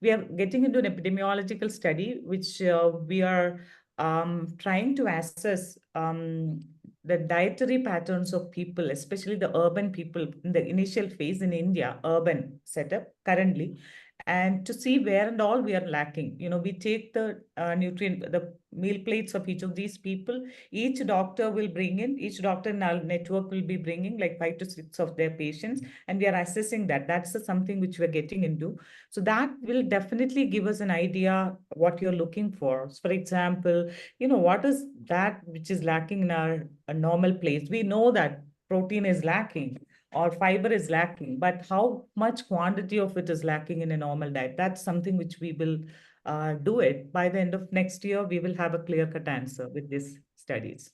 we are getting into an epidemiological study, which we are trying to assess the dietary patterns of people, especially the urban people in the initial phase in India, urban setup currently, and to see where and all we are lacking. We take the the meal plates of each of these people. Each doctor in our network will be bringing like 5 to 6 of their patients, and we are assessing that. That's something which we're getting into. So that will definitely give us an idea what you're looking for. So for example, what is that which is lacking in our a normal place? We know that protein is lacking or fiber is lacking, but how much quantity of it is lacking in a normal diet? That's something which we will do it. By the end of next year, we will have a clear-cut answer with these studies.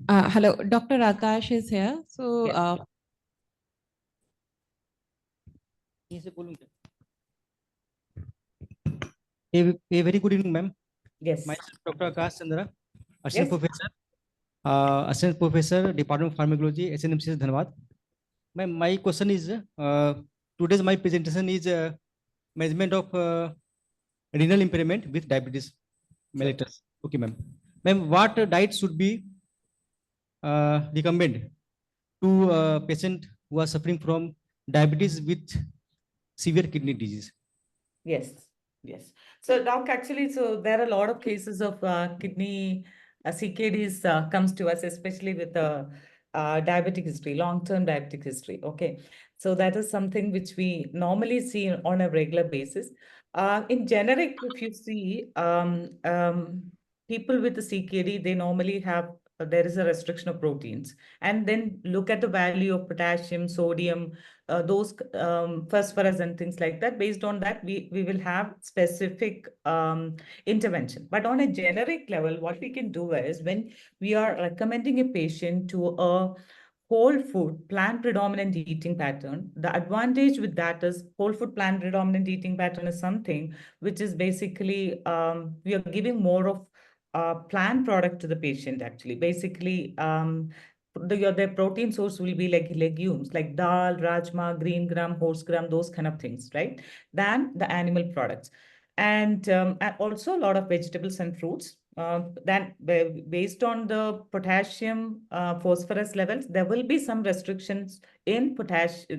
Hello, Dr. Akash is here. So, yes. A very good evening, ma'am. Yes. Myself, Dr. Akash Chandra, Yes. Assistant Professor, Department of Pharmacology, SNMC, Dhanbad. Ma'am, my question is, today's my presentation is measurement of renal impairment with diabetes mellitus. Okay, ma'am. Ma'am, what diet should be recommended to a patient who are suffering from diabetes with severe kidney disease? Yes, yes. So, doc, actually, so there are a lot of cases of kidney CKDs comes to us, especially with diabetic history, long-term diabetic history. Okay, so that is something which we normally see on a regular basis. In generic, if you see people with the CKD, they normally have there is a restriction of proteins, and then look at the value of potassium, sodium, those phosphorus and things like that. Based on that, we will have specific intervention. But on a generic level, what we can do is when we are recommending a patient to a whole food, plant predominant eating pattern, the advantage with that is whole food plant predominant eating pattern is something which is basically we are giving more of plant product to the patient actually. Basically, their protein source will be like legumes, like dal, rajma, green gram, horse gram, those kind of things, right? Than the animal products. And also a lot of vegetables and fruits. Then based on the potassium, phosphorus levels, there will be some restrictions in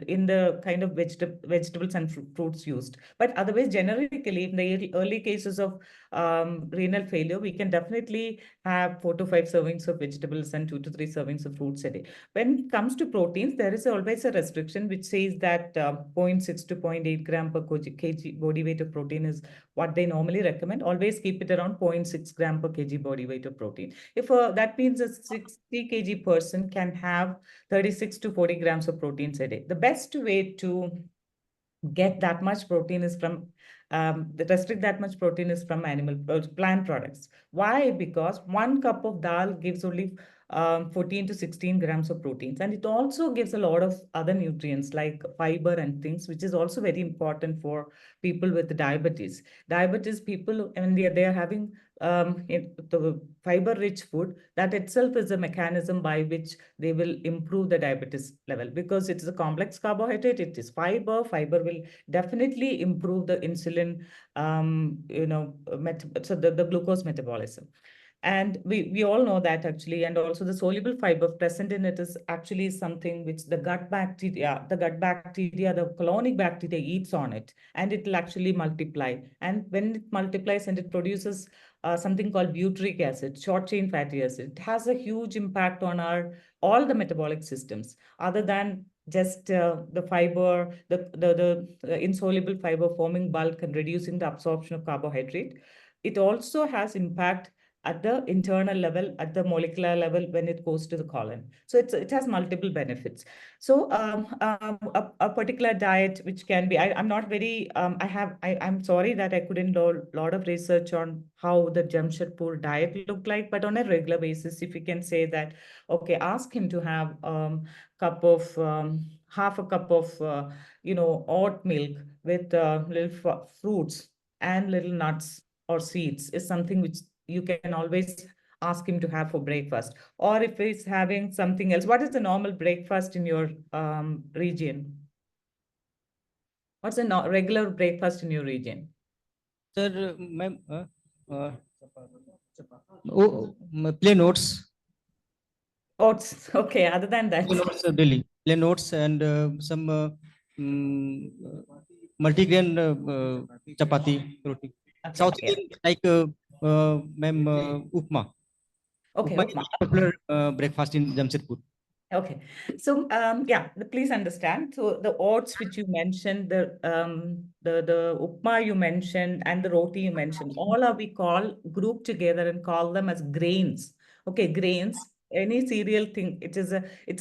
in the kind of vegetables and fruits used. But otherwise, generically, in the early cases of renal failure, we can definitely have 4 to 5 servings of vegetables and 2 to 3 servings of fruits a day. When it comes to proteins, there is always a restriction which says that 0.6 to 0.8 gram per kg body weight of protein is what they normally recommend. Always keep it around 0.6 gram per kg body weight of protein. If that means a 60 kg person can have 36 to 40 grams of proteins a day. The best way to get that much protein is from restrict that much protein is from plant products. Why? Because 1 cup of dal gives only 14 to 16 grams of proteins, and it also gives a lot of other nutrients like fiber and things, which is also very important for people with diabetes. Diabetes people, when they are having the fiber-rich food, that itself is a mechanism by which they will improve the diabetes level, because it is a complex carbohydrate, it is fiber. Fiber will definitely improve the insulin, so the glucose metabolism. And we all know that actually, and also the soluble fiber present in it is actually something which the gut bacteria, the colonic bacteria eats on it, and it will actually multiply. And when it multiplies and it produces something called butyric acid, short chain fatty acid, it has a huge impact on all the metabolic systems, other than just the fiber, the insoluble fiber forming bulk and reducing the absorption of carbohydrate. It also has impact at the internal level, at the molecular level when it goes to the colon. So it has multiple benefits. So a particular diet which can be, I'm not very, I'm sorry that I couldn't do a lot of research on how the Jamshedpur diet looked like, but on a regular basis, if you can say that, okay, ask him to have half a cup of, oat milk with little fruits and little nuts or seeds is something which you can always ask him to have for breakfast. Or if he's having something else, what is the normal breakfast in your region? What's the regular breakfast in your region? Sir, ma'am, uh, plain notes. Oats. Okay, other than that. Plain notes daily. Plain notes and some multigrain chapati roti. Okay, South yes. Indian like ma'am upma. Okay, Upma upma. is popular breakfast in Jamshedpur. Okay, so yeah, please understand. So the oats which you mentioned, the upma you mentioned, and the roti you mentioned, all are we call group together and call them as grains. Okay, grains. Any cereal thing, it's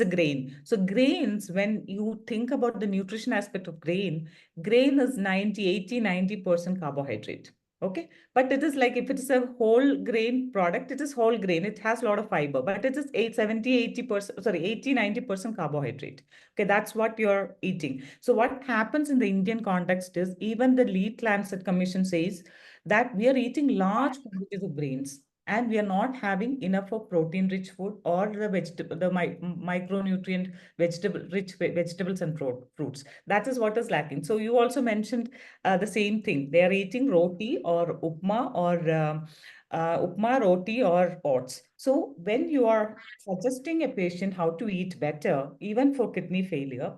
a grain. So grains, when you think about the nutrition aspect of grain is 90% carbohydrate. Okay, but it is like if it is a whole grain product, it is whole grain. It has a lot of fiber, but it is 80%, sorry, 90% carbohydrate. Okay, that's what you're eating. So what happens in the Indian context is even the Lead Lancet Commission says that we are eating large quantities of grains and we are not having enough of protein-rich food or the micronutrient rich vegetables and fruits. That is what is lacking. So you also mentioned the same thing. They are eating roti or upma, roti or oats. So when you are suggesting a patient how to eat better, even for kidney failure,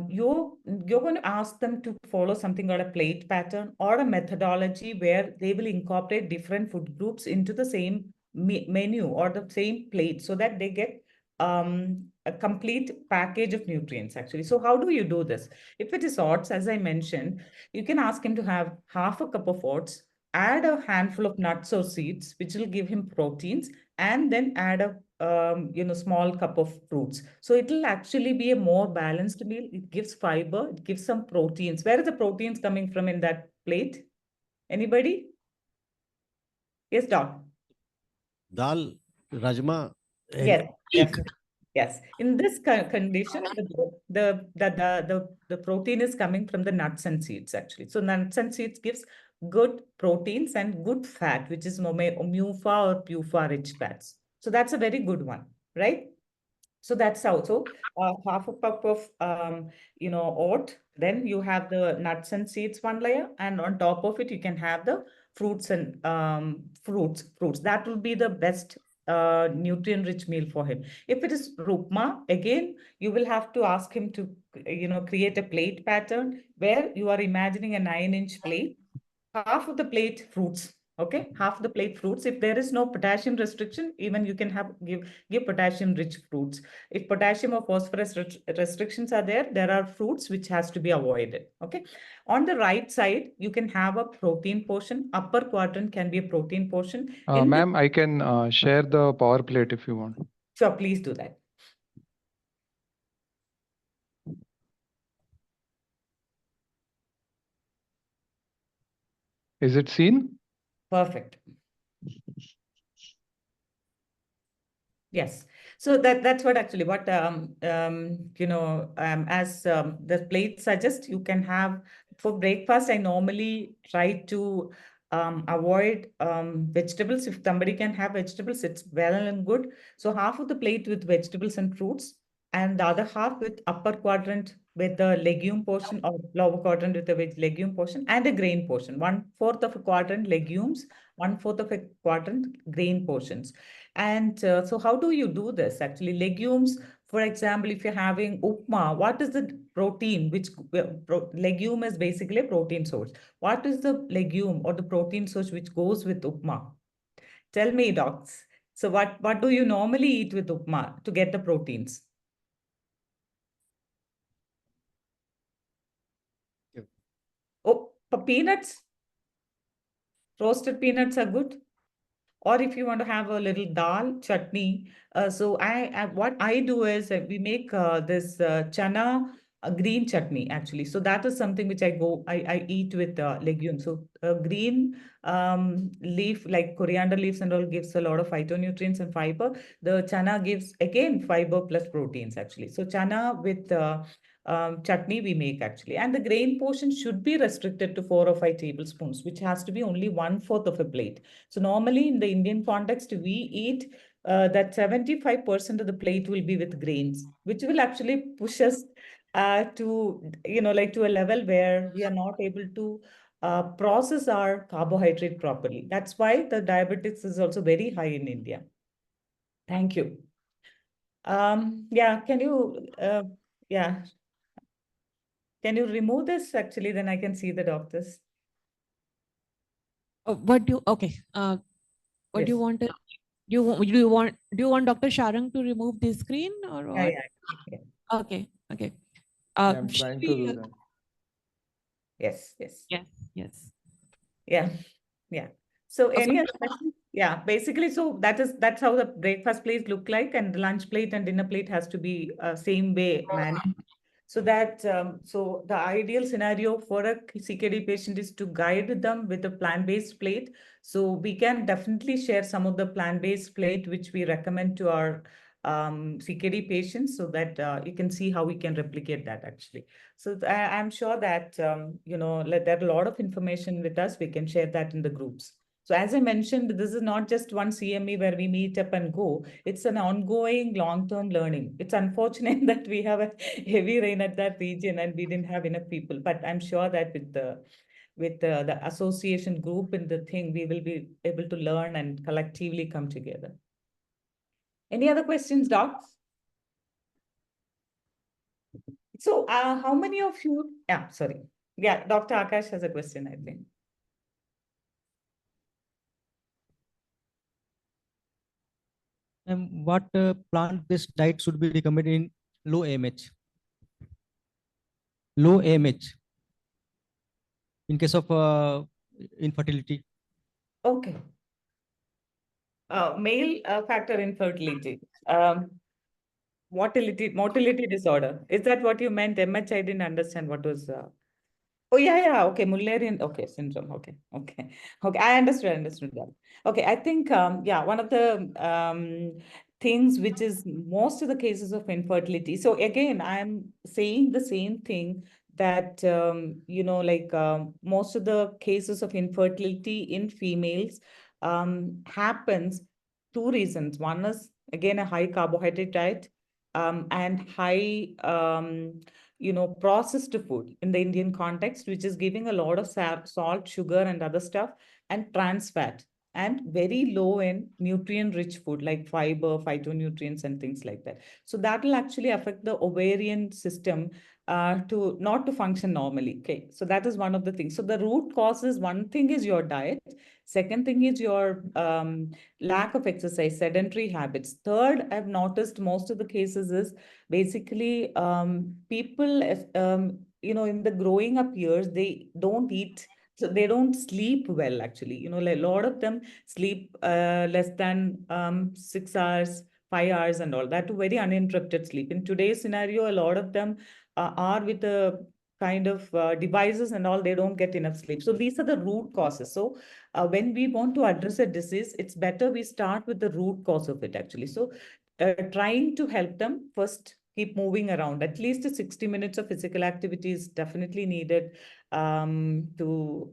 you're going to ask them to follow something called a plate pattern or a methodology where they will incorporate different food groups into the same menu or the same plate so that they get a complete package of nutrients actually. So how do you do this? If it is oats, as I mentioned, you can ask him to have half a cup of oats, add a handful of nuts or seeds, which will give him proteins, and then add a small cup of fruits. So it will actually be a more balanced meal. It gives fiber, it gives some proteins. Where are the proteins coming from in that plate? Anybody? Yes, Doc. Dal, rajma, and Yes, milk. yes, yes. In this condition, the protein is coming from the nuts and seeds actually. So nuts and seeds gives good proteins and good fat, which is MUFA or PUFA rich fats. So that's a very good one, right? So that's also half a cup of oat. Then you have the nuts and seeds one layer, and on top of it you can have the fruits and fruits. That will be the best nutrient-rich meal for him. If it is rupma, again you will have to ask him to create a plate pattern where you are imagining a 9-inch plate, half of the plate fruits. Okay, half the plate fruits. If there is no potassium restriction, even you can give potassium rich fruits. If potassium or phosphorus restrictions are there, there are fruits which has to be avoided. Okay, on the right side you can have a protein portion. Upper quadrant can be a protein portion. In the Ma'am, I can share the power plate if you want. Sure, please do that. Is it seen? Perfect. Yes. So that's what actually what as the plate suggests, you can have for breakfast. I normally try to avoid vegetables. If somebody can have vegetables, it's well and good. So half of the plate with vegetables and fruits, and the other half with upper quadrant with the legume portion or lower quadrant with the legume portion and a grain portion. 1/4 of a quadrant legumes, 1/4 of a quadrant grain portions. And so how do you do this? Actually, legumes, for example, if you're having upma, what is the protein, which legume is basically a protein source. What is the legume or the protein source which goes with upma? Tell me, docs. So what do you normally eat with upma to get the proteins? Oh, peanuts? Roasted peanuts are good. Or if you want to have a little dal chutney. So what I do is we make this chana green chutney actually. So that is something which I eat with legumes. So green leaf like coriander leaves and all gives a lot of phytonutrients and fiber. The chana gives again fiber plus proteins actually. So chana with chutney we make actually. And the grain portion should be restricted to 4 or 5 tablespoons, which has to be only 1/4 of a plate. So normally in the Indian context, we eat that 75% of the plate will be with grains, which will actually push us to, like to a level where we are not able to process our carbohydrate properly. That's why the diabetes is also very high in India. Thank you. Yeah, yeah, can you remove this actually? Then I can see the doctors. Okay. What do you Yes. want to, do you want Dr. Sharang to remove the screen or Yeah, what? yeah. Okay. Okay. I'm should trying to we, do that. Yes, yes. Yes. Yeah, yeah. So Also, any other questions? Yeah, basically, so that's how the breakfast plate look like, and the lunch plate and dinner plate has to be same way managed. So that so the ideal scenario for a CKD patient is to guide them with a plant-based plate. So we can definitely share some of the plant-based plate which we recommend to our CKD patients, so that you can see how we can replicate that actually. So I'm sure that there are a lot of information with us. We can share that in the groups. So as I mentioned, this is not just one CME where we meet up and go. It's an ongoing long-term learning. It's unfortunate that we have a heavy rain at that region and we didn't have enough people. But I'm sure that with the association group and the thing, we will be able to learn and collectively come together. Any other questions, docs? So how many of you, yeah, sorry. Yeah, Dr. Akash has a question, I think. And what plant-based diet should be recommended in low AMH? Low AMH in case of infertility. Okay. Male factor infertility. Motility disorder. Is that what you meant? MH, I didn't understand what was. Oh, yeah. Okay, Mullerian. Okay, syndrome. Okay. I understood that. Okay, I think, yeah, one of the things which is most of the cases of infertility. So again, I'm saying the same thing that, most of the cases of infertility in females happens 2 reasons. One is, again, a high carbohydrate diet and high processed food in the Indian context, which is giving a lot of salt, sugar, and other stuff, and trans fat, and very low in nutrient-rich food like fiber, phytonutrients, and things like that. So that will actually affect the ovarian system to not to function normally. Okay, so that is one of the things. So the root causes, one thing is your diet. Second thing is your lack of exercise, sedentary habits. Third, I've noticed most of the cases is basically people, in the growing up years, they don't eat, so they don't sleep well, actually. Like a lot of them sleep less than 6 hours, 5 hours, and all that, to very uninterrupted sleep. In today's scenario, a lot of them are with a kind of devices and all, they don't get enough sleep. So these are the root causes. So when we want to address a disease, it's better we start with the root cause of it, actually. So trying to help them first, keep moving around. At least 60 minutes of physical activity is definitely needed to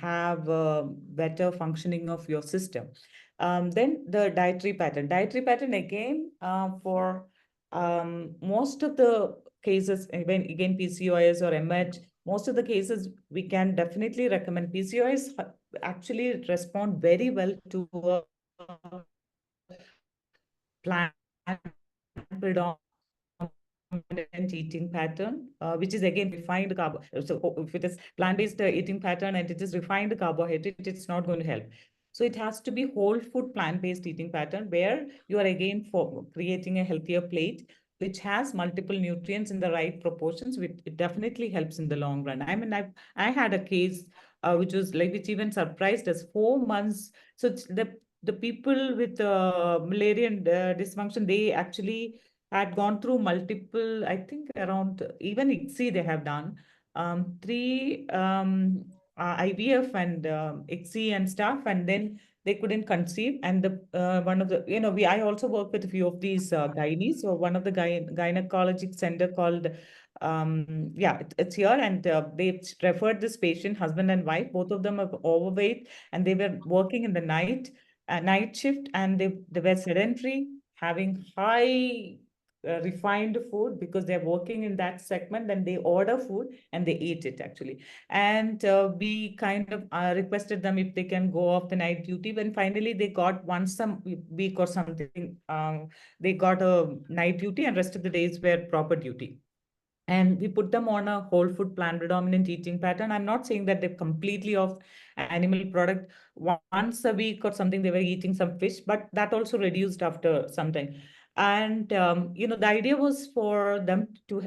have a better functioning of your system. Then the dietary pattern. Dietary pattern, again, for most of the cases, even again PCOS or MH, most of the cases we can definitely recommend. PCOS actually respond very well to a plant predominant eating pattern, which is again refined carb. So if it is plant-based eating pattern and it is refined carbohydrate, it's not going to help. So it has to be whole food plant-based eating pattern where you are again for creating a healthier plate, which has multiple nutrients in the right proportions, which it definitely helps in the long run. I mean, I had a case which was like, which even surprised us, 4 months. So it's the people with Mullerian dysfunction, they actually had gone through multiple, I think around even ICSI they have done, three IVF and ICSI and stuff, and then they couldn't conceive. And the one of the, I also work with a few of these gynaes. So one of the gynecologic center called Yeah, it's here, and they referred this patient, husband and wife, both of them are overweight, and they were working in the night shift, and they were sedentary, having high refined food because they're working in that segment. Then they order food and they eat it actually. And we kind of requested them if they can go off the night duty. When finally they got once a week or something, they got a night duty, and rest of the days were proper duty. And we put them on a whole food plan, predominant eating pattern. I'm not saying that they're completely off animal product. Once a week or something, they were eating some fish, but that also reduced after some time. And the idea was to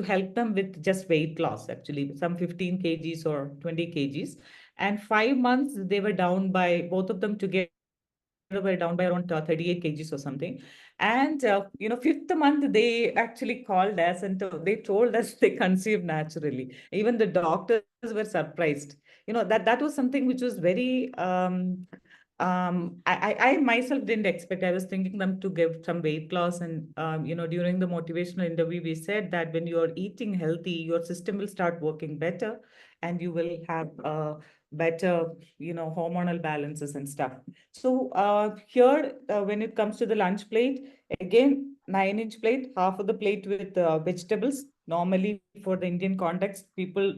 help them with just weight loss, actually, some 15 kgs or 20 kgs. And 5 months, they were down by, both of them together were down by around 38 kgs or something. And, fifth month, they actually called us and they told us they conceived naturally. Even the doctors were surprised. That was something which was very, I myself didn't expect. I was thinking them to give some weight loss. And, during the motivational interview, we said that when you're eating healthy, your system will start working better and you will have better, hormonal balances and stuff. So here, when it comes to the lunch plate, again, 9-inch plate, half of the plate with vegetables. Normally, for the Indian context, people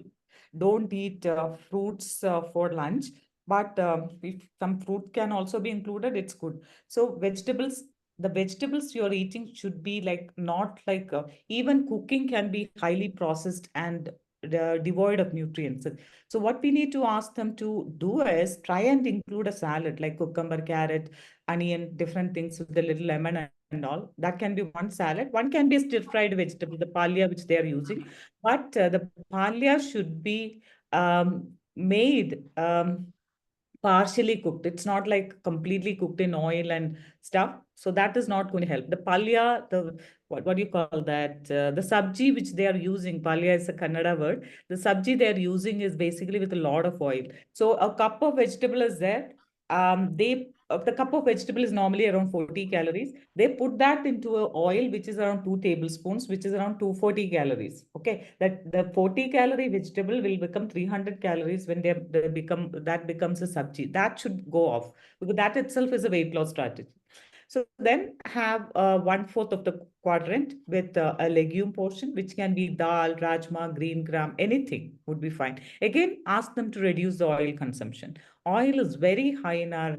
don't eat fruits for lunch, but if some fruit can also be included, it's good. So the vegetables you're eating should be like not like even cooking can be highly processed and devoid of nutrients. So what we need to ask them to do is try and include a salad like cucumber, carrot, onion, different things with a little lemon and all. That can be one salad. One can be a stir-fried vegetable, the palya which they are using. But the palya should be made partially cooked. It's not like completely cooked in oil and stuff. So that is not going to help. The palya, what do you call that? The sabji which they are using, palya is a Kannada word. The sabji they are using is basically with a lot of oil. So a cup of vegetable is there. The cup of vegetable is normally around 40 calories. They put that into a oil which is around 2 tablespoons, which is around 240 calories. Okay, that the 40-calorie vegetable will become 300 calories when that becomes a sabji. That should go off because that itself is a weight loss strategy. So then have 1/4 of the quadrant with a legume portion, which can be dal, rajma, green gram, anything would be fine. Again, ask them to reduce the oil consumption. Oil is very high in our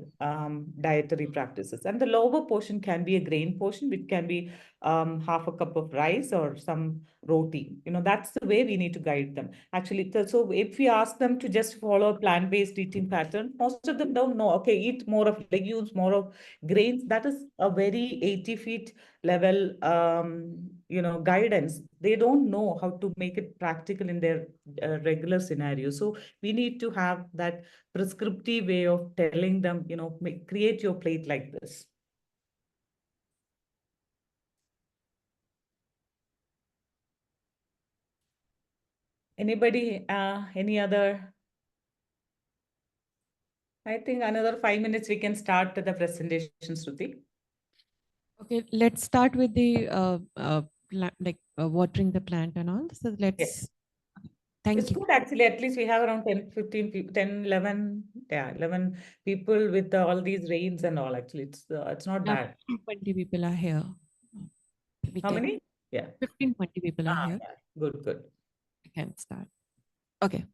dietary practices. And the lower portion can be a grain portion, which can be half a cup of rice or some roti. That's the way we need to guide them. Actually, so if we ask them to just follow a plant-based eating pattern, most of them don't know, okay, eat more of legumes, more of grains. That is a very 80 feet level, guidance. They don't know how to make it practical in their regular scenario. So we need to have that prescriptive way of telling them, create your plate like this. Anybody, any other? I think another 5 minutes we can start the presentation, Shruti. Okay, let's start with the watering the plant and all. So let's. Yes. Thank It's you. good actually. At least we have around 10, 15 people, 10, 11, 11 people with all these rains and all. Actually, it's not bad. 20 people are here. How many? Yeah. 15, 20 people are here. Yeah. Good, good. We can start. Okay.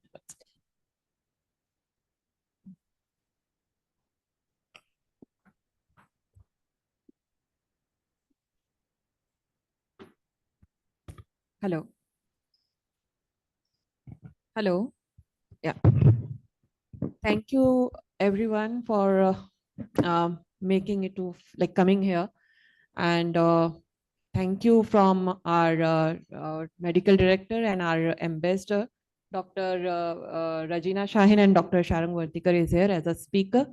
Hello. Hello. Yeah. Thank you everyone for making it to coming here, and thank you from our medical director and our ambassador, Dr. Rajeeena Shahin and Dr. Sharang Wartikar is here as a speaker.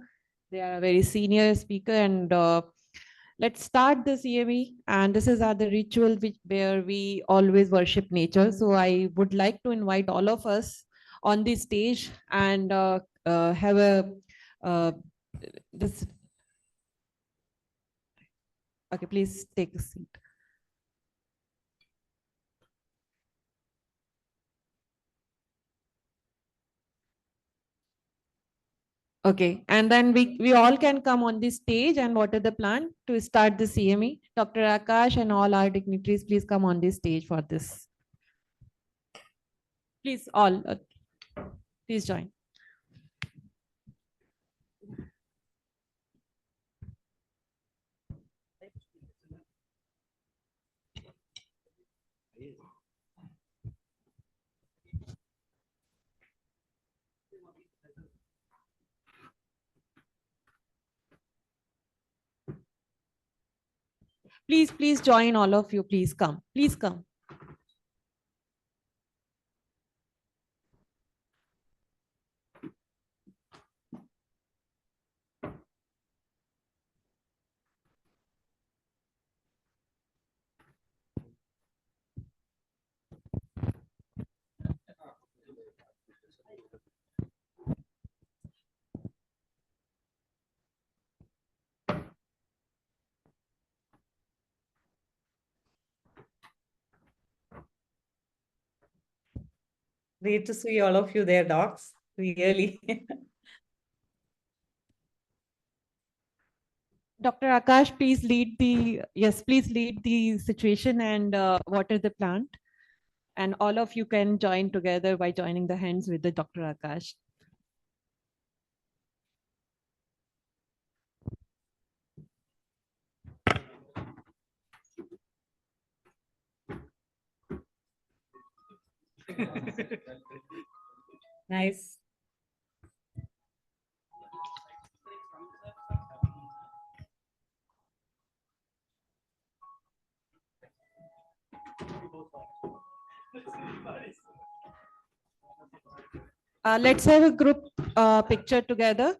They are a very senior speaker, and let's start the CME. And this is the ritual where we always worship nature. So I would like to invite all of us on the stage and have a this. Okay, please take a seat. Okay, and then we all can come on this stage, and what are the plan to start the CME? Dr. Akash and all our dignitaries, please come on this stage for this. Please all, please join. Please join, all of you, please come, please come. Great to see all of you there, docs. Really. Dr. Akash, please lead the, yes, please lead the situation and water the plant. And all of you can join together by joining the hands with the Dr. Akash. Nice. Let's have a group picture together.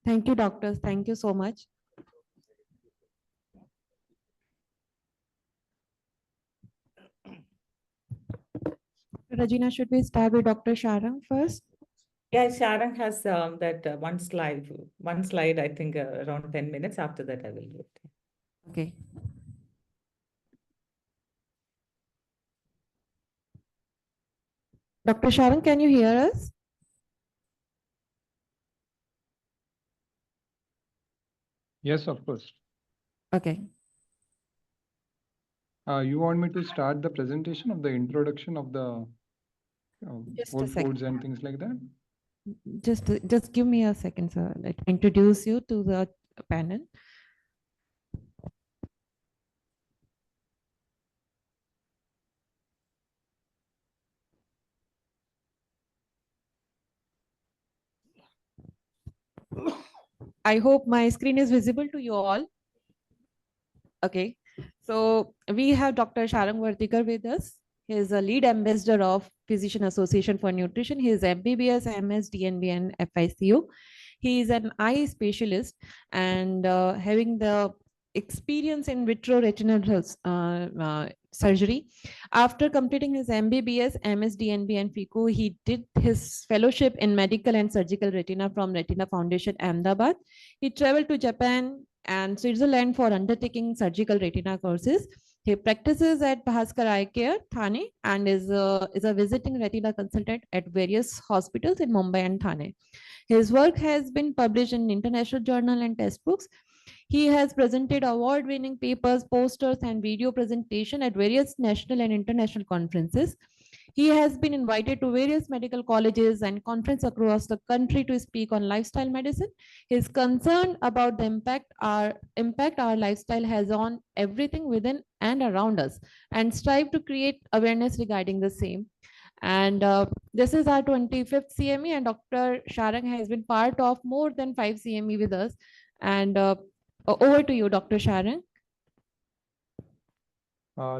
Thank you, doctors. Thank you so much. Rajeeena, should we start with Dr. Sharang first? Yeah, Sharang has that one slide, I think around 10 minutes. After that, I will do it. Okay. Dr. Sharang, can you hear us? Yes, of course. Okay. You want me to start the presentation of the introduction of the Just a old second. foods and things like that? Just give me a second, sir. Let me introduce you to the panel. I hope my screen is visible to you all. Okay. So we have Dr. Sharang Wartikar with us. He is a lead ambassador of Physician Association for Nutrition. He is MBBS, MS, DNB, and FICU. He is an eye specialist and having the experience in vitreoretinal surgery. After completing his MBBS, MS, DNB, and FICU, he did his fellowship in medical and surgical retina from Retina Foundation, Ahmedabad. He traveled to Japan and Switzerland for undertaking surgical retina courses. He practices at Bhaskar Eye Care, Thane, and is a visiting retina consultant at various hospitals in Mumbai and Thane. His work has been published in international journal and textbooks. He has presented award-winning papers, posters, and video presentation at various national and international conferences. He has been invited to various medical colleges and conferences across the country to speak on lifestyle medicine. He is concerned about the impact our lifestyle has on everything within and around us, and strive to create awareness regarding the same. And this is our 25th CME, and Dr. Sharang has been part of more than 5 CME with us. And over to you, Dr. Sharang.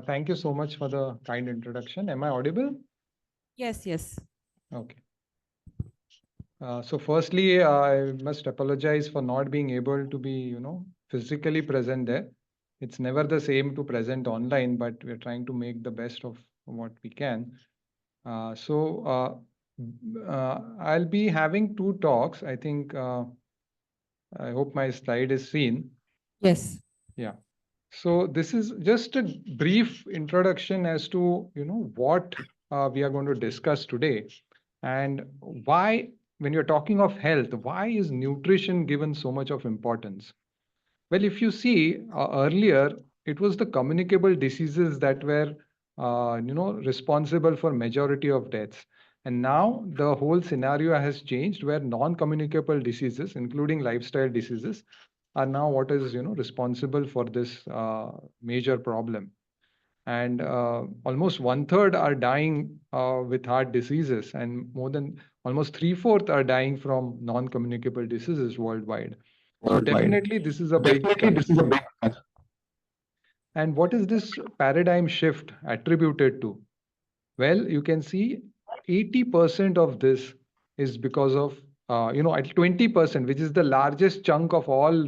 Thank you so much for the kind introduction. Am I audible? Yes, yes. Okay. So firstly, I must apologize for not being able to be, physically present there. It's never the same to present online, but we're trying to make the best of what we can. I'll be having two talks. I think, I hope my slide is seen. Yes. Yeah. So this is just a brief introduction as to, what we are going to discuss today, and why, when you're talking of health, why is nutrition given so much of importance? Well, if you see earlier, it was the communicable diseases that were, responsible for majority of deaths. And now the whole scenario has changed, where non-communicable diseases, including lifestyle diseases, are now what is, responsible for this major problem. And almost 1/3 are dying with heart diseases, and more than almost 3/4 are dying from non-communicable diseases worldwide. So definitely this is a big concern. And what is this paradigm shift attributed to? Well, you can see 80% of this is because of, at 20%, which is the largest chunk of all,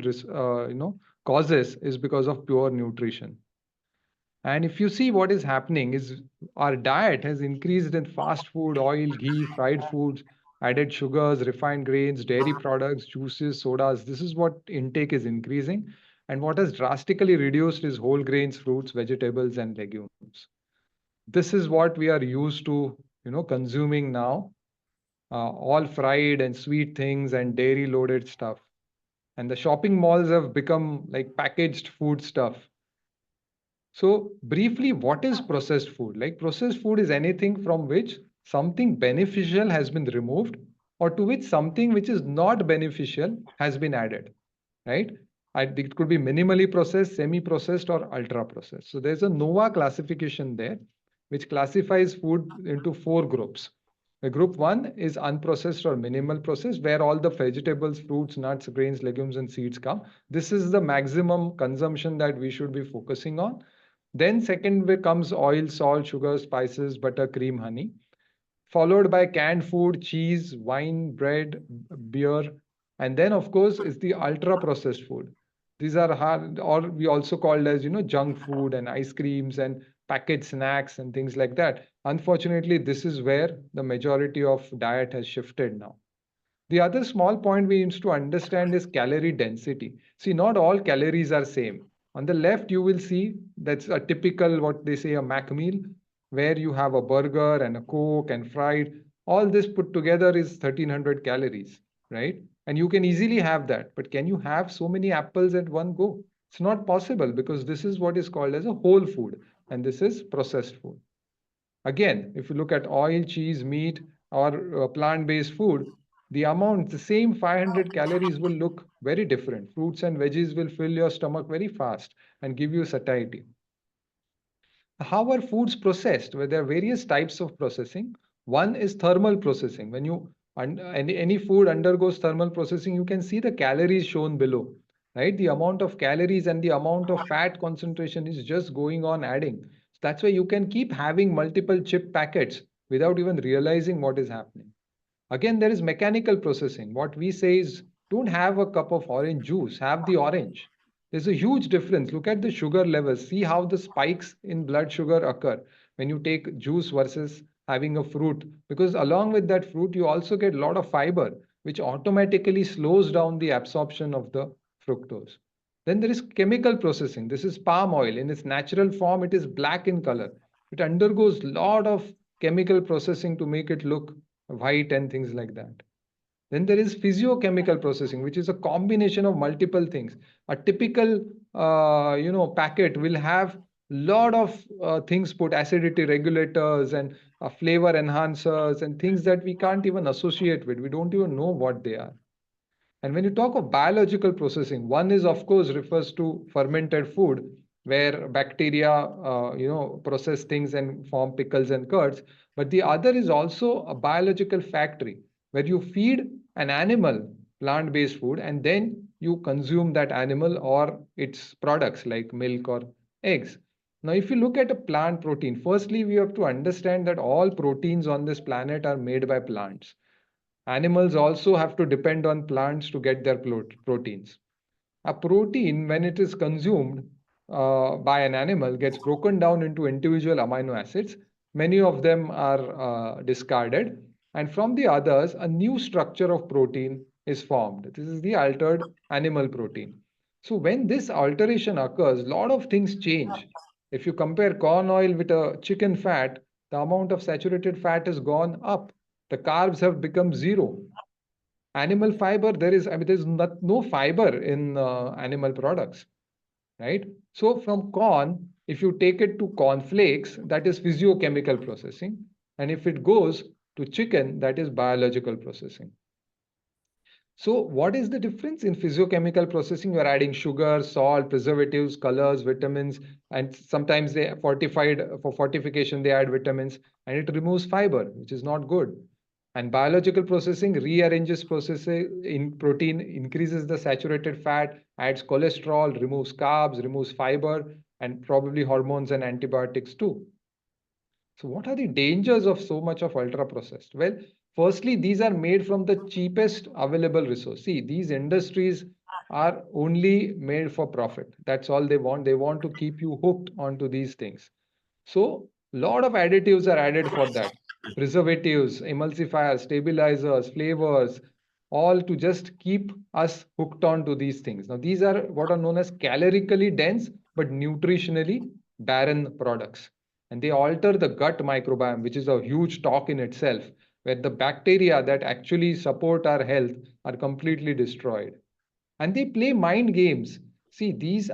causes, is because of poor nutrition. And if you see what is happening is our diet has increased in fast food, oil, ghee, fried foods, added sugars, refined grains, dairy products, juices, sodas. This is what intake is increasing. And what has drastically reduced is whole grains, fruits, vegetables, and legumes. This is what we are used to, consuming now. All fried and sweet things and dairy loaded stuff. And the shopping malls have become like packaged food stuff. So briefly, what is processed food? Like, processed food is anything from which something beneficial has been removed, or to which something which is not beneficial has been added, right? It could be minimally processed, semi-processed, or ultra-processed. So there's a NOVA classification there, which classifies food into 4 groups. The group 1 is unprocessed or minimal processed, where all the vegetables, fruits, nuts, grains, legumes, and seeds come. This is the maximum consumption that we should be focusing on. Then second comes oil, salt, sugar, spices, butter, cream, honey, followed by canned food, cheese, wine, bread, beer, and then of course is the ultra processed food. These are hard, or we also called as, junk food and ice creams and packaged snacks and things like that. Unfortunately, this is where the majority of diet has shifted now. The other small point we need to understand is calorie density. See, not all calories are same. On the left, you will see that's a typical, what they say, a Mac meal, where you have a burger and a Coke and fried. All this put together is 1300 calories, right? And you can easily have that. But can you have so many apples at one go? It's not possible, because this is what is called as a whole food, and this is processed food. Again, if you look at oil, cheese, meat, or plant-based food, the same 500 calories will look very different. Fruits and veggies will fill your stomach very fast and give you satiety. How are foods processed? Well, there are various types of processing. One is thermal processing. When any food undergoes thermal processing, you can see the calories shown below, right? The amount of calories and the amount of fat concentration is just going on adding. That's why you can keep having multiple chip packets without even realizing what is happening. Again, there is mechanical processing. What we say is, don't have a cup of orange juice, have the orange. There's a huge difference. Look at the sugar levels. See how the spikes in blood sugar occur when you take juice versus having a fruit. Because along with that fruit, you also get a lot of fiber, which automatically slows down the absorption of the fructose. Then there is chemical processing. This is palm oil. In its natural form, it is black in color. It undergoes a lot of chemical processing to make it look white and things like that. Then there is physiochemical processing, which is a combination of multiple things. A typical, packet will have lot of things put, acidity regulators and flavor enhancers and things that we can't even associate with. We don't even know what they are. And when you talk of biological processing, one is of course refers to fermented food, where bacteria, process things and form pickles and curds. But the other is also a biological factory where you feed an animal plant-based food and then you consume that animal or its products like milk or eggs. Now, if you look at a plant protein, firstly, we have to understand that all proteins on this planet are made by plants. Animals also have to depend on plants to get their proteins. A protein, when it is consumed by an animal, gets broken down into individual amino acids. Many of them are discarded. And from the others, a new structure of protein is formed. This is the altered animal protein. So when this alteration occurs, a lot of things change. If you compare corn oil with a chicken fat, the amount of saturated fat has gone up. The carbs have become zero. Animal fiber, there's no fiber in animal products, right? So from corn, if you take it to corn flakes, that is physiochemical processing. And if it goes to chicken, that is biological processing. So what is the difference in physiochemical processing? You're adding sugar, salt, preservatives, colors, vitamins, and sometimes they fortified for fortification, they add vitamins, and it removes fiber, which is not good. And biological processing rearranges processing in protein, increases the saturated fat, adds cholesterol, removes carbs, removes fiber, and probably hormones and antibiotics too. So what are the dangers of so much of ultra processed? Well, firstly, these are made from the cheapest available resource. See, these industries are only made for profit. That's all they want. They want to keep you hooked onto these things. So a lot of additives are added for that. Preservatives, emulsifiers, stabilizers, flavors, all to just keep us hooked on to these things. Now, these are what are known as calorically dense but nutritionally barren products. And they alter the gut microbiome, which is a huge talk in itself, where the bacteria that actually support our health are completely destroyed. And they play mind games. See, there's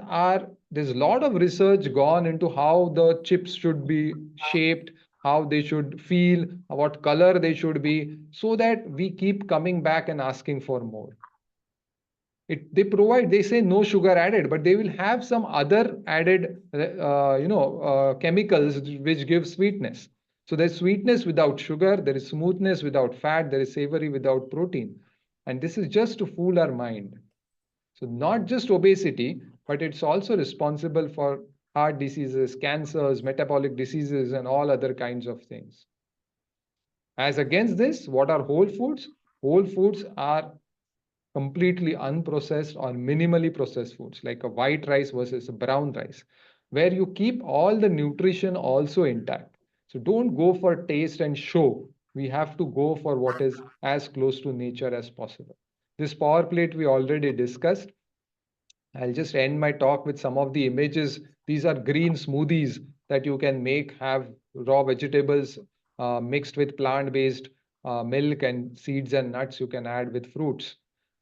a lot of research gone into how the chips should be shaped, how they should feel, what color they should be, so that we keep coming back and asking for more. They say no sugar added, but they will have some other added, chemicals which give sweetness. So there's sweetness without sugar, there is smoothness without fat, there is savory without protein. And this is just to fool our mind. So not just obesity, but it's also responsible for heart diseases, cancers, metabolic diseases, and all other kinds of things. As against this, what are whole foods? Whole foods are completely unprocessed or minimally processed foods, like a white rice versus a brown rice, where you keep all the nutrition also intact. So don't go for taste and show. We have to go for what is as close to nature as possible. This power plate we already discussed. I'll just end my talk with some of the images. These are green smoothies that you can make, have raw vegetables mixed with plant-based milk and seeds and nuts you can add with fruits.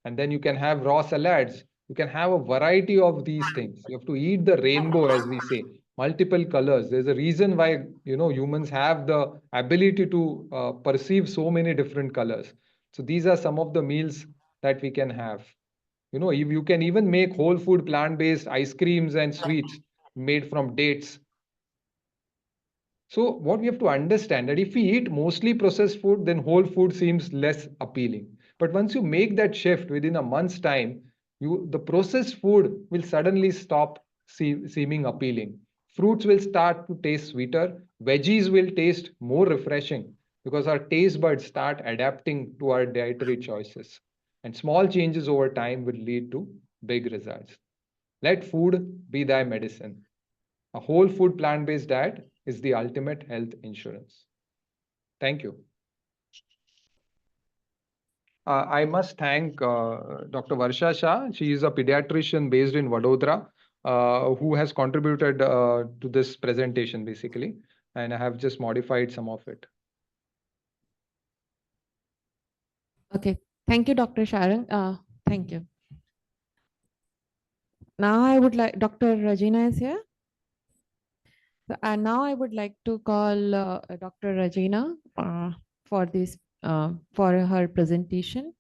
And then you can have raw salads. You can have a variety of these things. You have to eat the rainbow, as we say, multiple colors. There's a reason why humans have the ability to perceive so many different colors. So these are some of the meals that we can have. You can even make whole food plant-based ice creams and sweets made from dates. So what we have to understand that if we eat mostly processed food, then whole food seems less appealing. But once you make that shift within a month's time, the processed food will suddenly stop seeming appealing. Fruits will start to taste sweeter. Veggies will taste more refreshing because our taste buds start adapting to our dietary choices. And small changes over time will lead to big results. Let food be thy medicine. A whole food plant-based diet is the ultimate health insurance. Thank you. I must thank Dr. Varsha Shah. She is a pediatrician based in Vadodara, who has contributed to this presentation basically, and I have just modified some of it. Okay, thank you, Dr. Sharang. Thank you. Now I would like, Dr. Rajeeena is here. So, now I would like to call Dr. Rajeeena for this, for her presentation.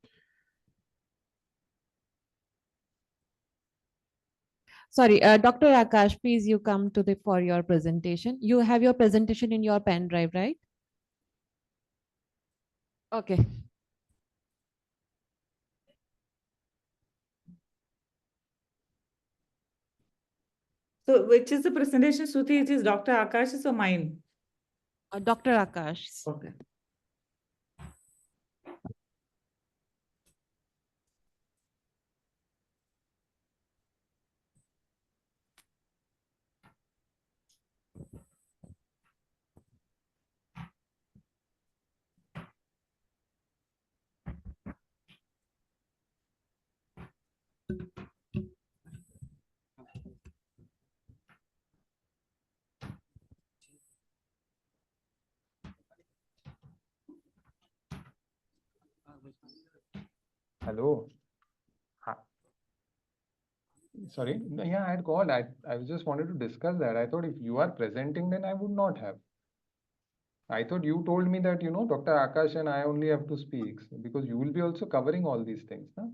Sorry, Dr. Akash, please you come to the for your presentation. You have your presentation in your pen drive, right? Okay. So which is the presentation, Shruti? It is Dr. Akash's or mine? Dr. Akash. Okay. Hello. Hi. Sorry. No, yeah, I had called. I just wanted to discuss that. I thought if you are presenting, then I would not have. I thought you told me that, Dr. Akash and I only have to speak because you will be also covering all these things, no?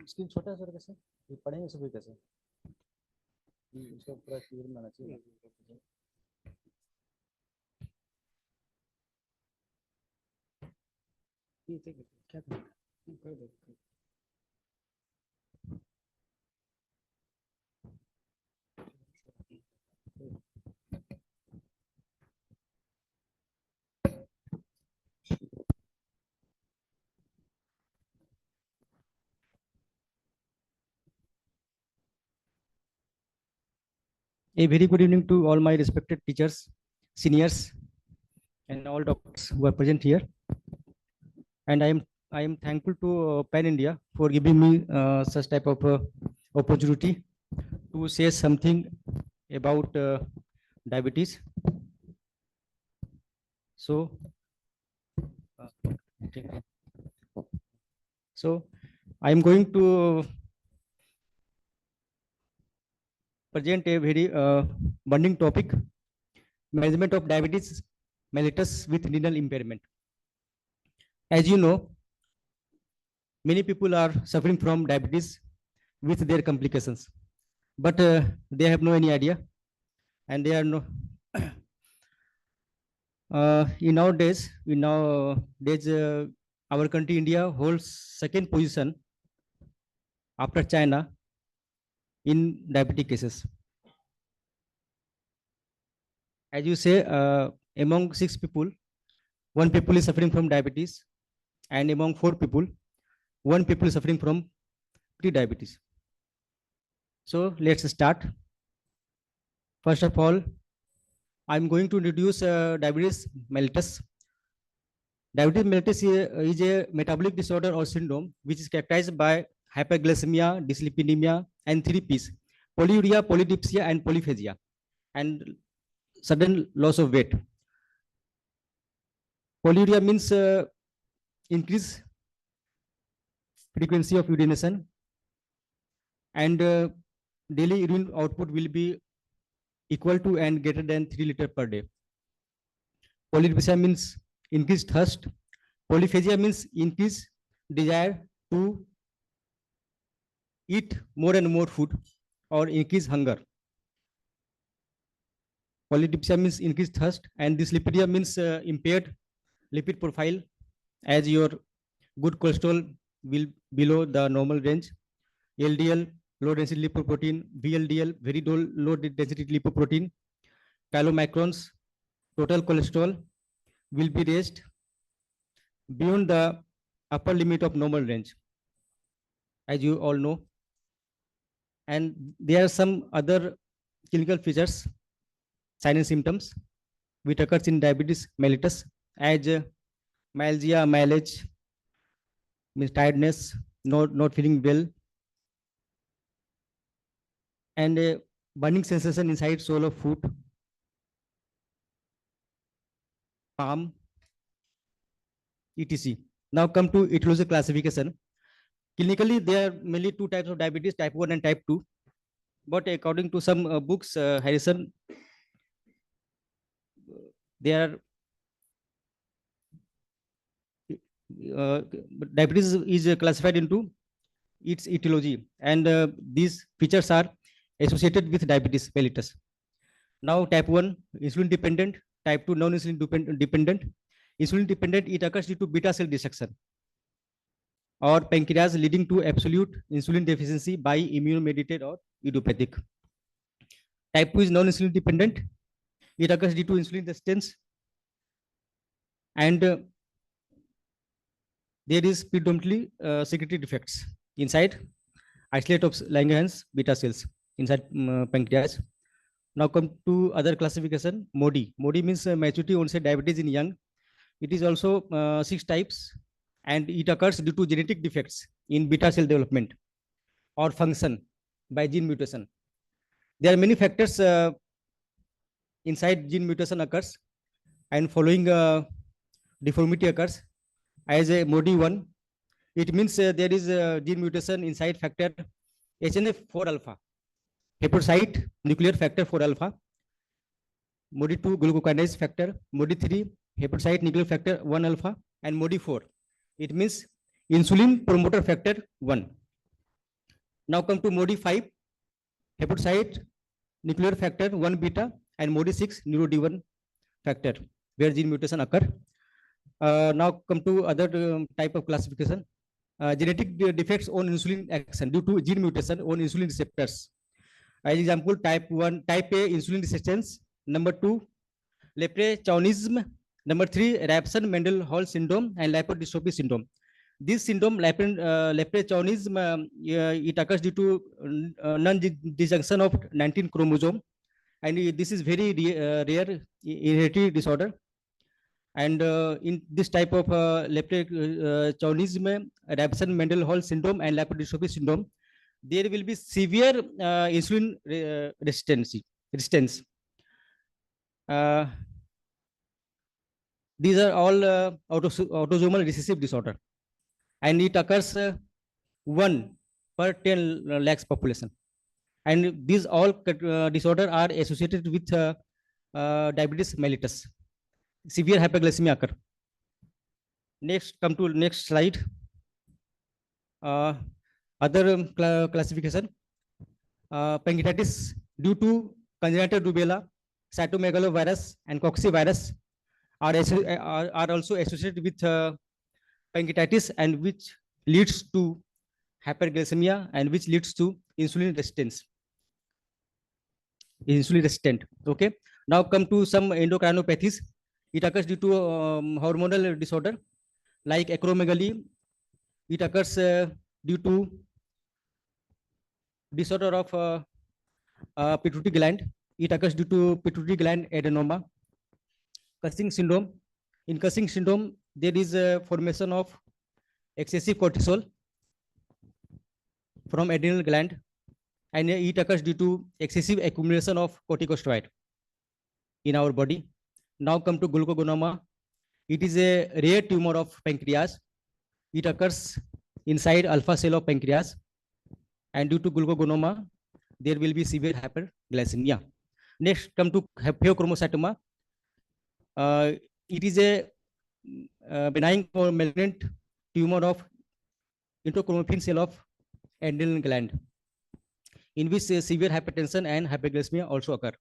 Screen छोटा है sir, कैसे ये पढ़ेंगे सब कैसे? इसका पूरा clear बनाना चाहिए। ठीक है, क्या करें? A very good evening to all my respected teachers, seniors, and all doctors who are present here. And I am thankful to Pan India for giving me such type of opportunity to say something about diabetes. So, I am going to present a very burning topic: management of diabetes mellitus with renal impairment. As you know, many people are suffering from diabetes with their complications, but they have no any idea, and they are no. In nowadays, our country India holds second position after China in diabetic cases. As you say, among 6 people, one people is suffering from diabetes, and among 4 people, 1 people is suffering from pre-diabetes. So let's start. First of all, I'm going to introduce diabetes mellitus. Diabetes mellitus is a metabolic disorder or syndrome which is characterized by hyperglycemia, dyslipidemia, and 3 Ps: polyuria, polydipsia, and polyphagia, and sudden loss of weight. Polyuria means increased frequency of urination, and daily urine output will be equal to and greater than 3 liters per day. Polydipsia means increased thirst. Polyphagia means increased desire to eat more and more food or increase hunger. Polydipsia means increased thirst, and dyslipidemia means impaired lipid profile, as your good cholesterol will below the normal range. LDL, low density lipoprotein; VLDL, very low density lipoprotein; chylomicrons, total cholesterol will be raised beyond the upper limit of normal range, as you all know. And there are some other clinical features, signs and symptoms which occurs in diabetes mellitus, as myalgia, mileage, means tiredness, not feeling well, and a burning sensation inside sole of foot, palm, etc. Now come to etiology classification. Clinically, there are mainly 2 types of diabetes, type 1 and type 2. But according to some books, Harrison, there are diabetes is classified into its etiology, and these features are associated with diabetes mellitus. Now, type 1, insulin dependent; type 2, non-insulin dependent. Insulin dependent, it occurs due to beta cell destruction or pancreas, leading to absolute insulin deficiency by immunomediated or idiopathic. Type 2 is non-insulin dependent. It occurs due to insulin resistance, and there is predominantly secretory defects inside isolate of Langerhans beta cells inside pancreas. Now come to other classification. MODY. MODY means maturity onset diabetes in young. It is also 6 types, and it occurs due to genetic defects in beta cell development or function by gene mutation. There are many factors inside gene mutation occurs, and following deformity occurs. As a MODY 1, it means there is a gene mutation inside factor HNF4 alpha, hepatocyte nuclear factor 4 alpha. MODY 2, glucokinase factor. MODY 3, hepatocyte nuclear factor 1 alpha. And MODY 4, it means insulin promoter factor 1. Now come to MODY 5, hepatocyte nuclear factor 1 beta, and MODY 6, NeuroD1 factor, where gene mutation occur. Now come to other type of classification. Genetic defects on insulin action due to gene mutation on insulin receptors. As example, type 1, type A, insulin resistance; number 2, Leprechaunism; number 3, Rabson-Mendenhall syndrome and lipodystrophy syndrome. This syndrome, Leprechaunism, it occurs due to non-disjunction of 19 chromosome, and this is very rare hereditary disorder. And in this type of Leprechaunism, Rabson-Mendenhall syndrome and lipodystrophy syndrome, there will be severe insulin resistance. These are all autosomal recessive disorder, and it occurs 1 per 10 lakhs population. And these all disorder are associated with diabetes mellitus. Severe hyperglycemia occur. Next, come to next slide. Other classification. Pancreatitis due to congenital rubella, cytomegalovirus, and coccivirus are also associated with pancreatitis, and which leads to hyperglycemia and which leads to insulin resistance. Okay. Now come to some endocrinopathies. It occurs due to hormonal disorder like acromegaly. It occurs due to disorder of pituitary gland. It occurs due to pituitary gland adenoma. Cushing syndrome. In Cushing syndrome, there is a formation of excessive cortisol from adrenal gland, and it occurs due to excessive accumulation of corticosteroid in our body. Now come to glucagonoma. It is a rare tumor of pancreas. It occurs inside alpha cell of pancreas, and due to glucagonoma, there will be severe hyperglycemia. Next, come to pheochromocytoma. It is a benign or malignant tumor of endochromaffin cell of adrenal gland, in which severe hypertension and hyperglycemia also occur.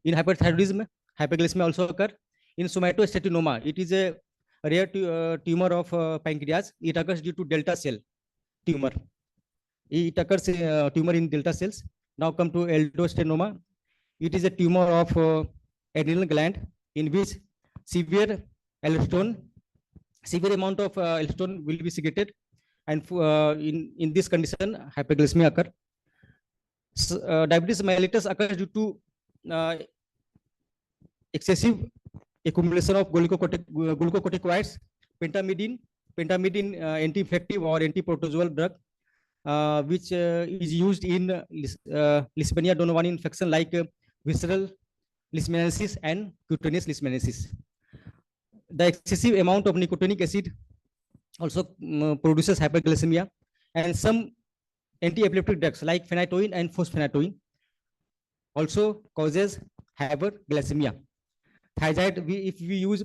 In hyperthyroidism, hyperglycemia also occur. In somatostatinoma, it is a rare tumor of pancreas. It occurs due to delta cell tumor. It occurs tumor in delta cells. Now come to aldosteronoma. It is a tumor of adrenal gland, in which severe amount of aldosterone will be secreted, and in this condition, hyperglycemia occur. Diabetes mellitus occurs due to excessive accumulation of glucocorticoids, pentamidine, anti-infective or anti-protozoal drug, which is used in Leishmania donovani infection like visceral leishmaniasis and cutaneous leishmaniasis. The excessive amount of nicotinic acid also produces hyperglycemia, and some anti-epileptic drugs like phenytoin and fosphenytoin also causes hyperglycemia. Thiazide, if we use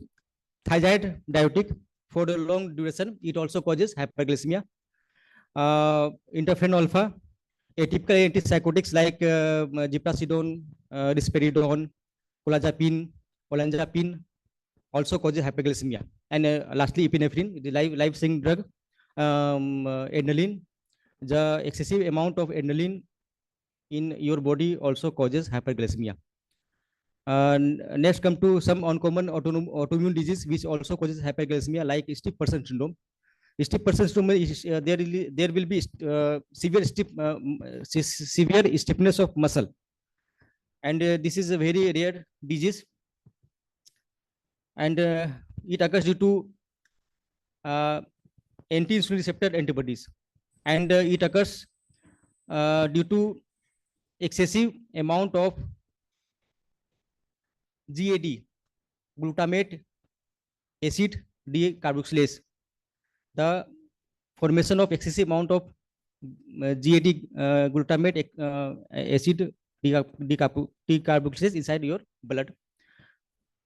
thiazide diuretic for a long duration, it also causes hyperglycemia. Interferon alpha, atypical antipsychotics like ziprasidone, risperidone, olanzapine also causes hyperglycemia. And lastly, epinephrine, the life-saving drug, adrenaline. The excessive amount of adrenaline in your body also causes hyperglycemia. Next, come to some uncommon autoimmune disease which also causes hyperglycemia, like stiff person syndrome. Stiff person syndrome is there will be severe stiffness of muscle, and this is a very rare disease, and it occurs due to anti-insulin receptor antibodies, and it occurs due to excessive amount of GAD, glutamate acid decarboxylase. The formation of excessive amount of GAD, glutamate acid decarboxylase inside your blood.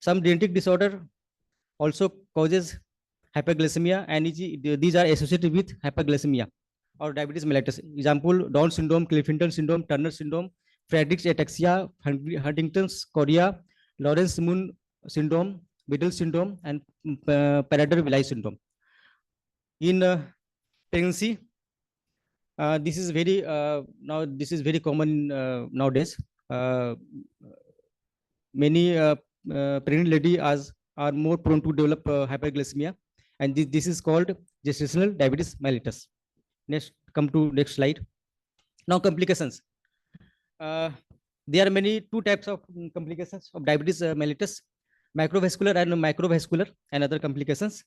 Some genetic disorder also causes hyperglycemia, and these are associated with hyperglycemia or diabetes mellitus. Example: Down syndrome, Clifton syndrome, Turner syndrome, Friedreich's ataxia, Huntington's chorea, Lawrence-Moon syndrome, Biddle syndrome, and Parader-Willi syndrome. In pregnancy, this is very common nowadays. Many pregnant ladies are more prone to develop hyperglycemia, and this is called gestational diabetes mellitus. Next, come to next slide. Now, complications. There are two types of complications of diabetes mellitus: macrovascular and microvascular, and other complications.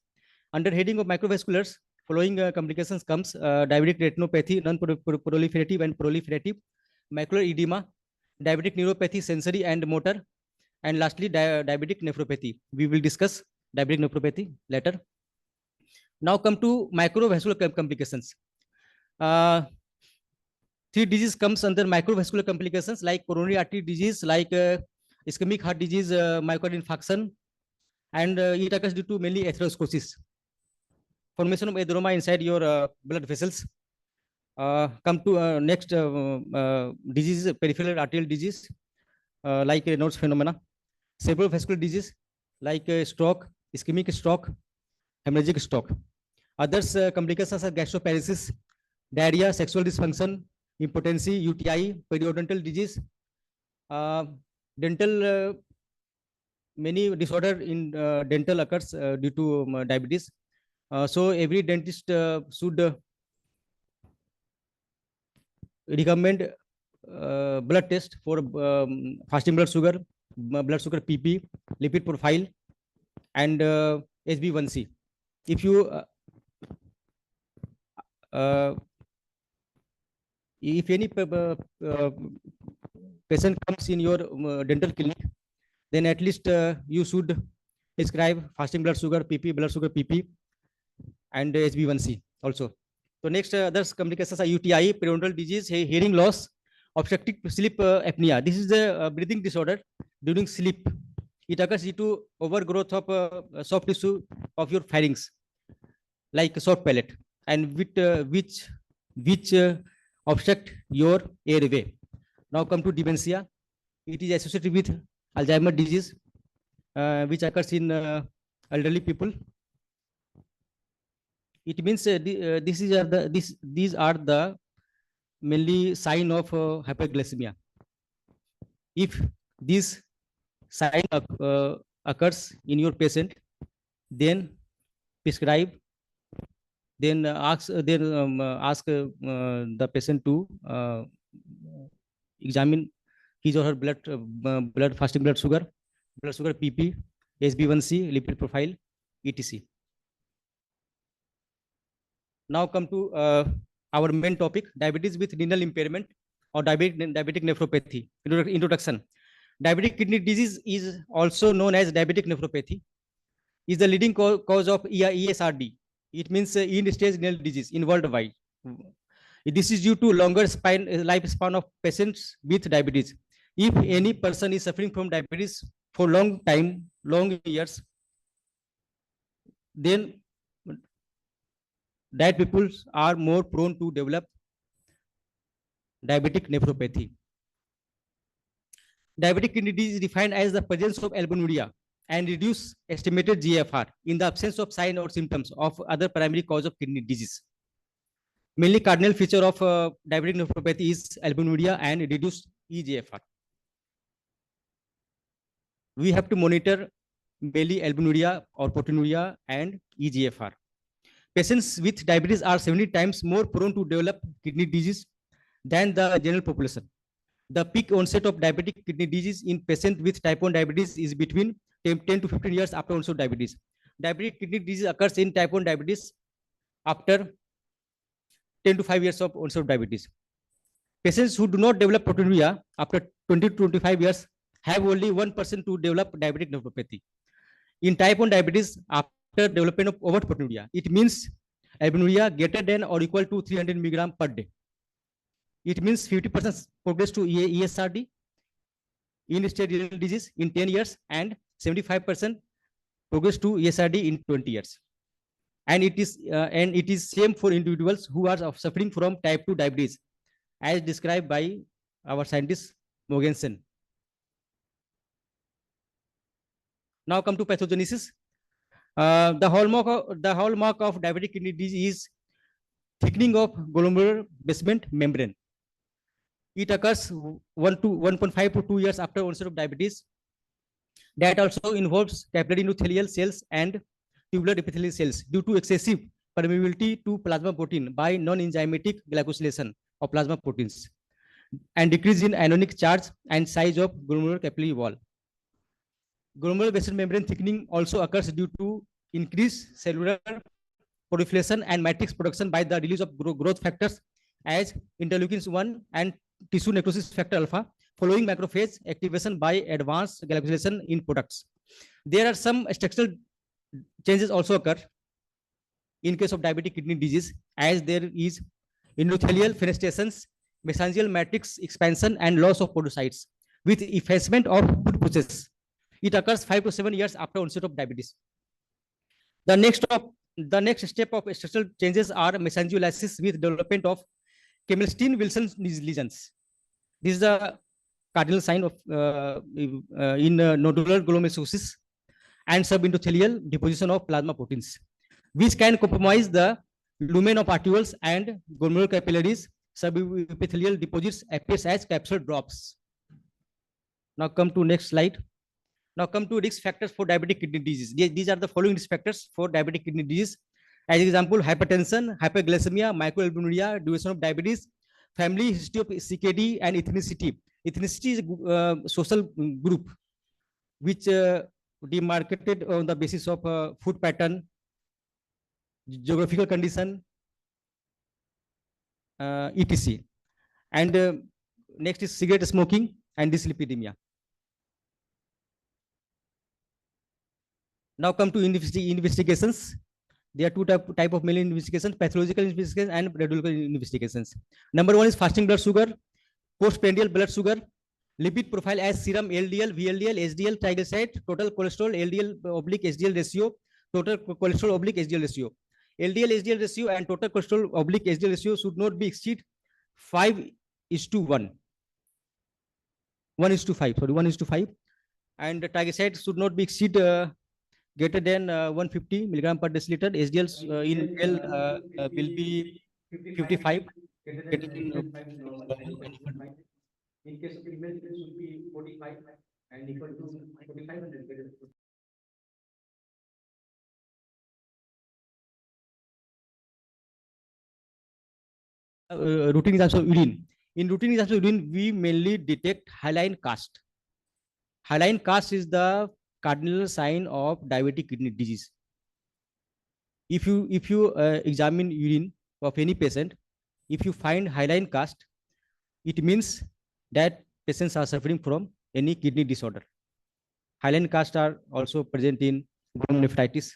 Under heading of macrovasculars, following complications comes diabetic retinopathy, non-proliferative and proliferative, macular edema, diabetic neuropathy, sensory and motor, and lastly, diabetic nephropathy. We will discuss diabetic nephropathy later. Now come to microvascular complications. Three diseases comes under microvascular complications, like coronary artery disease, like ischemic heart disease, myocardial infarction, and it occurs due to mainly atherosclerosis, formation of edema inside your blood vessels. Come to next disease, peripheral arterial disease, like Raynaud's phenomena, cerebral vascular disease, like stroke, ischemic stroke, hemorrhagic stroke. Others complications are gastroparesis, diarrhea, sexual dysfunction, impotency, UTI, periodontal disease, dental many disorder in dental occurs due to diabetes. So every dentist should recommend blood test for fasting blood sugar, blood sugar PP, lipid profile, and HB1C. If you if any patient comes in your dental clinic, then at least you should prescribe fasting blood sugar, PP, blood sugar PP, and HB1C also. So next, others complications are UTI, periodontal disease, hearing loss, obstructive sleep apnea. This is a breathing disorder during sleep. It occurs due to overgrowth of soft tissue of your pharynx, like soft palate, and which obstruct your airway. Now come to dementia. It is associated with Alzheimer's disease, which occurs in elderly people. It means these are the mainly sign of hyperglycemia. If this sign occurs in your patient, then prescribe, then ask the patient to examine his or her blood fasting blood sugar PP, HB1C, lipid profile, etc. Now come to our main topic, diabetes with renal impairment or diabetic nephropathy. Introduction. Diabetic kidney disease is also known as diabetic nephropathy. Is the leading cause of ESRD. It means end-stage renal disease in worldwide. This is due to longer lifespan of patients with diabetes. If any person is suffering from diabetes for long years, then that people are more prone to develop diabetic nephropathy. Diabetic kidney disease is defined as the presence of albuminuria and reduced estimated GFR in the absence of sign or symptoms of other primary cause of kidney disease. Mainly cardinal feature of diabetic nephropathy is albuminuria and reduced eGFR. We have to monitor mainly albuminuria or proteinuria and eGFR. Patients with diabetes are 70 times more prone to develop kidney disease than the general population. The peak onset of diabetic kidney disease in patients with type 1 diabetes is between 10 to 15 years after onset of diabetes. Diabetic kidney disease occurs in type 1 diabetes after 10 to 5 years of onset of diabetes. Patients who do not develop proteinuria after 20 to 25 years have only 1% to develop diabetic nephropathy. In type 1 diabetes, after development of overt proteinuria, it means albuminuria greater than or equal to 300 milligram per day. It means 50% progress to ESRD in stage renal disease in 10 years and 75% progress to ESRD in 20 years. And it is same for individuals who are suffering from type 2 diabetes, as described by our scientist Mogensen. Now come to pathogenesis. The hallmark of diabetic kidney disease is thickening of glomerular basement membrane. It occurs 1.5 to 2 years after onset of diabetes. That also involves capillary endothelial cells and tubular epithelial cells due to excessive permeability to plasma protein by non-enzymatic glycosylation of plasma proteins and decrease in ionic charge and size of glomerular capillary wall. Glomerular basement membrane thickening also occurs due to increased cellular proliferation and matrix production by the release of growth factors as interleukins 1 and tissue necrosis factor alpha following macrophage activation by advanced glycosylation in products. There are some structural changes also occur in case of diabetic kidney disease, as there is endothelial fenestrations, mesangial matrix expansion, and loss of podocytes with effacement of food process. It occurs 5 to 7 years after onset of diabetes. The next step of structural changes are mesangiolysis with development of Kemmelstein-Wilson lesions. This is a cardinal sign of in nodular glomerulosclerosis and subendothelial deposition of plasma proteins, which can compromise the lumen of arterioles and glomerular capillaries. Subepithelial deposits appears as capsule drops. Now come to next slide. Now come to risk factors for diabetic kidney disease. These are the following risk factors for diabetic kidney disease. As example, hypertension, hyperglycemia, microalbuminuria, duration of diabetes, family history of CKD, and ethnicity. Ethnicity is a social group which demarcated on the basis of food pattern, geographical condition, etc. And next is cigarette smoking and dyslipidemia. Now come to investigations. There are two type of main investigations: pathological investigations and radiological investigations. Number one is fasting blood sugar, postprandial blood sugar, lipid profile as serum LDL, VLDL, HDL, triglyceride, total cholesterol, LDL oblique HDL ratio, total cholesterol oblique HDL ratio. LDL HDL ratio and total cholesterol oblique HDL ratio should not be exceed 5:1. 1:5. Sorry, 1:5. And the triglyceride should not be exceed greater than 150 milligram per deciliter. HDL in male will be 55. Greater than normal. In case of female, it should be 45 and equal to 4500. Routine exams of urine. In routine exams of urine, we mainly detect hyaline cast. Hyaline cast is the cardinal sign of diabetic kidney disease. If you examine urine of any patient, if you find hyaline cast, it means that patients are suffering from any kidney disorder. Hyaline cast are also present in glomerulonephritis.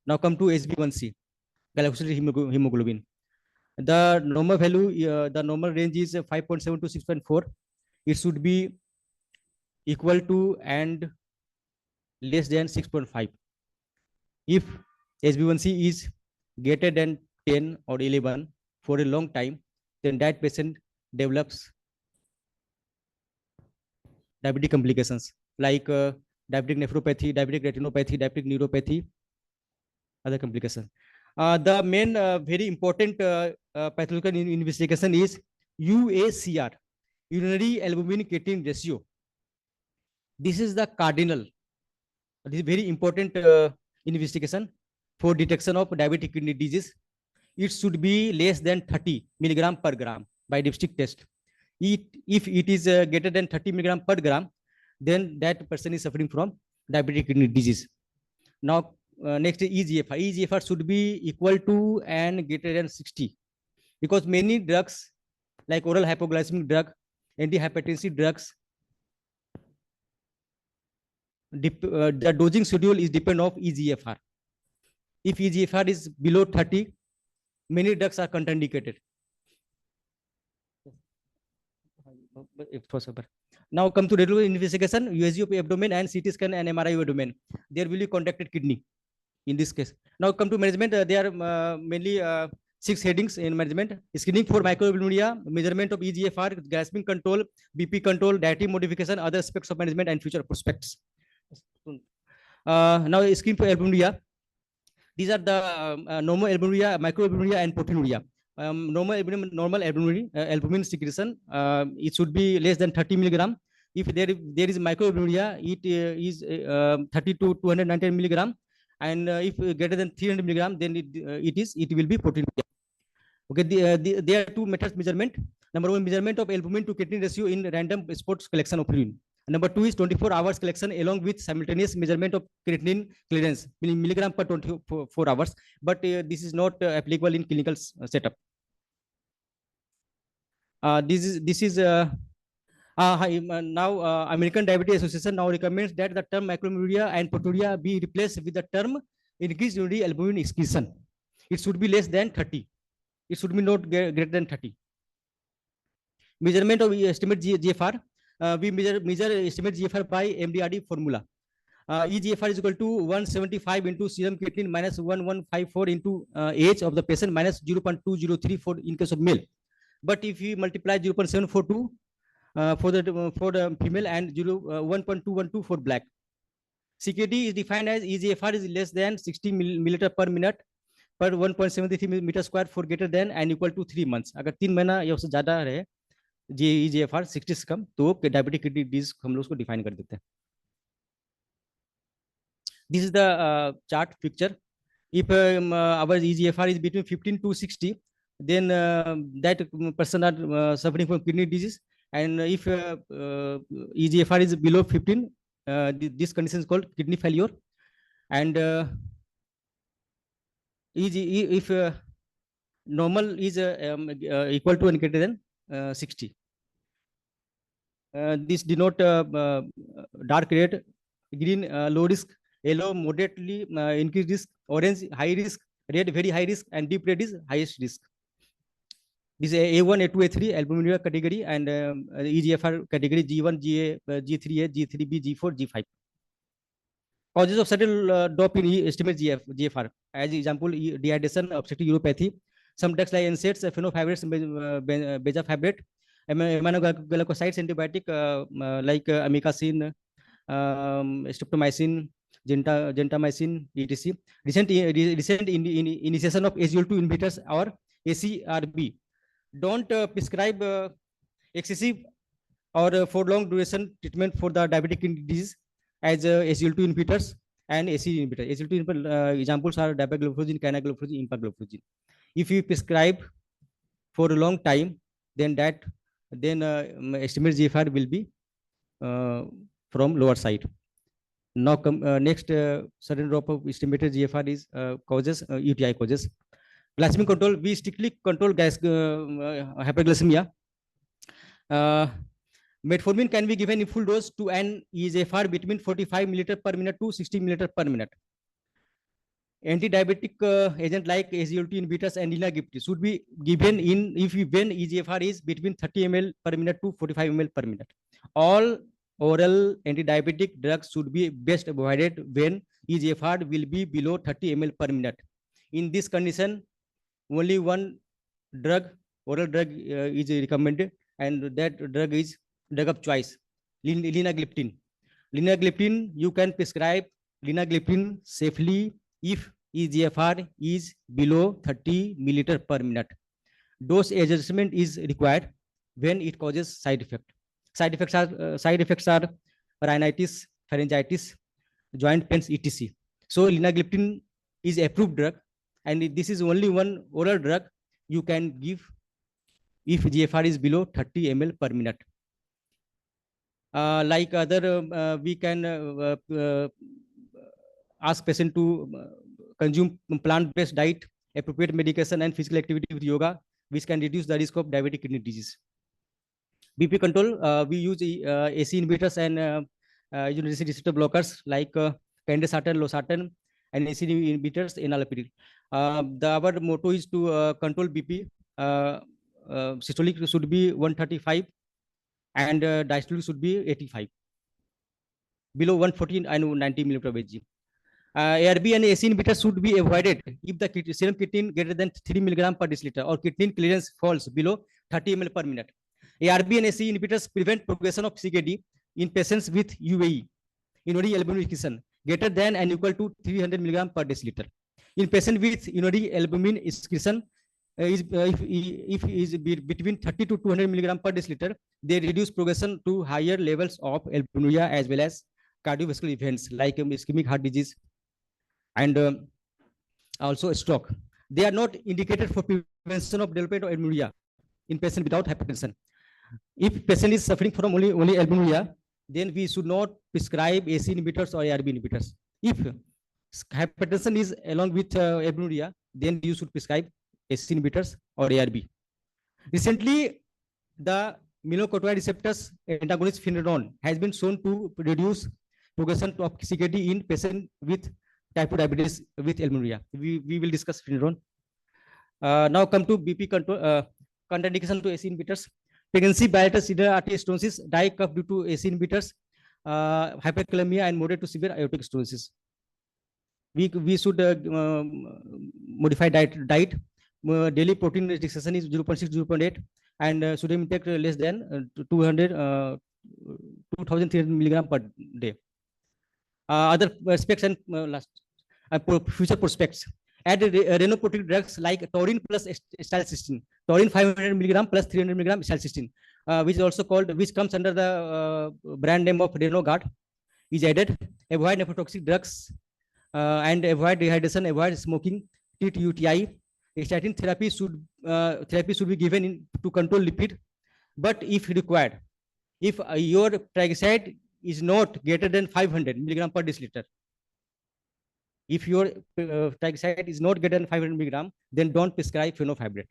Now come to HbA1c, glycosylated hemoglobin. The normal value, the normal range is 5.7 to 6.4. It should be equal to and less than 6.5. If HbA1c is greater than 10 or 11 for a long time, then that patient develops diabetic complications like diabetic nephropathy, diabetic retinopathy, diabetic neuropathy, other complications. The main very important pathological investigation is UACR, urinary albumin creatinine ratio. This is the cardinal. This is very important investigation for detection of diabetic kidney disease. It should be less than 30 milligram per gram by dipstick test. If it is greater than 30 milligram per gram, then that person is suffering from diabetic kidney disease. Now, next is EGFR. EGFR should be equal to and greater than 60, because many drugs like oral hypoglycemic drug, antihypertensive drugs, the dosing schedule is depend of EGFR. If EGFR is below 30, many drugs are contraindicated. If possible. Now come to radiological investigation, USG of abdomen and CT scan and MRI of abdomen. There will be contacted kidney in this case. Now come to management. There are mainly 6 headings in management: screening for microalbuminuria, measurement of EGFR, glycemic control, BP control, dietary modification, other aspects of management, and future prospects. Now screen for albuminuria. These are the normal albuminuria, microalbuminuria, and proteinuria. Normal albumin secretion, it should be less than 30 milligram. If there is microalbuminuria, it is 30 to 290 milligram, and if greater than 300 milligram, then it will be proteinuria. Okay, there are 2 methods measurement. Number 1, measurement of albumin to creatinine ratio in random spots collection of urine. Number 2 is 24 hours collection along with simultaneous measurement of creatinine clearance milligram per 24 hours. But this is not applicable in clinical setup. This is now American Diabetes Association now recommends that the term microalbuminuria and proteinuria be replaced with the term increased urinary albumin excretion. It should be less than 30. It should be not greater than 30. Measurement of estimate GFR. We measure estimate GFR by MDRD formula. EGFR is equal to 175 into serum creatinine minus 1154 into age of the patient minus 0.203 for in case of male. But if we multiply 0.742 for the female and 1.212 for black. CKD is defined as EGFR is less than 60 milliliter per minute per 1.73 meter square for greater than and equal to 3 months. अगर 3 महीना या उससे ज़्यादा रहे GFR 60 से कम, तो diabetic kidney disease हम लोग उसको डिफाइन कर देते हैं. This is the chart picture. If our EGFR is between 15 to 60, then that person are suffering from kidney disease. And if EGFR is below 15, this condition is called kidney failure. And if normal is equal to and greater than 60. This denote dark red, green low risk, yellow moderately increased risk, orange high risk, red very high risk, and deep red is highest risk. This is A1, A2, A3 albuminuria category, and EGFR category G1, GA, G3A, G3B, G4, G5. Causes of sudden drop in estimate GFR, as example, dehydration, obstructive uropathy, some drugs like NSAIDs, fenofibrates, bezafibrate, aminoglycosides, antibiotic like amikacin, streptomycin, gentamicin, etc. Recent initiation of SGLT2 inhibitors or ACRB. Don't prescribe excessive or for long duration treatment for the diabetic kidney disease as SGLT2 inhibitors and ACE inhibitors. SGLT inhibitor examples are dapagliflozin, canagliflozin, empagliflozin. If you prescribe for a long time, then estimate GFR will be from lower side. Now next sudden drop of estimated GFR is causes UTI causes. Glycemic control, we strictly control hyperglycemia. Metformin can be given in full dose to an EGFR between 45 milliliter per minute to 60 milliliter per minute. Anti-diabetic agent like SGLT inhibitors and linagliptin should be given when EGFR is between 30 ml per minute to 45 ml per minute. All oral anti-diabetic drugs should be best avoided when EGFR will be below 30 ml per minute. In this condition, only one oral drug is recommended, and that drug is drug of choice, linagliptin. Linagliptin, you can prescribe linagliptin safely if EGFR is below 30 milliliter per minute. Dose adjustment is required when it causes side effect. Side effects are rhinitis, pharyngitis, joint pains, etc. So linagliptin is approved drug, and this is only one oral drug you can give if GFR is below 30 ml per minute. Like other, we can ask patient to consume plant-based diet, appropriate medication, and physical activity with yoga, which can reduce the risk of diabetic kidney disease. BP control, we use AC inhibitors and unison receptor blockers like candesartan, losartan, and AC inhibitors in enalapril. Our motto is to control BP. Systolic should be 135 and diastolic should be 85. Below 114 and 90 millimeter of Hg. ARB and AC inhibitors should be avoided if the serum creatinine greater than 3 mg per deciliter or creatinine clearance falls below 30 ml per minute. ARB and AC inhibitors prevent progression of CKD in patients with UAE, urinary albumin excretion, greater than and equal to 300 mg per deciliter. In patients with urinary albumin excretion, if is between 30 to 200 mg per deciliter, they reduce progression to higher levels of albuminuria as well as cardiovascular events like ischemic heart disease and also stroke. They are not indicated for prevention of development of albuminuria in patients without hypertension. If patient is suffering from only albuminuria, then we should not prescribe AC inhibitors or ARB inhibitors. If hypertension is along with albuminuria, then you should prescribe AC inhibitors or ARB. Recently, the melanocortin receptors antagonist finerenone has been shown to reduce progression of CKD in patients with type 2 diabetes with albuminuria. We will discuss finerenone. Now come to BP control, contraindication to AC inhibitors. Pregnancy, bilateral cerebral artery stenosis, die cough due to AC inhibitors, hyperkalemia, and moderate to severe aortic stenosis. We should modify diet. Daily protein restriction is 0.6, 0.8, and sodium intake less than 2,300 milligram per day. Other aspects and future prospects. Add renoprotective drugs like taurine plus acetylcysteine, taurine 500 milligram plus 300 milligram acetylcysteine, which is also called, which comes under the brand name of Renogard, is added. Avoid nephrotoxic drugs and avoid dehydration, avoid smoking, treat UTI. Statin therapy should be given to control lipid, but if required, if your triglyceride is not greater than 500 milligram per deciliter, if your triglyceride is not greater than 500 milligram, then don't prescribe fenofibrate.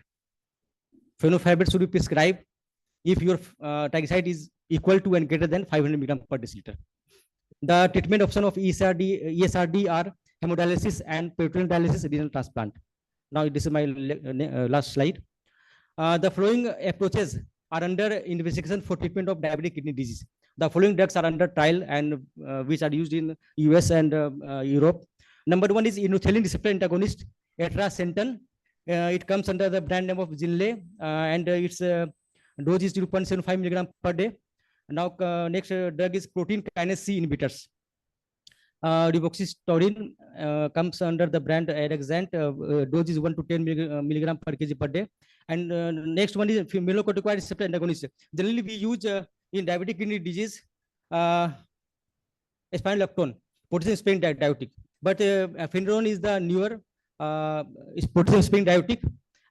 Fenofibrate should be prescribed if your triglyceride is equal to and greater than 500 milligram per deciliter. The treatment option of ESRD are hemodialysis and peritoneal dialysis, renal transplant. Now, this is my last slide. The following approaches are under investigation for treatment of diabetic kidney disease. The following drugs are under trial and which are used in US and Europe. Number one is inulin receptor antagonist, atrasentan. It comes under the brand name of Zinle, and its dose is 0.75 milligram per day. Now, next drug is protein kinase C inhibitors. Rivoxictorin comes under the brand Araxant. Dose is 1 to 10 milligram per kg per day. And next one is melanocorticoid receptor antagonist. Generally, we use in diabetic kidney disease spironolactone, potassium sparing diuretic. But Finron is the newer potassium sparing diuretic,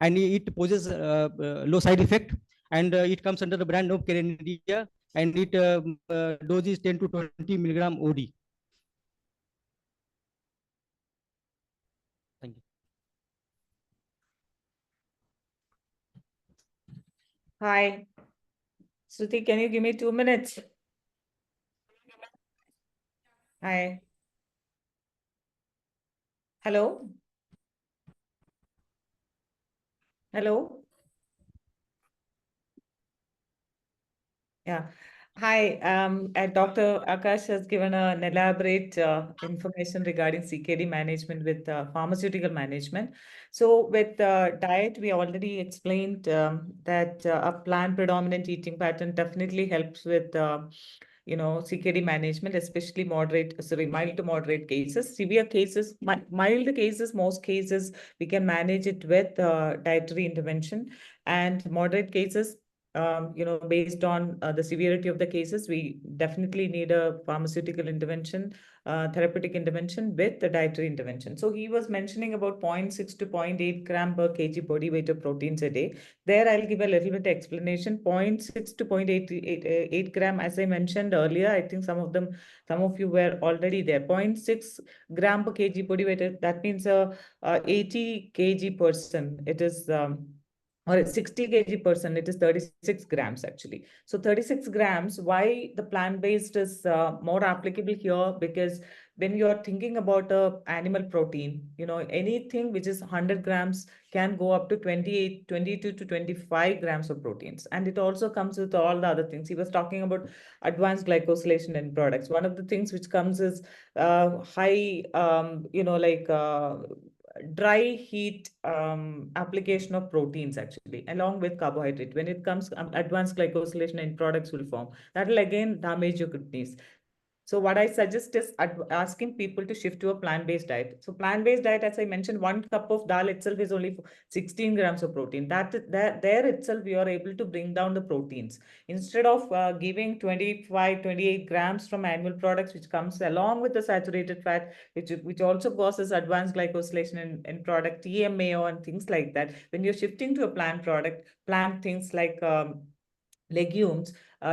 and it poses low side effect. And it comes under the brand of Carenidia, and it dose is 10 to 20 milligram OD. Thank you. Hi. Shruti, can you give me 2 minutes? Hi. Hello? Hello? Yeah. Hi, Dr. Akash has given an elaborate information regarding CKD management with pharmaceutical management. So with diet, we already explained that a plant-predominant eating pattern definitely helps with CKD management, especially mild to moderate cases. Severe cases, mild cases, most cases, we can manage it with dietary intervention. And moderate cases, based on the severity of the cases, we definitely need a pharmaceutical intervention, therapeutic intervention with the dietary intervention. So he was mentioning about 0.6 to 0.8 gram per kg body weight of proteins a day. There, I'll give a little bit explanation. 0.6 to 0.8 gram, as I mentioned earlier, I think some of you were already there. 0.6 gram per kg body weight, that means 80 kg person. It is or 60 kg person, it is 36 grams actually. So 36 grams, why the plant-based is more applicable here? Because when you're thinking about a animal protein, anything which is 100 grams can go up to 22 to 25 grams of proteins. And it also comes with all the other things. He was talking about advanced glycosylation end products. One of the things which comes is high, dry heat application of proteins actually, along with carbohydrate. When it comes advanced glycosylation end products will form. That will again damage your kidneys. So what I suggest is asking people to shift to a plant-based diet. So plant-based diet, as I mentioned, 1 cup of dal itself is only 16 grams of protein. There itself, we are able to bring down the proteins. Instead of giving 25, 28 grams from animal products, which comes along with the saturated fat, which also causes advanced glycosylation in product, TMAO and things like that. When you're shifting to a plant product, plant things like legumes,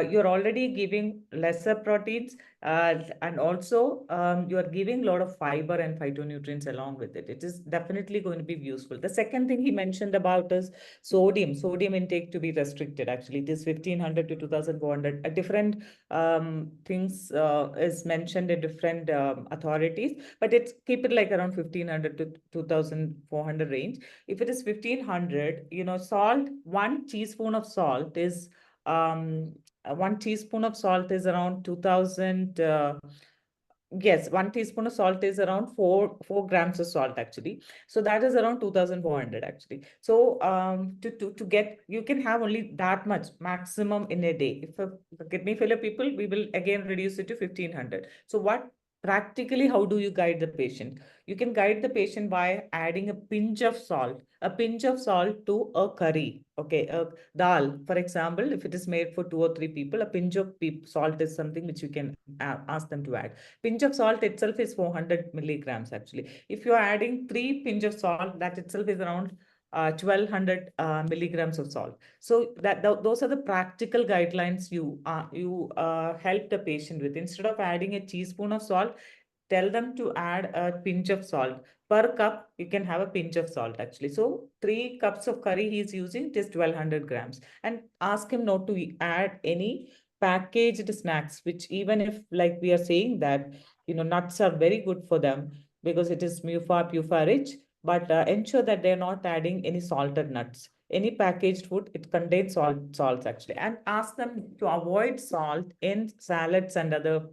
you're already giving lesser proteins, and also you are giving a lot of fiber and phytonutrients along with it. It is definitely going to be useful. The second thing he mentioned about is sodium intake to be restricted. Actually, it is 1500 to 2400. Different things is mentioned in different authorities, but keep it like around 1500 to 2400 range. If it is 1500, salt, 1 teaspoon of salt is 1 teaspoon of salt is around 2000. Yes, 1 teaspoon of salt is around 4 grams of salt actually. So that is around 2400 actually. So to get, you can have only that much maximum in a day. If a kidney failure people, we will again reduce it to 1500. So what practically, how do you guide the patient? You can guide the patient by adding a pinch of salt to a curry. Okay, a dal, for example, if it is made for 2 or 3 people, a pinch of salt is something which you can ask them to add. Pinch of salt itself is 400 milligrams actually. If you're adding 3 pinch of salt, that itself is around 1200 milligrams of salt. So those are the practical guidelines you help the patient with. Instead of adding a teaspoon of salt, tell them to add a pinch of salt. Per cup, you can have a pinch of salt actually. So 3 cups of curry he's using, just 1200 grams. And ask him not to add any packaged snacks, which even if like we are saying that, nuts are very good for them because it is PUFA rich, but ensure that they're not adding any salted nuts. Any packaged food, it contains salts actually. And ask them to avoid salt in salads and other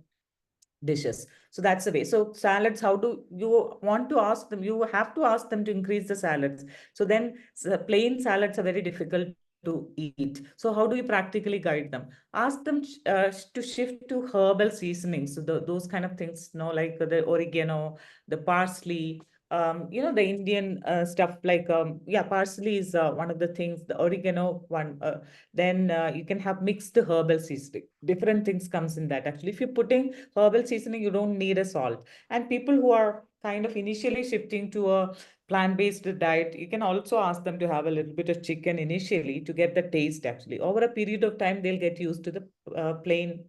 dishes. So that's the way. So salads, how do you want to ask them? You have to ask them to increase the salads. So then plain salads are very difficult to eat. So how do you practically guide them? Ask them to shift to herbal seasonings. So those kind of things, like the oregano, the parsley, the Indian stuff like, parsley is one of the things, the oregano one. Then you can have mixed herbal seasoning. Different things comes in that. Actually, if you're putting herbal seasoning, you don't need a salt. And people who are kind of initially shifting to a plant-based diet, you can also ask them to have a little bit of chicken initially to get the taste actually. Over a period of time, they'll get used to the plain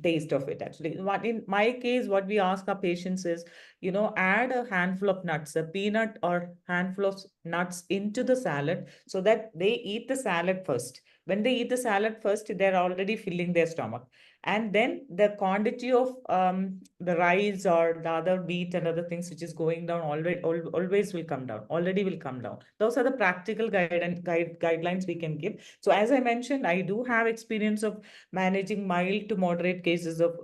taste of it actually. In my case, what we ask our patients is, add a handful of nuts, a peanut or handful of nuts into the salad so that they eat the salad first. When they eat the salad first, they're already filling their stomach. And then the quantity of the rice or the other wheat and other things which is going down always will come down, already will come down. Those are the practical guidelines we can give. So as I mentioned, I do have experience of managing mild to moderate cases of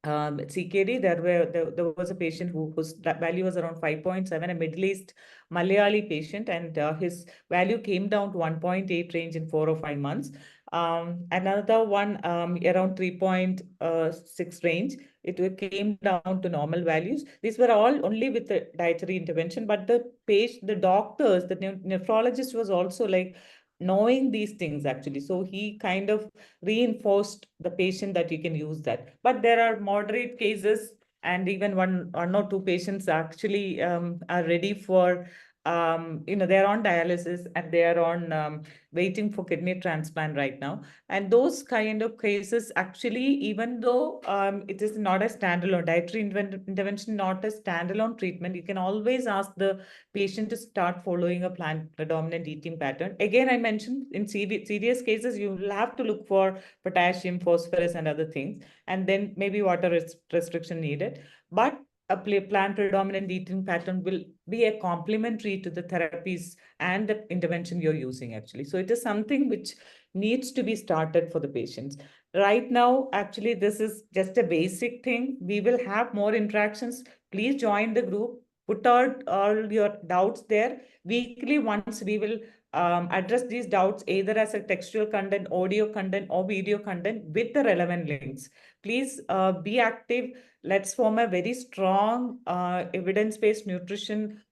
CKD. There was a patient whose value was around 5.7, a Middle East Malayali patient, and his value came down to 1.8 range in 4 or 5 months. Another one around 3.6 range. It came down to normal values. These were all only with the dietary intervention, but the doctors, the nephrologist was also like knowing these things actually. So he kind of reinforced the patient that you can use that. But there are moderate cases, and even one or two patients actually are ready for they're on dialysis and they are on waiting for kidney transplant right now. And those kind of cases actually, even though it is not a standalone dietary intervention, not a standalone treatment, you can always ask the patient to start following a plant predominant eating pattern. Again, I mentioned in serious cases, you will have to look for potassium, phosphorus, and other things, and then maybe water restriction needed. But a plant predominant eating pattern will be a complementary to the therapies and the intervention you're using actually. So it is something which needs to be started for the patients. Right now, actually, this is just a basic thing. We will have more interactions. Please join the group. Put out all your doubts there. Weekly, once we will address these doubts either as a textual content, audio content, or video content with the relevant links. Please be active. Let's form a very strong evidence-based nutrition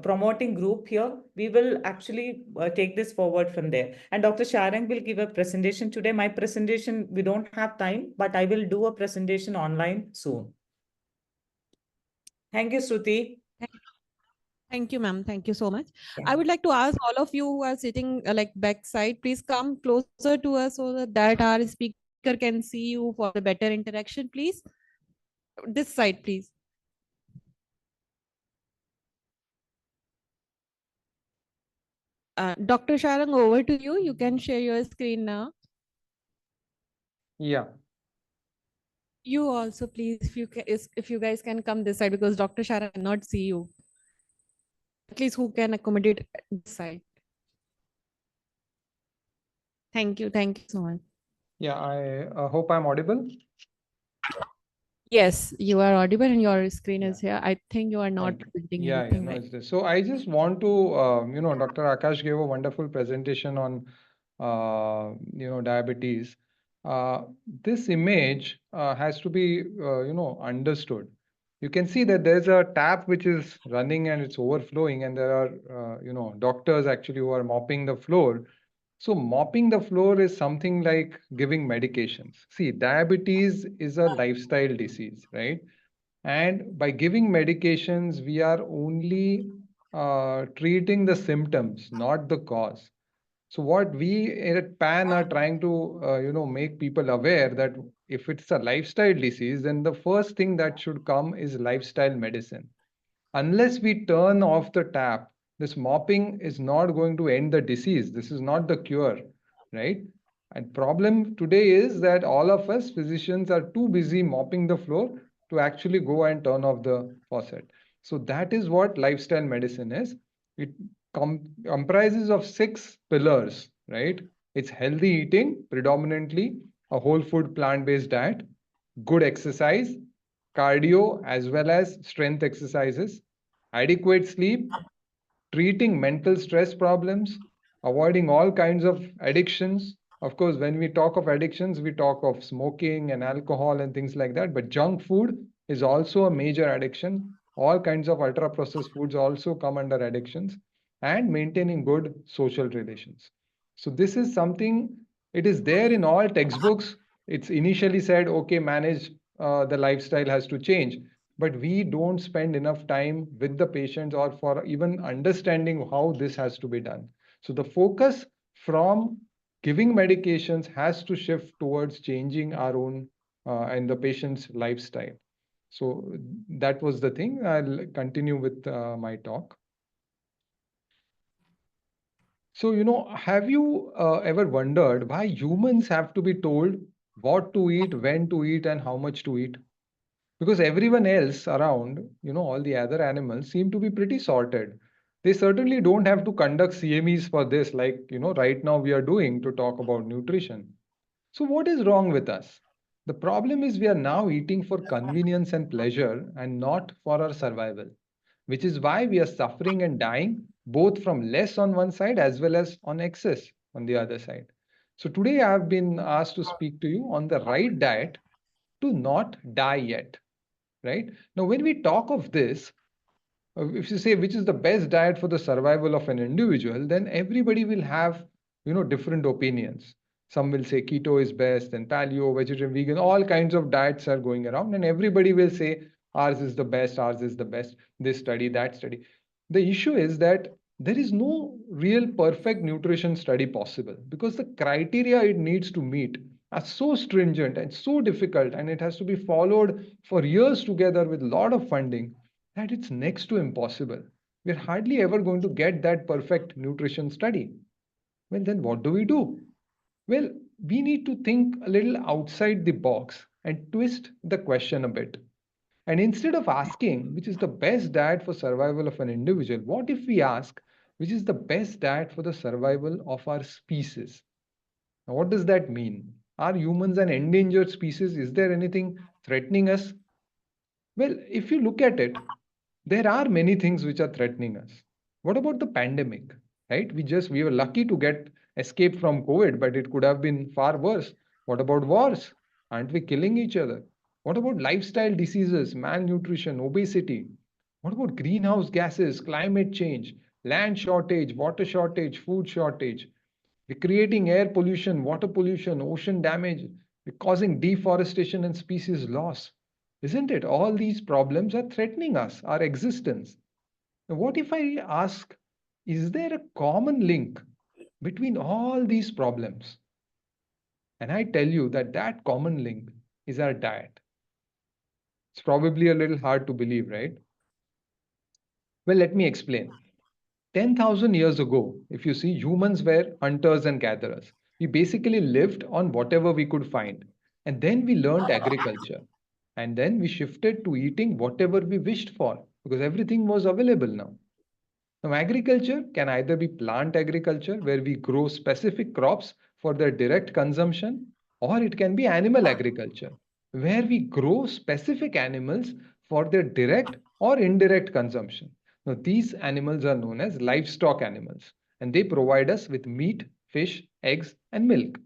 promoting group here. We will actually take this forward from there. And Dr. Sharang will give a presentation today. My presentation, we don't have time, but I will do a presentation online soon. Thank you, Shruti. Thank you, ma'am. Thank you so much. Yeah. I would like to ask all of you who are sitting like backside, please come closer to us so that our speaker can see you for the better interaction, please. This side, please. Dr. Sharang, over to you. You can share your screen now. Yeah. You also, please, if you guys can come this side, because Dr. Sharang cannot see you. At least who can accommodate this side. Thank you. Thank you so much. Yeah, I hope I'm audible. Yes, you are audible and your screen is here. I think you are not presenting anything No, right. it's this. So I just want to, Dr. Akash gave a wonderful presentation on, diabetes. this image has to be, understood. You can see that there's a tap which is running and it's overflowing, and there are, doctors actually who are mopping the floor. So mopping the floor is something like giving medications. See, diabetes is a lifestyle disease, right? And by giving medications, we are only treating the symptoms, not the cause. So what we at PAN are trying to, make people aware that if it's a lifestyle disease, then the first thing that should come is lifestyle medicine. Unless we turn off the tap, this mopping is not going to end the disease. This is not the cure, right? And problem today is that all of us physicians are too busy mopping the floor to actually go and turn off the faucet. So that is what lifestyle medicine is. It comprises of 6 pillars, right? It's healthy eating, predominantly a whole food plant-based diet, good exercise, cardio as well as strength exercises, adequate sleep, treating mental stress problems, avoiding all kinds of addictions. Of course, when we talk of addictions, we talk of smoking and alcohol and things like that. But junk food is also a major addiction. All kinds of ultra processed foods also come under addictions, and maintaining good social relations. So, this is something, it is there in all textbooks. It's initially said, okay, manage the lifestyle has to change, but we don't spend enough time with the patients or for even understanding how this has to be done. So the focus from giving medications has to shift towards changing our own and the patient's lifestyle. So that was the thing. I'll continue with my talk. So, have you ever wondered why humans have to be told what to eat, when to eat, and how much to eat? Because everyone else around, all the other animals seem to be pretty sorted. They certainly don't have to conduct CMEs for this, like, right now we are doing to talk about nutrition. So, what is wrong with us? The problem is we are now eating for convenience and pleasure and not for our survival, which is why we are suffering and dying both from less on one side as well as on excess on the other side. So, today I have been asked to speak to you on the right diet to not die yet, right? Now, when we talk of this, if you say which is the best diet for the survival of an individual, then everybody will have, different opinions. Some will say keto is best, and paleo, vegetarian, vegan, all kinds of diets are going around, and everybody will say ours is the best, ours is the best, this study, that study. The issue is that there is no real perfect nutrition study possible because the criteria it needs to meet are so stringent and so difficult, and it has to be followed for years together with a lot of funding that it's next to impossible. We're hardly ever going to get that perfect nutrition study. Well, then what do we do? Well, we need to think a little outside the box and twist the question a bit. And instead of asking which is the best diet for survival of an individual, what if we ask which is the best diet for the survival of our species? Now, what does that mean? Are humans an endangered species? Is there anything threatening us? Well, if you look at it, there are many things which are threatening us. What about the pandemic? Right? We were lucky to get escape from COVID, but it could have been far worse. What about wars? Aren't we killing each other? What about lifestyle diseases, malnutrition, obesity? What about greenhouse gases, climate change, land shortage, water shortage, food shortage? We're creating air pollution, water pollution, ocean damage. We're causing deforestation and species loss. Isn't it? All these problems are threatening us, our existence. Now, what if I ask, is there a common link between all these problems? And I tell you that that common link is our diet. It's probably a little hard to believe, right? Well, let me explain. 10,000 years ago, if you see, humans were hunters and gatherers. We basically lived on whatever we could find. And then we learned agriculture. And then we shifted to eating whatever we wished for because everything was available now. Now, agriculture can either be plant agriculture, where we grow specific crops for their direct consumption, or it can be animal agriculture, where we grow specific animals for their direct or indirect consumption. Now, these animals are known as livestock animals, and they provide us with meat, fish, eggs, and milk.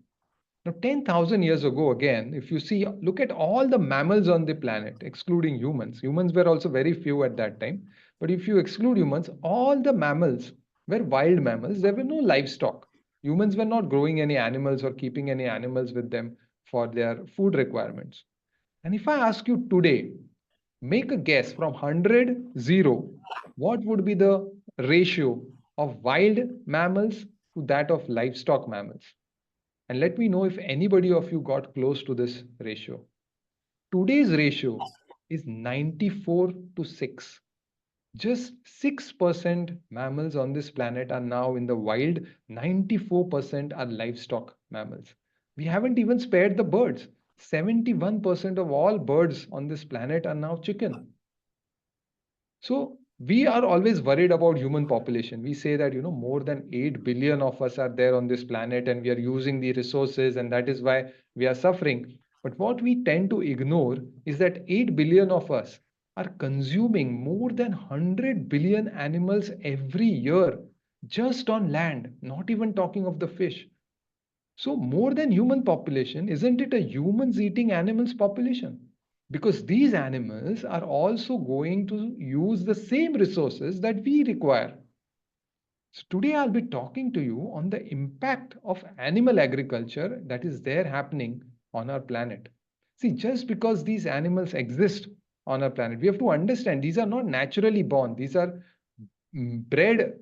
Now, 10,000 years ago, again, if you see, look at all the mammals on the planet, excluding humans. Humans were also very few at that time. But if you exclude humans, all the mammals were wild mammals. There were no livestock. Humans were not growing any animals or keeping any animals with them for their food requirements. And if I ask you today, make a guess from 100, 0, what would be the ratio of wild mammals to that of livestock mammals? And let me know if anybody of you got close to this ratio. Today's ratio is 94 to 6. Just 6% mammals on this planet are now in the wild, 94% are livestock mammals. We haven't even spared the birds. 71% of all birds on this planet are now chicken. So we are always worried about human population. We say that, more than 8 billion of us are there on this planet and we are using the resources, and that is why we are suffering. But what we tend to ignore is that 8 billion of us are consuming more than 100 billion animals every year just on land, not even talking of the fish. So more than human population, isn't it a humans eating animals population? Because these animals are also going to use the same resources that we require. So today I'll be talking to you on the impact of animal agriculture that is there happening on our planet. See, just because these animals exist on our planet, we have to understand these are not naturally born. These are bred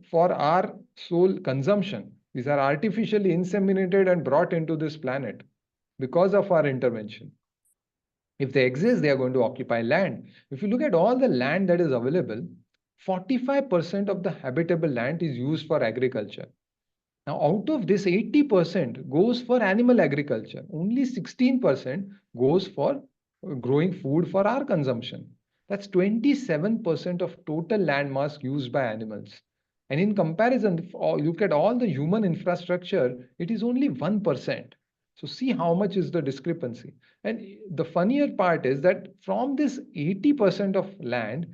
for our sole consumption. These are artificially inseminated and brought into this planet because of our intervention. If they exist, they are going to occupy land. If you look at all the land that is available, 45% of the habitable land is used for agriculture. Now, out of this, 80% goes for animal agriculture. Only 16% goes for growing food for our consumption. That's 27% of total land mass used by animals. And in comparison, if look at all the human infrastructure, it is only 1%. So see how much is the discrepancy. And the funnier part is that from this 80% of land,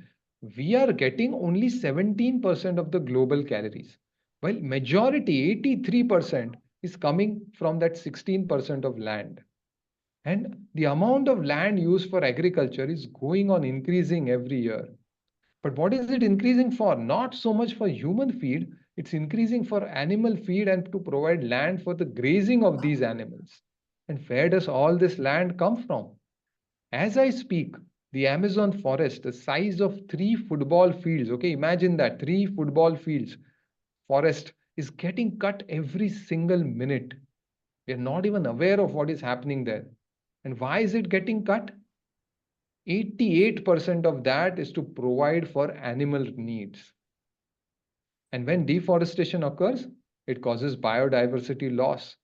we are getting only 17% of the global calories. While majority, 83%, is coming from that 16% of land. And the amount of land used for agriculture is going on increasing every year. But what is it increasing for? Not so much for human feed, it's increasing for animal feed and to provide land for the grazing of these animals. And where does all this land come from? As I speak, the Amazon forest, the size of 3 football fields, okay, imagine that 3 football fields forest is getting cut every single minute. We are not even aware of what is happening there. And why is it getting cut? 88% of that is to provide for animal needs. And when deforestation occurs, it causes biodiversity loss.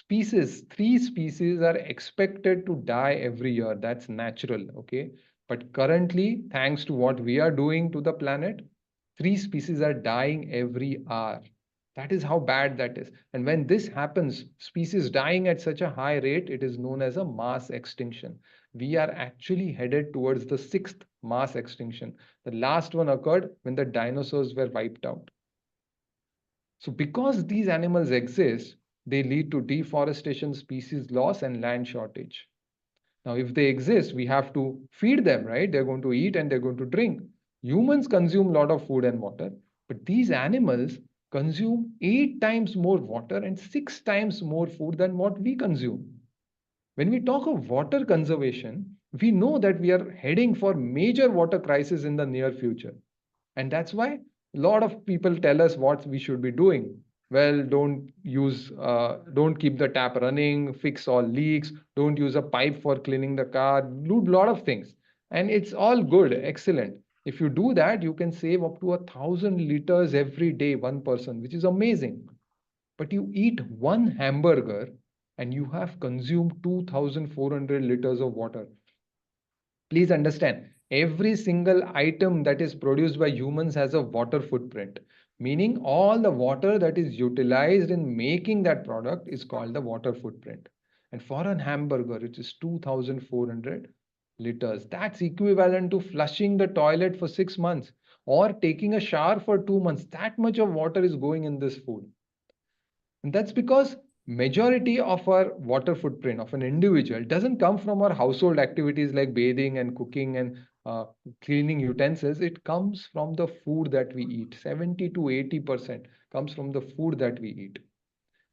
3 species are expected to die every year. That's natural, okay? But currently, thanks to what we are doing to the planet, 3 species are dying every hour. That is how bad that is. And when this happens, species dying at such a high rate, it is known as a mass extinction. We are actually headed towards the 6th mass extinction. The last one occurred when the dinosaurs were wiped out. So because these animals exist, they lead to deforestation, species loss, and land shortage. Now, if they exist, we have to feed them, right? They're going to eat and they're going to drink. Humans consume a lot of food and water, but these animals consume 8 times more water and 6 times more food than what we consume. When we talk of water conservation, we know that we are heading for major water crisis in the near future. And that's why a lot of people tell us what we should be doing. Well, don't keep the tap running, fix all leaks, don't use a pipe for cleaning the car, do a lot of things. And it's all good, excellent. If you do that, you can save up to 1,000 liters every day, one person, which is amazing. But you eat one hamburger and you have consumed 2,400 liters of water. Please understand, every single item that is produced by humans has a water footprint, meaning all the water that is utilized in making that product is called the water footprint. And for a hamburger, it is 2,400 liters. That's equivalent to flushing the toilet for 6 months or taking a shower for 2 months. That much of water is going in this food. And that's because majority of our water footprint of an individual doesn't come from our household activities like bathing and cooking and cleaning utensils. It comes from the food that we eat. 70 to 80% comes from the food that we eat.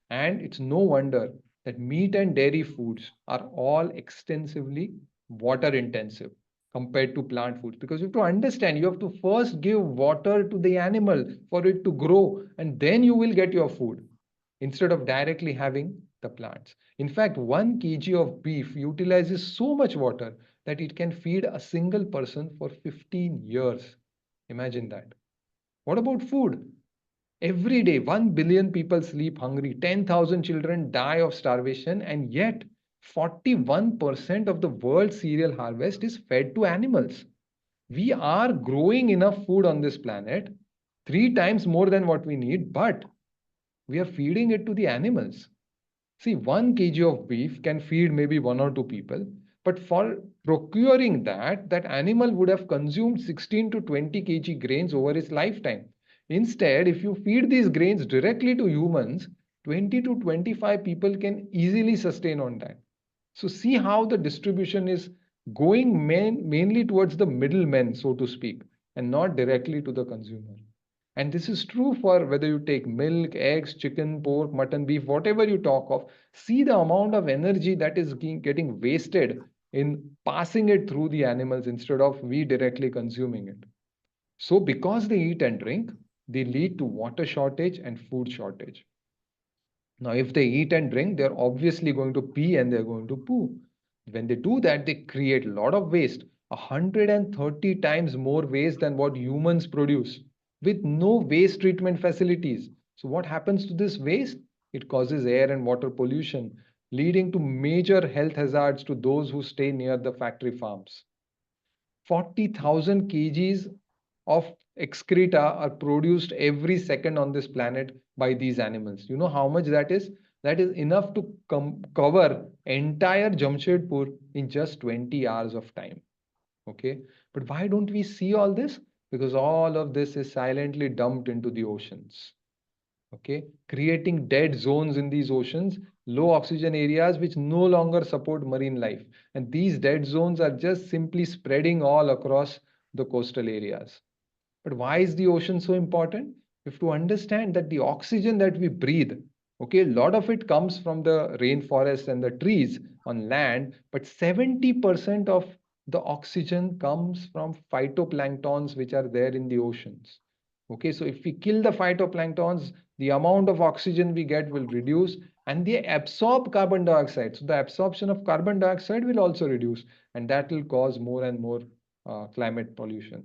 And it's no wonder that meat and dairy foods are all extensively water intensive compared to plant foods, because you have to understand, you have to first give water to the animal for it to grow, and then you will get your food instead of directly having the plants. In fact, 1 kg of beef utilizes so much water that it can feed a single person for 15 years. Imagine that. What about food? Every day, 1 billion people sleep hungry, 10,000 children die of starvation, and yet 41% of the world's cereal harvest is fed to animals. We are growing enough food on this planet, 3 times more than what we need, but we are feeding it to the animals. See, 1 kg of beef can feed maybe 1 or 2 people, but for procuring that animal would have consumed 16 to 20 kg grains over its lifetime. Instead, if you feed these grains directly to humans, 20 to 25 people can easily sustain on that. So see how the distribution is going mainly towards the middlemen, so to speak, and not directly to the consumer. And this is true for whether you take milk, eggs, chicken, pork, mutton, beef, whatever you talk of. See the amount of energy that is getting wasted in passing it through the animals instead of we directly consuming it. So because they eat and drink, they lead to water shortage and food shortage. Now, if they eat and drink, they're obviously going to pee and they're going to poo. When they do that, they create a lot of waste, 130 times more waste than what humans produce, with no waste treatment facilities. So what happens to this waste? It causes air and water pollution, leading to major health hazards to those who stay near the factory farms. 40,000 kgs of excreta are produced every second on this planet by these animals. You know how much that is? That is enough to cover entire Jamshedpur in just 20 hours of time. Okay, but why don't we see all this? Because all of this is silently dumped into the oceans. Okay, creating dead zones in these oceans, low oxygen areas which no longer support marine life. And these dead zones are just simply spreading all across the coastal areas. But why is the ocean so important? You have to understand that the oxygen that we breathe, okay, a lot of it comes from the rainforest and the trees on land, but 70% of the oxygen comes from phytoplanktons which are there in the oceans. Okay, so if we kill the phytoplanktons, the amount of oxygen we get will reduce and they absorb carbon dioxide. So the absorption of carbon dioxide will also reduce, and that will cause more and more climate pollution.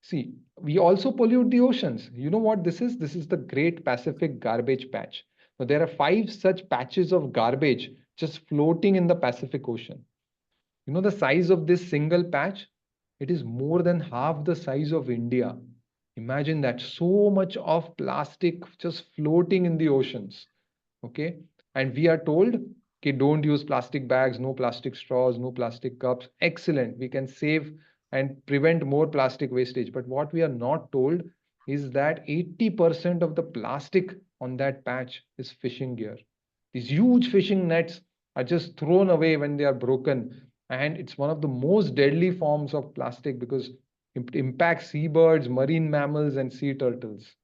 See, we also pollute the oceans. You know what this is? This is the Great Pacific Garbage Patch. Now, there are 5 such patches of garbage just floating in the Pacific Ocean. You know the size of this single patch? It is more than half the size of India. Imagine that, so much of plastic just floating in the oceans. Okay, and we are told, okay, don't use plastic bags, no plastic straws, no plastic cups. Excellent, we can save and prevent more plastic wastage. But what we are not told is that 80% of the plastic on that patch is fishing gear. These huge fishing nets are just thrown away when they are broken, and it's one of the most deadly forms of plastic because it impacts seabirds, marine mammals, and sea turtles.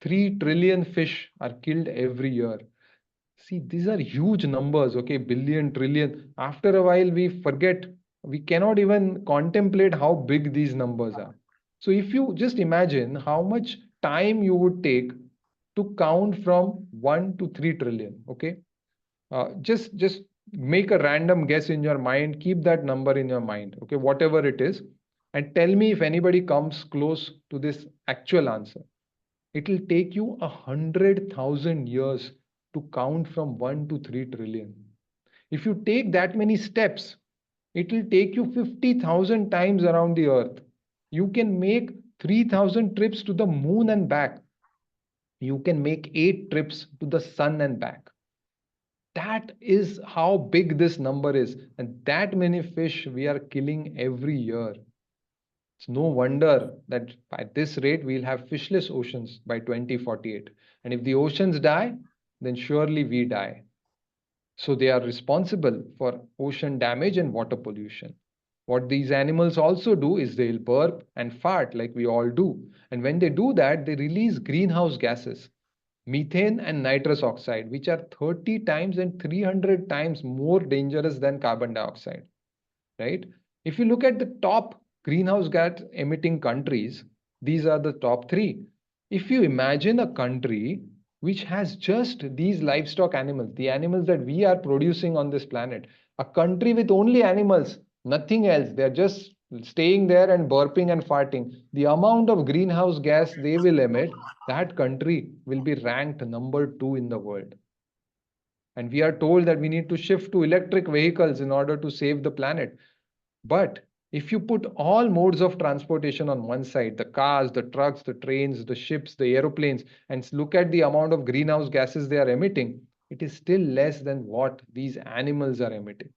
3 trillion fish are killed every year. See, these are huge numbers, okay? Billion, trillion. After a while, we forget, we cannot even contemplate how big these numbers are. So if you just imagine how much time you would take to count from 1 to 3 trillion, okay? Just make a random guess in your mind, keep that number in your mind, okay? Whatever it is, and tell me if anybody comes close to this actual answer. It will take you 100,000 years to count from 1 to 3 trillion. If you take that many steps, it will take you 50,000 times around the earth. You can make 3,000 trips to the moon and back. You can make 8 trips to the sun and back. That is how big this number is. And that many fish we are killing every year. It's no wonder that at this rate, we'll have fishless oceans by 2048. And if the oceans die, then surely we die. So they are responsible for ocean damage and water pollution. What these animals also do is they'll burp and fart like we all do. And when they do that, they release greenhouse gases, methane and nitrous oxide, which are 30 times and 300 times more dangerous than carbon dioxide, right? If you look at the top greenhouse gas emitting countries, these are the top three. If you imagine a country which has just these livestock animals, the animals that we are producing on this planet, a country with only animals, nothing else, they're just staying there and burping and farting, the amount of greenhouse gas they will emit, that country will be ranked number 2 in the world. And we are told that we need to shift to electric vehicles in order to save the planet. But if you put all modes of transportation on one side, the cars, the trucks, the trains, the ships, the aeroplanes, and look at the amount of greenhouse gases they are emitting, it is still less than what these animals are emitting.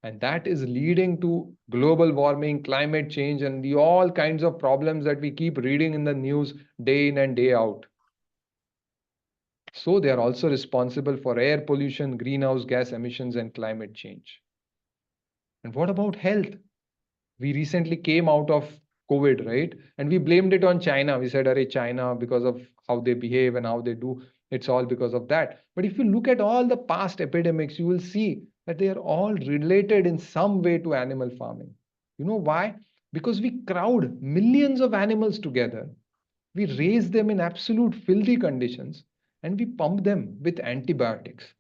And that is leading to global warming, climate change, and the all kinds of problems that we keep reading in the news day in and day out. So they are also responsible for air pollution, greenhouse gas emissions, and climate change. And what about health? We recently came out of COVID, right? And we blamed it on China. We said, Arey, China, because of how they behave and how they do, it's all because of that. But if you look at all the past epidemics, you will see that they are all related in some way to animal farming. You know why? Because we crowd millions of animals together, we raise them in absolute filthy conditions, and we pump them with antibiotics.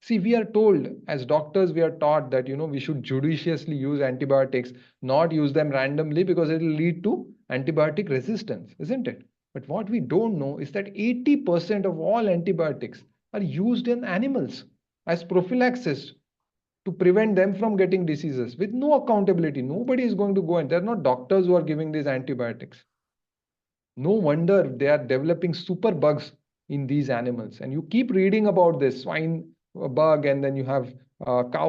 See, we are told as doctors, we are taught that we should judiciously use antibiotics, not use them randomly because it will lead to antibiotic resistance, isn't it? But what we don't know is that 80% of all antibiotics are used in animals as prophylaxis to prevent them from getting diseases with no accountability. Nobody is going to go in. They're not doctors who are giving these antibiotics. No wonder they are developing super bugs in these animals. And you keep reading about this swine bug, and then you have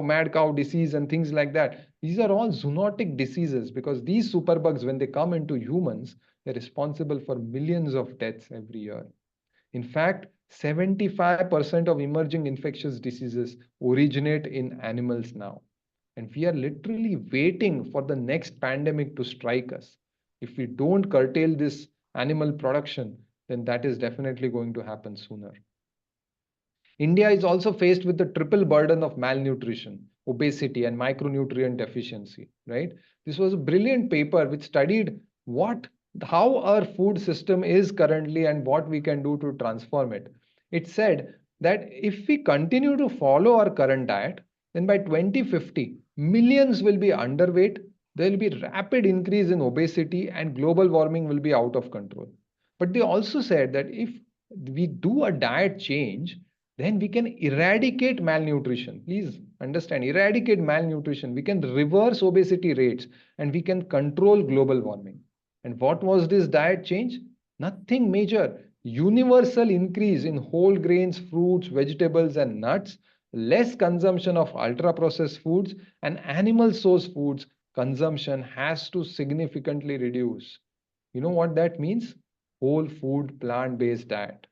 mad cow disease and things like that. These are all zoonotic diseases because these superbugs, when they come into humans, they're responsible for millions of deaths every year. In fact, 75% of emerging infectious diseases originate in animals now. And we are literally waiting for the next pandemic to strike us. If we don't curtail this animal production, then that is definitely going to happen sooner. India is also faced with the triple burden of malnutrition, obesity, and micronutrient deficiency, right? This was a brilliant paper which studied how our food system is currently and what we can do to transform it. It said that if we continue to follow our current diet, then by 2050, millions will be underweight, there will be rapid increase in obesity, and global warming will be out of control. But they also said that if we do a diet change, then we can eradicate malnutrition. Please understand, eradicate malnutrition. We can reverse obesity rates and we can control global warming. And what was this diet change? Nothing major. Universal increase in whole grains, fruits, vegetables, and nuts, less consumption of ultra processed foods, and animal source foods consumption has to significantly reduce. You know what that means? Whole food, plant based diet.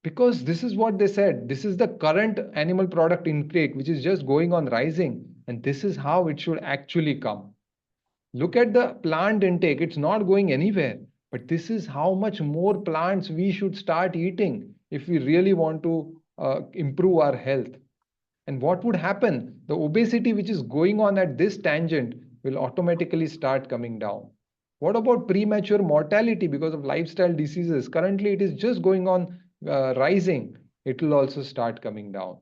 Because this is what they said. This is the current animal product intake, which is just going on rising. And this is how it should actually come. Look at the plant intake. It's not going anywhere. But this is how much more plants we should start eating if we really want to improve our health. And what would happen? The obesity which is going on at this tangent will automatically start coming down. What about premature mortality because of lifestyle diseases? Currently, it is just going on rising. It will also start coming down.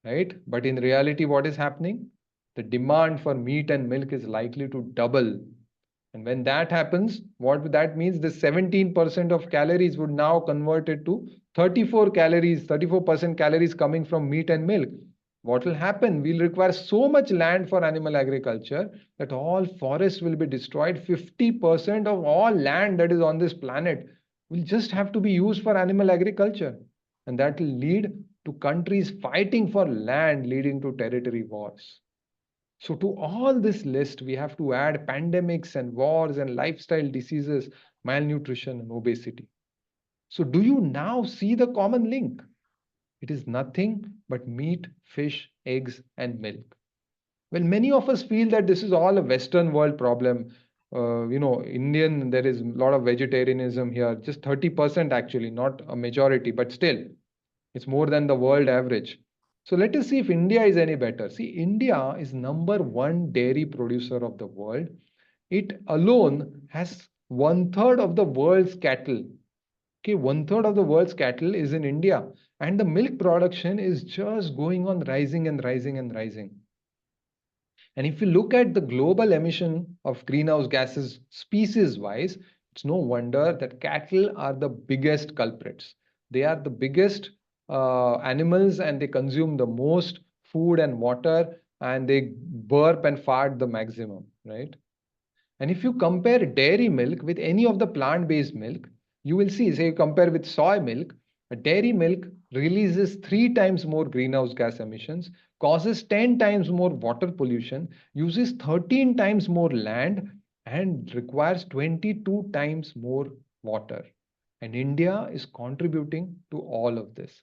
Right? But in reality, what is happening? The demand for meat and milk is likely to double. And when that happens, what that means, the 17% of calories would now convert it to 34% calories coming from meat and milk. What will happen? We'll require so much land for animal agriculture that all forests will be destroyed. 50% of all land that is on this planet will just have to be used for animal agriculture. And that will lead to countries fighting for land, leading to territory wars. So to all this list, we have to add pandemics and wars and lifestyle diseases, malnutrition and obesity. So do you now see the common link? It is nothing but meat, fish, eggs, and milk. Well, many of us feel that this is all a Western world problem. Indian, there is a lot of vegetarianism here, just 30% actually, not a majority, but still, it's more than the world average. So let us see if India is any better. See, India is number one dairy producer of the world. It alone has one third of the world's cattle. Okay, one third of the world's cattle is in India, and the milk production is just going on rising and rising and rising. And if you look at the global emission of greenhouse gases species wise, it's no wonder that cattle are the biggest culprits. They are the biggest animals, and they consume the most food and water, and they burp and fart the maximum, right? And if you compare dairy milk with any of the plant-based milk, you will see, say you compare with soy milk, a dairy milk releases 3 times more greenhouse gas emissions, causes 10 times more water pollution, uses 13 times more land, and requires 22 times more water. And India is contributing to all of this.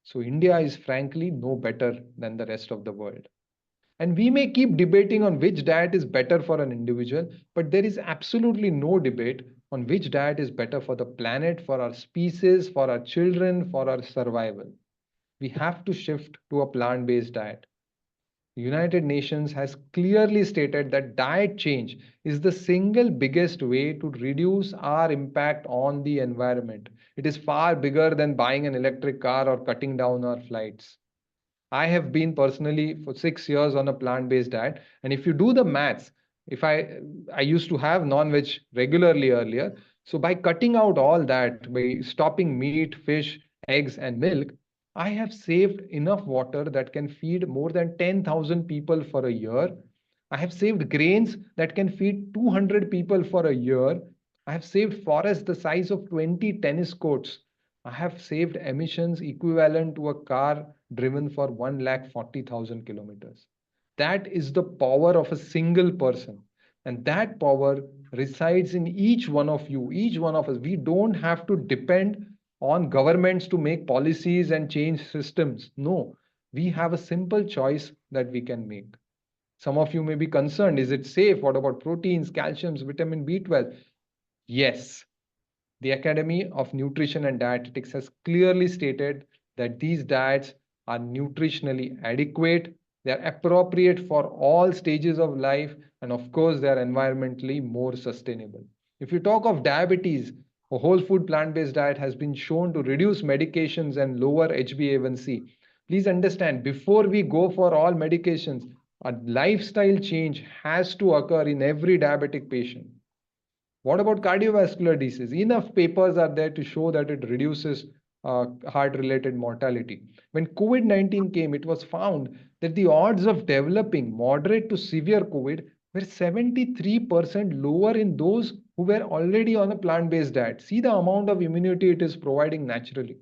So India is frankly no better than the rest of the world. And we may keep debating on which diet is better for an individual, but there is absolutely no debate on which diet is better for the planet, for our species, for our children, for our survival. We have to shift to a plant-based diet. The United Nations has clearly stated that diet change is the single biggest way to reduce our impact on the environment. It is far bigger than buying an electric car or cutting down our flights. I have been personally for 6 years on a plant-based diet, and if you do the maths, if I used to have non-veg regularly earlier, so by cutting out all that, by stopping meat, fish, eggs, and milk, I have saved enough water that can feed more than 10,000 people for a year. I have saved grains that can feed 200 people for a year. I have saved forests the size of 20 tennis courts. I have saved emissions equivalent to a car driven for 140,000 kilometers. That is the power of a single person. And that power resides in each one of you, each one of us. We don't have to depend on governments to make policies and change systems. No, we have a simple choice that we can make. Some of you may be concerned, is it safe? What about proteins, calciums, vitamin B12? Yes, the Academy of Nutrition and Dietetics has clearly stated that these diets are nutritionally adequate, they are appropriate for all stages of life, and of course, they are environmentally more sustainable. If you talk of diabetes, a whole food plant-based diet has been shown to reduce medications and lower HbA1c. Please understand, before we go for all medications, a lifestyle change has to occur in every diabetic patient. What about cardiovascular disease? Enough papers are there to show that it reduces heart-related mortality. When COVID-19 came, it was found that the odds of developing moderate to severe COVID were 73% lower in those who were already on a plant-based diet. See the amount of immunity it is providing naturally.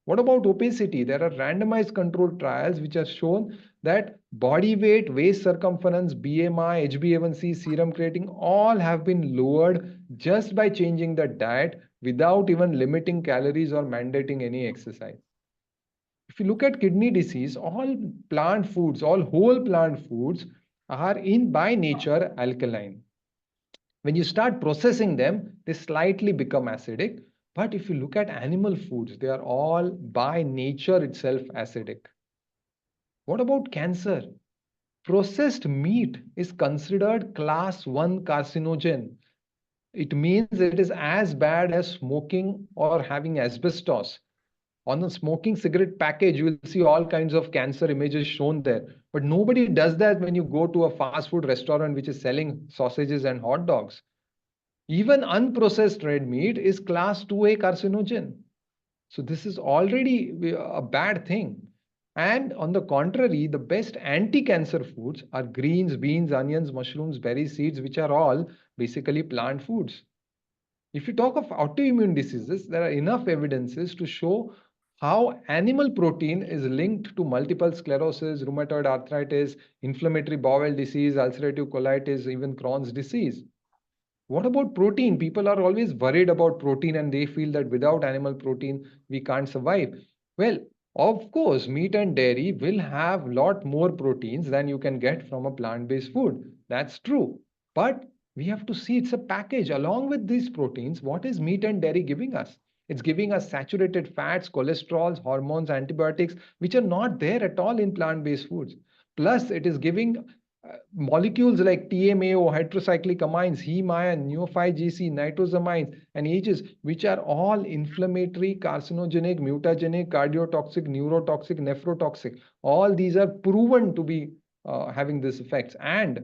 What about obesity? There are randomized controlled trials which have shown that body weight, waist circumference, BMI, HbA1c, serum creatine all have been lowered just by changing the diet without even limiting calories or mandating any exercise. If you look at kidney disease, all plant foods, all whole plant foods are in by nature alkaline. When you start processing them, they slightly become acidic. But if you look at animal foods, they are all by nature itself acidic. What about cancer? Processed meat is considered class 1 carcinogen. It means it is as bad as smoking or having asbestos. On a smoking cigarette package, you will see all kinds of cancer images shown there. But nobody does that when you go to a fast food restaurant which is selling sausages and hot dogs. Even unprocessed red meat is class 2A carcinogen. So this is already a bad thing. And on the contrary, the best anti-cancer foods are greens, beans, onions, mushrooms, berries, seeds, which are all basically plant foods. If you talk of autoimmune diseases, there are enough evidences to show how animal protein is linked to multiple sclerosis, rheumatoid arthritis, inflammatory bowel disease, ulcerative colitis, even Crohn's disease. What about protein? People are always worried about protein and they feel that without animal protein, we can't survive. Well, of course, meat and dairy will have a lot more proteins than you can get from a plant-based food. That's true. But we have to see it's a package. Along with these proteins, what is meat and dairy giving us? It's giving us saturated fats, cholesterols, hormones, antibiotics, which are not there at all in plant-based foods. Plus, it is giving molecules like TMAO, heterocyclic amines, heme ion, neo5-GC, nitrosamines, and AGEs, which are all inflammatory, carcinogenic, mutagenic, cardiotoxic, neurotoxic, nephrotoxic. All these are proven to be having this effects. And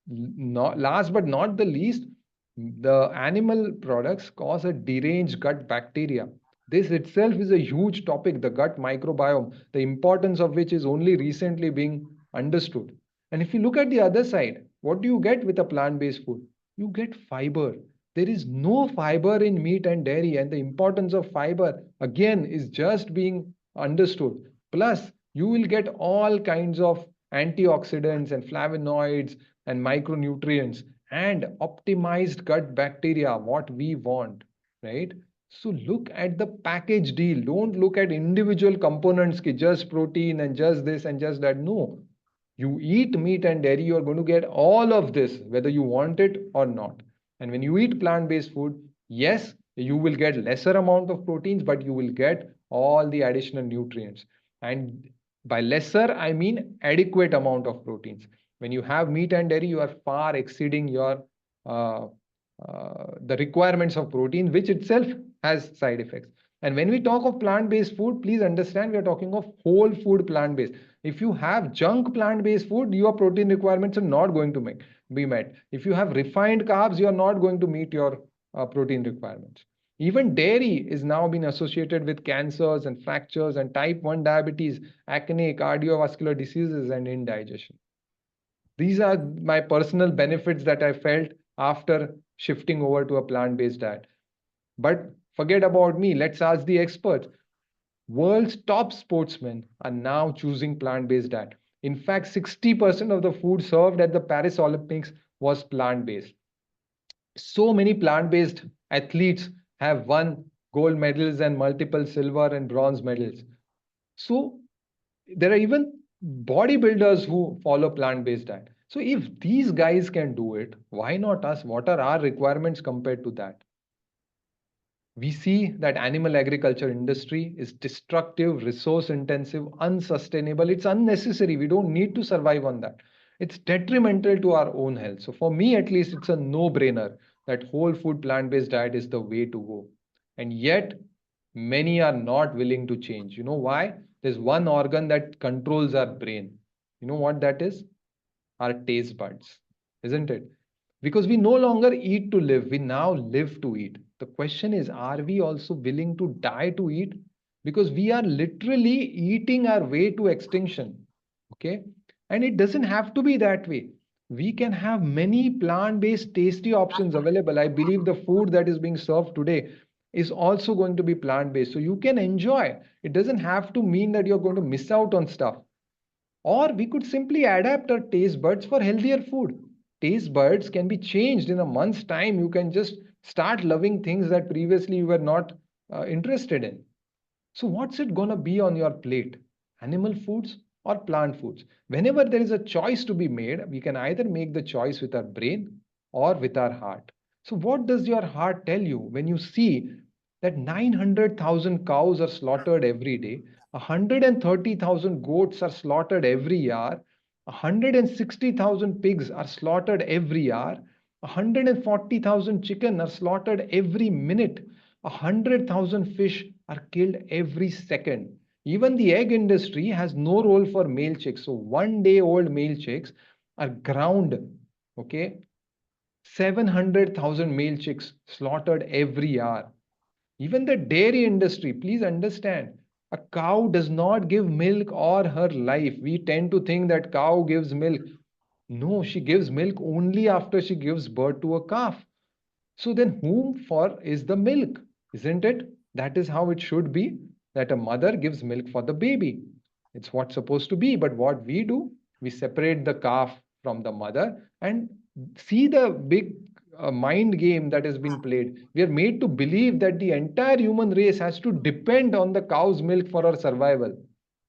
not, last but not the least, the animal products cause a deranged gut bacteria. This itself is a huge topic, the gut microbiome, the importance of which is only recently being understood. And if you look at the other side, what do you get with a plant-based food? You get fiber. There is no fiber in meat and dairy, and the importance of fiber again is just being understood. Plus, you will get all kinds of antioxidants and flavonoids and micronutrients and optimized gut bacteria, what we want, right? So look at the package deal. Don't look at individual components, ki just protein and just this and just that. No, you eat meat and dairy, you are going to get all of this, whether you want it or not. And when you eat plant-based food, yes, you will get lesser amount of proteins, but you will get all the additional nutrients. And by lesser, I mean adequate amount of proteins. When you have meat and dairy, you are far exceeding your uh, the requirements of protein, which itself has side effects. And when we talk of plant-based food, please understand we are talking of whole food plant-based. If you have junk plant-based food, your protein requirements are not going to be met. If you have refined carbs, you are not going to meet your protein requirements. Even dairy is now being associated with cancers and fractures and type 1 diabetes, acne, cardiovascular diseases, and indigestion. These are my personal benefits that I felt after shifting over to a plant-based diet. But forget about me. Let's ask the experts. World's top sportsmen are now choosing plant-based diet. In fact, 60% of the food served at the Paris Olympics was plant-based. So many plant-based athletes have won gold medals and multiple silver and bronze medals. So there are even bodybuilders who follow plant-based diet. So if these guys can do it, why not us? What are our requirements compared to that? We see that animal agriculture industry is destructive, resource intensive, unsustainable. It's unnecessary. We don't need to survive on that. It's detrimental to our own health. So for me, at least, it's a no-brainer that whole food plant-based diet is the way to go. And yet, many are not willing to change. You know why? There's one organ that controls our brain. You know what that is? Our taste buds, isn't it? Because we no longer eat to live, we now live to eat. The question is, are we also willing to die to eat? Because we are literally eating our way to extinction. Okay. And it doesn't have to be that way. We can have many plant-based tasty options available. I believe the food that is being served today is also going to be plant-based. So you can enjoy. It doesn't have to mean that you're going to miss out on stuff. Or we could simply adapt our taste buds for healthier food. Taste buds can be changed in a month's time. You can just start loving things that previously you were not interested in. So what's it going to be on your plate? Animal foods or plant foods? Whenever there is a choice to be made, we can either make the choice with our brain or with our heart. So what does your heart tell you when you see that 900,000 cows are slaughtered every day, 130,000 goats are slaughtered every year, 160,000 pigs are slaughtered every year, 140,000 chicken are slaughtered every minute, 100,000 fish are killed every second. Even the egg industry has no role for male chicks. So 1 day old male chicks are ground, okay? 700,000 male chicks slaughtered every year. Even the dairy industry, please understand, a cow does not give milk or her life. We tend to think that cow gives milk. No, she gives milk only after she gives birth to a calf. So then whom for is the milk? Isn't it? That is how it should be, that a mother gives milk for the baby. It's what's supposed to be. But what we do, we separate the calf from the mother and see the big a mind game that has been played. We are made to believe that the entire human race has to depend on the cow's milk for our survival,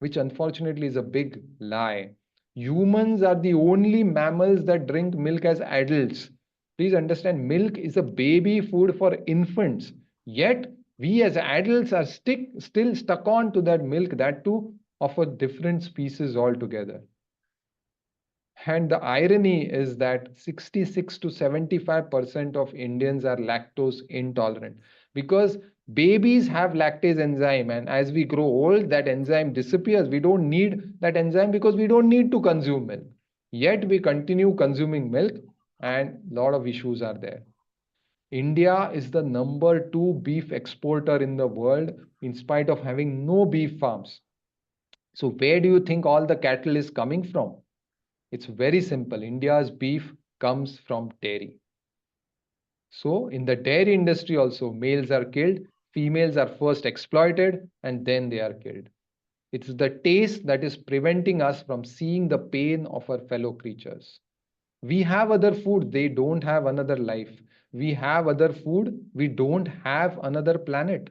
which unfortunately is a big lie. Humans are the only mammals that drink milk as adults. Please understand, milk is a baby food for infants. Yet, we as adults are still stuck on to that milk, that too of a different species altogether. And the irony is that 66 to 75% of Indians are lactose intolerant because babies have lactase enzyme, and as we grow old, that enzyme disappears. We don't need that enzyme because we don't need to consume milk. Yet we continue consuming milk, and a lot of issues are there. India is the #2 beef exporter in the world in spite of having no beef farms. So where do you think all the cattle is coming from? It's very simple. India's beef comes from dairy. So in the dairy industry also, males are killed, females are first exploited, and then they are killed. It's the taste that is preventing us from seeing the pain of our fellow creatures. We have other food, they don't have another life. We have other food, we don't have another planet.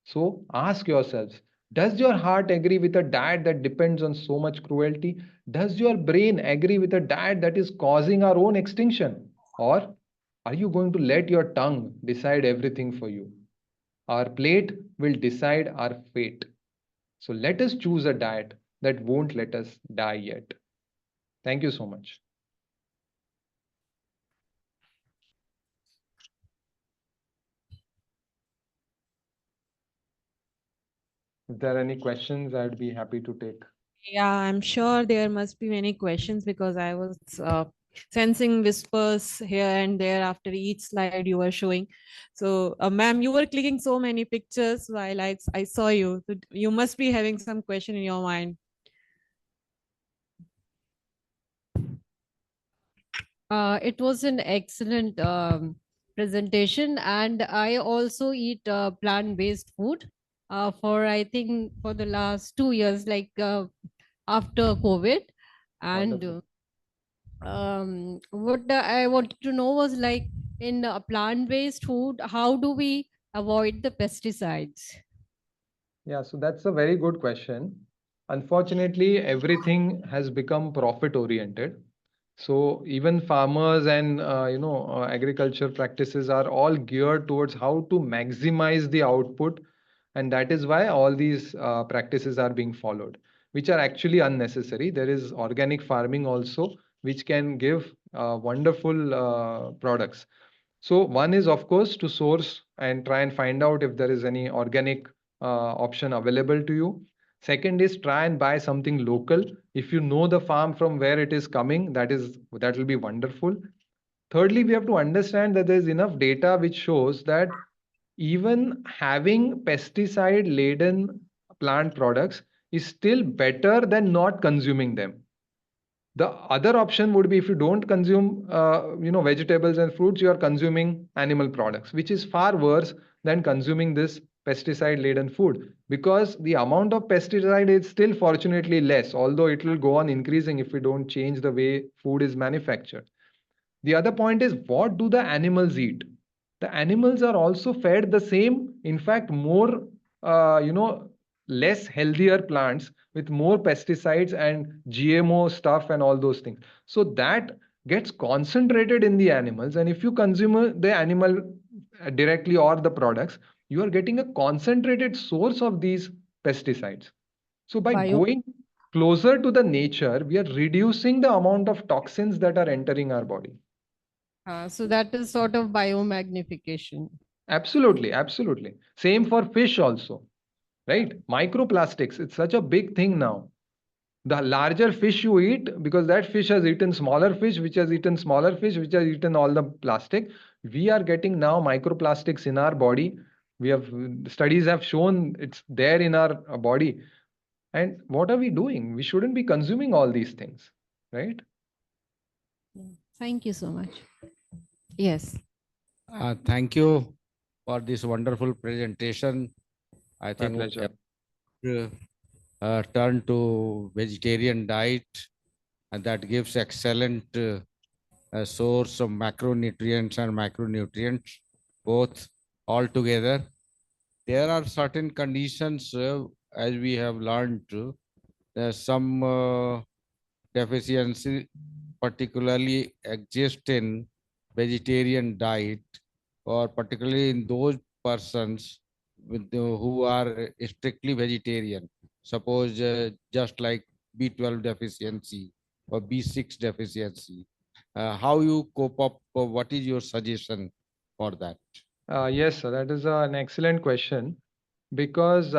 So ask yourselves, does your heart agree with a diet that depends on so much cruelty? Does your brain agree with a diet that is causing our own extinction? Or are you going to let your tongue decide everything for you? Our plate will decide our fate. So let us choose a diet that won't let us die yet. Thank you so much. If there are any questions, I'd be happy to take. Yeah, I'm sure there must be many questions because I was sensing whispers here and there after each slide you were showing. So, ma'am, you were clicking so many pictures while I saw you. So you must be having some question in your mind. It was an excellent presentation, and I also eat plant-based food for I think for the last 2 years, like after COVID. And Wonderful. what I wanted to know was like in plant-based food, how do we avoid the pesticides? Yeah, so that's a very good question. Unfortunately, everything has become profit oriented. So even farmers and agriculture practices are all geared towards how to maximize the output, and that is why all these practices are being followed, which are actually unnecessary. There is organic farming also, which can give wonderful products. So one is of course to source and try and find out if there is any organic option available to you. Second is try and buy something local. If you know the farm from where it is coming, that will be wonderful. Thirdly, we have to understand that there is enough data which shows that even having pesticide laden plant products is still better than not consuming them. The other option would be if you don't consume vegetables and fruits, you are consuming animal products, which is far worse than consuming this pesticide laden food, because the amount of pesticide is still fortunately less, although it will go on increasing if we don't change the way food is manufactured. The other point is, what do the animals eat? The animals are also fed the same, in fact more less healthier plants with more pesticides and GMO stuff and all those things. So that gets concentrated in the animals, and if you consume the animal directly or the products, you are getting a concentrated source of these pesticides. So by Bio going closer to the nature, we are reducing the amount of toxins that are entering our body. so that is sort of biomagnification. Absolutely, absolutely. Same for fish also, right? Microplastics, it's such a big thing now. The larger fish you eat, because that fish has eaten smaller fish, which has eaten smaller fish, which has eaten all the plastic. We are getting now microplastics in our body. We have studies have shown it's there in our body. And what are we doing? We shouldn't be consuming all these things, right? Thank you so much. Yes. Thank you for this wonderful presentation. I My think pleasure. turn to vegetarian diet, and that gives excellent a source of macronutrients and micronutrients, both all together. There are certain conditions, as we have learned, some deficiency particularly exist in vegetarian diet, or particularly in those persons who are strictly vegetarian. Suppose just like B12 deficiency or B6 deficiency. How you cope up? What is your suggestion for that? Yes, sir, that is an excellent question. Because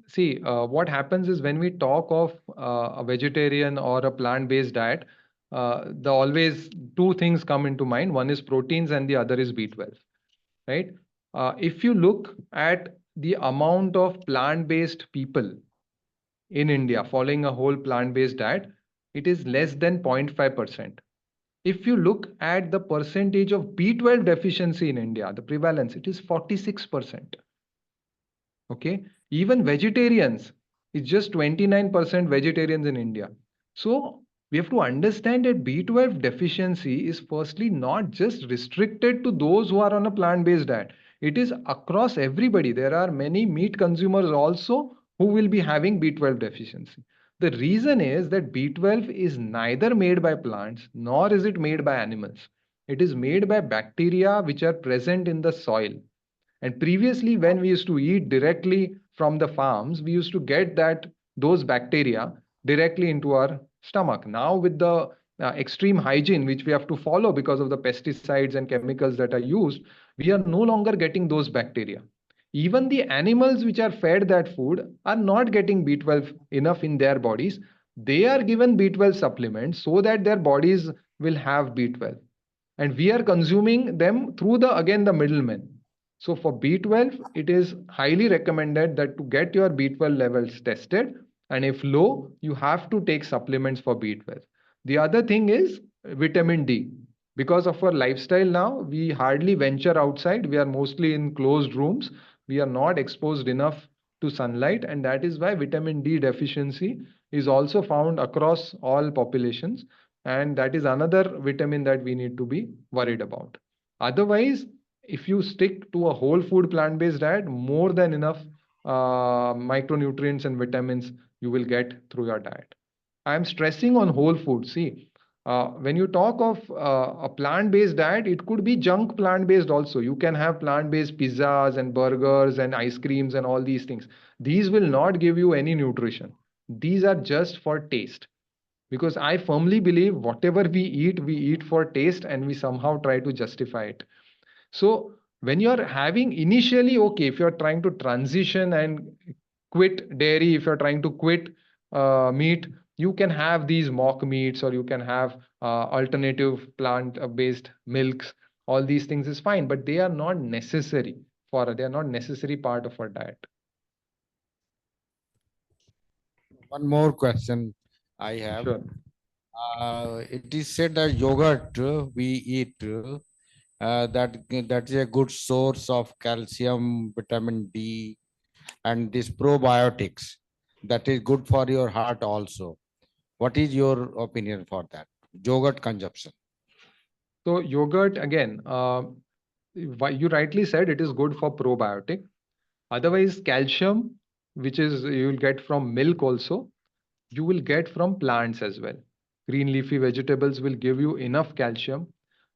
see, what happens is when we talk of a vegetarian or a plant-based diet, the always two things come into mind. One is proteins and the other is B12, right? If you look at the amount of plant-based people in India following a whole plant-based diet, it is less than 0.5%. If you look at the percentage of B12 deficiency in India, the prevalence, it is 46%. Okay, even vegetarians, it's just 29% vegetarians in India. So we have to understand that B12 deficiency is firstly not just restricted to those who are on a plant-based diet. It is across everybody. There are many meat consumers also who will be having B12 deficiency. The reason is that B12 is neither made by plants nor is it made by animals. It is made by bacteria which are present in the soil. And previously, when we used to eat directly from the farms, we used to get those bacteria directly into our stomach. Now, with the extreme hygiene which we have to follow because of the pesticides and chemicals that are used, we are no longer getting those bacteria. Even the animals which are fed that food are not getting B12 enough in their bodies. They are given B12 supplements so that their bodies will have B12. And we are consuming them through the middlemen. So for B12, it is highly recommended that to get your B12 levels tested, and if low, you have to take supplements for B12. The other thing is vitamin D. Because of our lifestyle now, we hardly venture outside. We are mostly in closed rooms. We are not exposed enough to sunlight, and that is why vitamin D deficiency is also found across all populations. And that is another vitamin that we need to be worried about. Otherwise, if you stick to a whole food plant-based diet, more than enough micronutrients and vitamins you will get through your diet. I am stressing on whole food. See, when you talk of a plant-based diet, it could be junk plant-based also. You can have plant-based pizzas and burgers and ice creams and all these things. These will not give you any nutrition. These are just for taste. Because I firmly believe whatever we eat for taste and we somehow try to justify it. So when you're having initially, okay, if you're trying to transition and quit dairy, if you're trying to quit meat, you can have these mock meats or you can have alternative plant-based milks. All these things is fine, but they are not necessary they are not necessary part of our diet. One more question I have. Sure. It is said that yogurt we eat, that is a good source of calcium, vitamin D, and this probiotics. That is good for your heart also. What is your opinion for that? Yogurt consumption. So yogurt, again, you rightly said it is good for probiotic. Otherwise, calcium, which is you will get from milk also, you will get from plants as well. Green leafy vegetables will give you enough calcium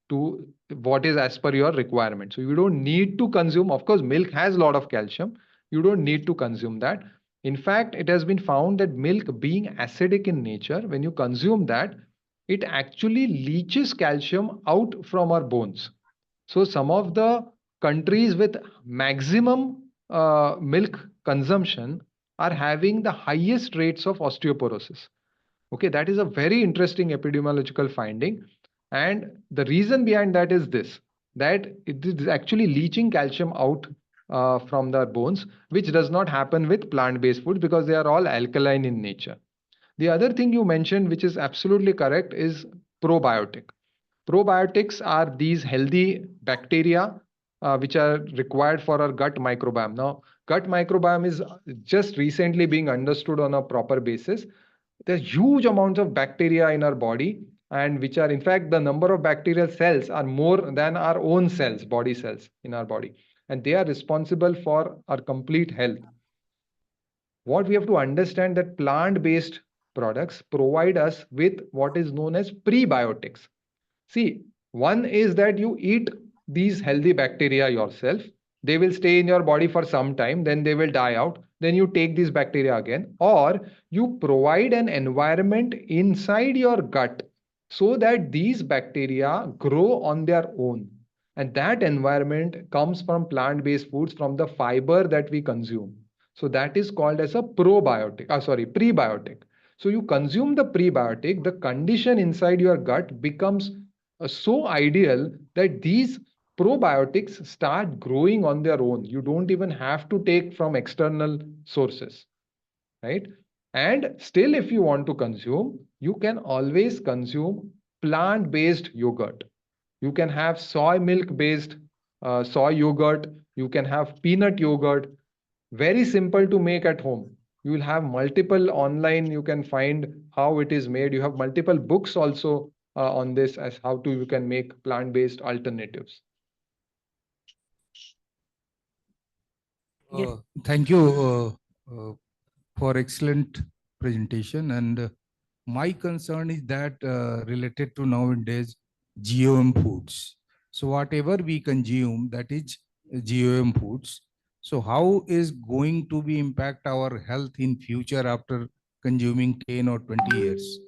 to what is as per your requirement. So you don't need to consume, of course, milk has a lot of calcium. You don't need to consume that. In fact, it has been found that milk being acidic in nature, when you consume that, it actually leaches calcium out from our bones. So some of the countries with maximum milk consumption are having the highest rates of osteoporosis. Okay, that is a very interesting epidemiological finding. And the reason behind that is this, that it is actually leaching calcium out from the bones, which does not happen with plant-based foods because they are all alkaline in nature. The other thing you mentioned, which is absolutely correct, is probiotic. Probiotics are these healthy bacteria which are required for our gut microbiome. Now, gut microbiome is just recently being understood on a proper basis. There's huge amounts of bacteria in our body and which are, in fact, the number of bacterial cells are more than our own cells, body cells in our body, and they are responsible for our complete health. What we have to understand that plant-based products provide us with what is known as prebiotics. See, one is that you eat these healthy bacteria yourself. They will stay in your body for some time, then they will die out. Then you take these bacteria again, or you provide an environment inside your gut so that these bacteria grow on their own. And that environment comes from plant-based foods, from the fiber that we consume. So that is called as a prebiotic. So you consume the prebiotic, the condition inside your gut becomes so ideal that these probiotics start growing on their own. You don't even have to take from external sources, right? And still, if you want to consume, you can always consume plant-based yogurt. You can have soy milk-based soy yogurt. You can have peanut yogurt. Very simple to make at home. You will have multiple online, you can find how it is made. You have multiple books also on this as how to you can make plant-based alternatives. Yes. Thank you for excellent presentation. And my concern is that related to nowadays GOM foods. So whatever we consume, that is GOM foods. So how is going to be impact our health in future after consuming 10 or 20 years?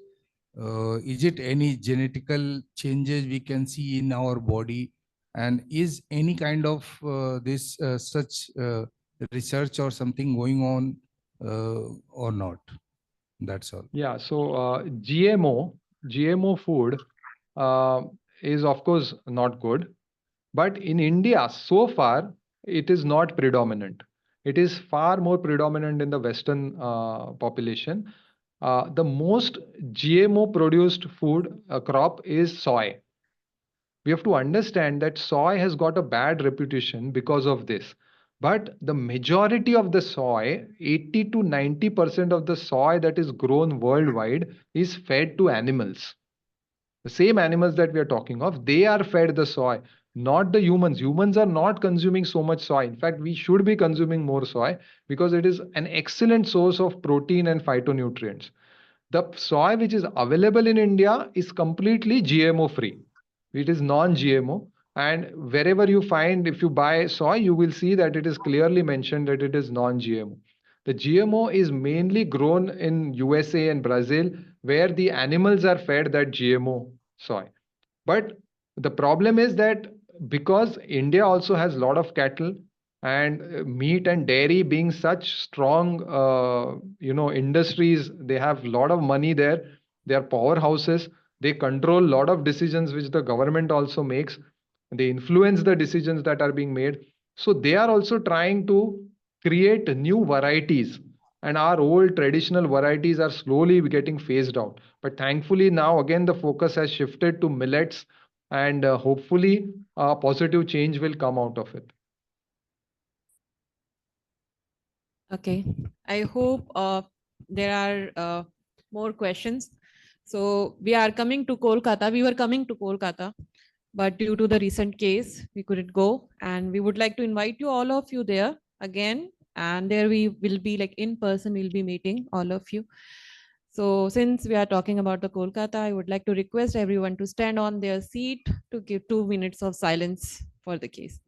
Is it any genetical changes we can see in our body? And is any kind of this such research or something going on or not? That's all. Yeah, so GMO food is of course not good, but in India so far it is not predominant. It is far more predominant in the Western population. The most GMO produced food crop is soy. We have to understand that soy has got a bad reputation because of this. But the majority of the soy, 80 to 90% of the soy that is grown worldwide, is fed to animals. The same animals that we are talking of, they are fed the soy, not the humans. Humans are not consuming so much soy. In fact, we should be consuming more soy because it is an excellent source of protein and phytonutrients. The soy which is available in India is completely GMO free. It is non-GMO. And wherever you find, if you buy soy, you will see that it is clearly mentioned that it is non-GMO. The GMO is mainly grown in USA and Brazil, where the animals are fed that GMO soy. But the problem is that because India also has a lot of cattle, and meat and dairy being such strong industries, they have a lot of money there. They are powerhouses. They control a lot of decisions which the government also makes. They influence the decisions that are being made. So they are also trying to create new varieties, and our old traditional varieties are slowly getting phased out. But thankfully now again the focus has shifted to millets, and hopefully a positive change will come out of it. Okay. I hope there are more questions. So we are coming to Kolkata. We were coming to Kolkata, but due to the recent case, we couldn't go. And we would like to invite you, all of you there again. And there we will be like in person, we'll be meeting all of you. So since we are talking about the Kolkata, I would like to request everyone to stand on their seat to give 2 minutes of silence for the case.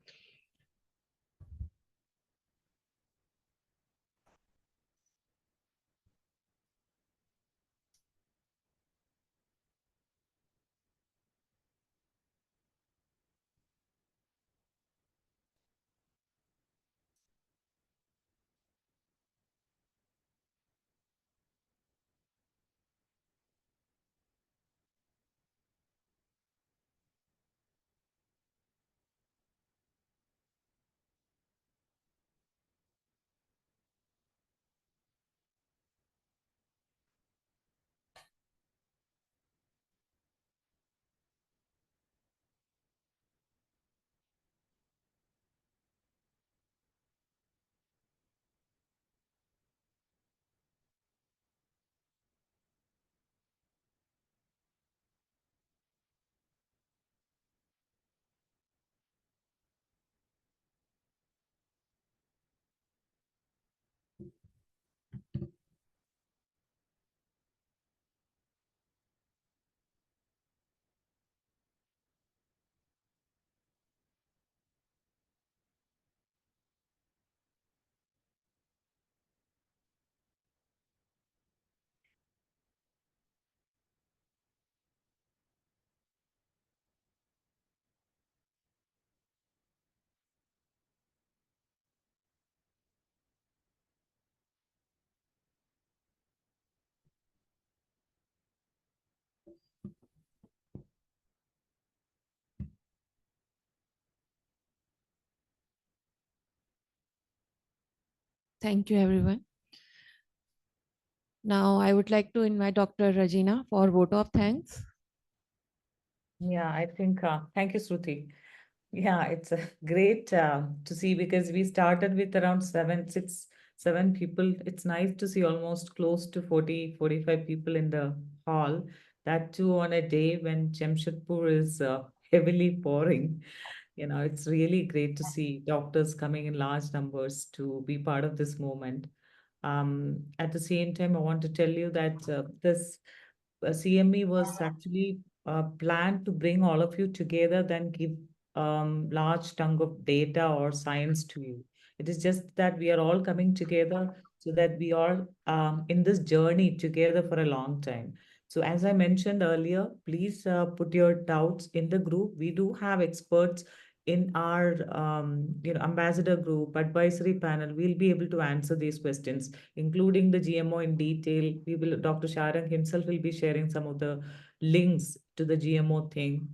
Thank you, everyone. Now, I would like to invite Dr. Rajeena for vote of thanks. Yeah, I think, thank you, Shruti. Yeah, it's great to see because we started with around 7 people. It's nice to see almost close to 40, 45 people in the hall. That too on a day when Jamshedpur is heavily pouring. It's really great to see doctors coming in large numbers to be part of this movement. At the same time, I want to tell you that this CME was actually planned to bring all of you together, then give large chunk of data or science to you. It is just that we are all coming together so that we are in this journey together for a long time. So as I mentioned earlier, please put your doubts in the group. We do have experts in our ambassador group, advisory panel. We'll be able to answer these questions, including the GMO in detail. Dr. Sharang himself will be sharing some of the links to the GMO thing.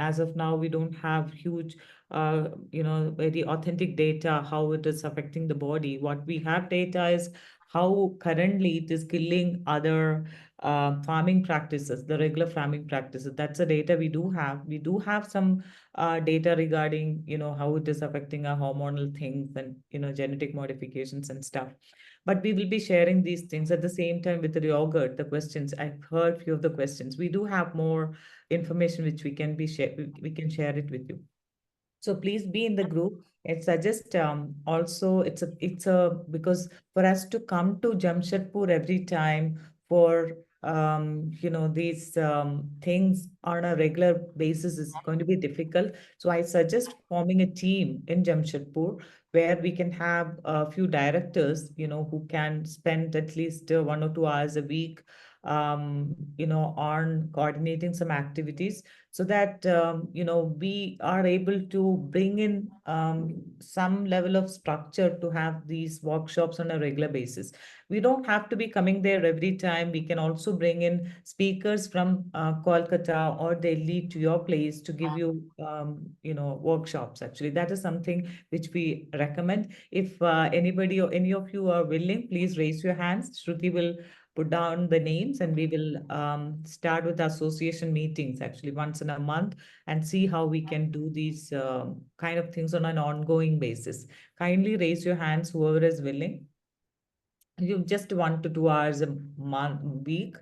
As of now, we don't have huge, very authentic data how it is affecting the body. What we have data is how currently it is killing other farming practices, the regular farming practices. That's the data we do have. We do have some data regarding, how it is affecting our hormonal things and, genetic modifications and stuff. But we will be sharing these things at the same time with the yogurt, the questions. I've heard few of the questions. We do have more information which we can share it with you. So please be in the group. I suggest also it's a because for us to come to Jamshedpur every time for these things on a regular basis is going to be difficult. So I suggest forming a team in Jamshedpur where we can have a few directors, who can spend at least 1 or 2 hours a week, on coordinating some activities so that we are able to bring in some level of structure to have these workshops on a regular basis. We don't have to be coming there every time. We can also bring in speakers from Kolkata or Delhi to your place to give you workshops. Actually, that is something which we recommend. If anybody or any of you are willing, please raise your hands. Shruti will put down the names and we will start with association meetings actually once in a month and see how we can do these kind of things on an ongoing basis. Kindly raise your hands, whoever is willing. You just 1 to 2 hours a week,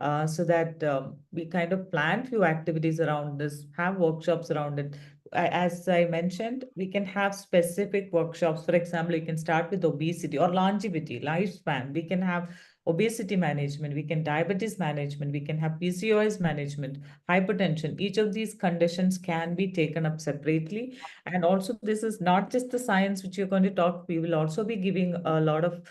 so that we kind of plan few activities around this, have workshops around it. As I mentioned, we can have specific workshops. For example, you can start with obesity or longevity, lifespan. We can have obesity management, we can diabetes management, we can have PCOS management, hypertension. Each of these conditions can be taken up separately. And also, this is not just the science which you're going to talk. We will also be giving a lot of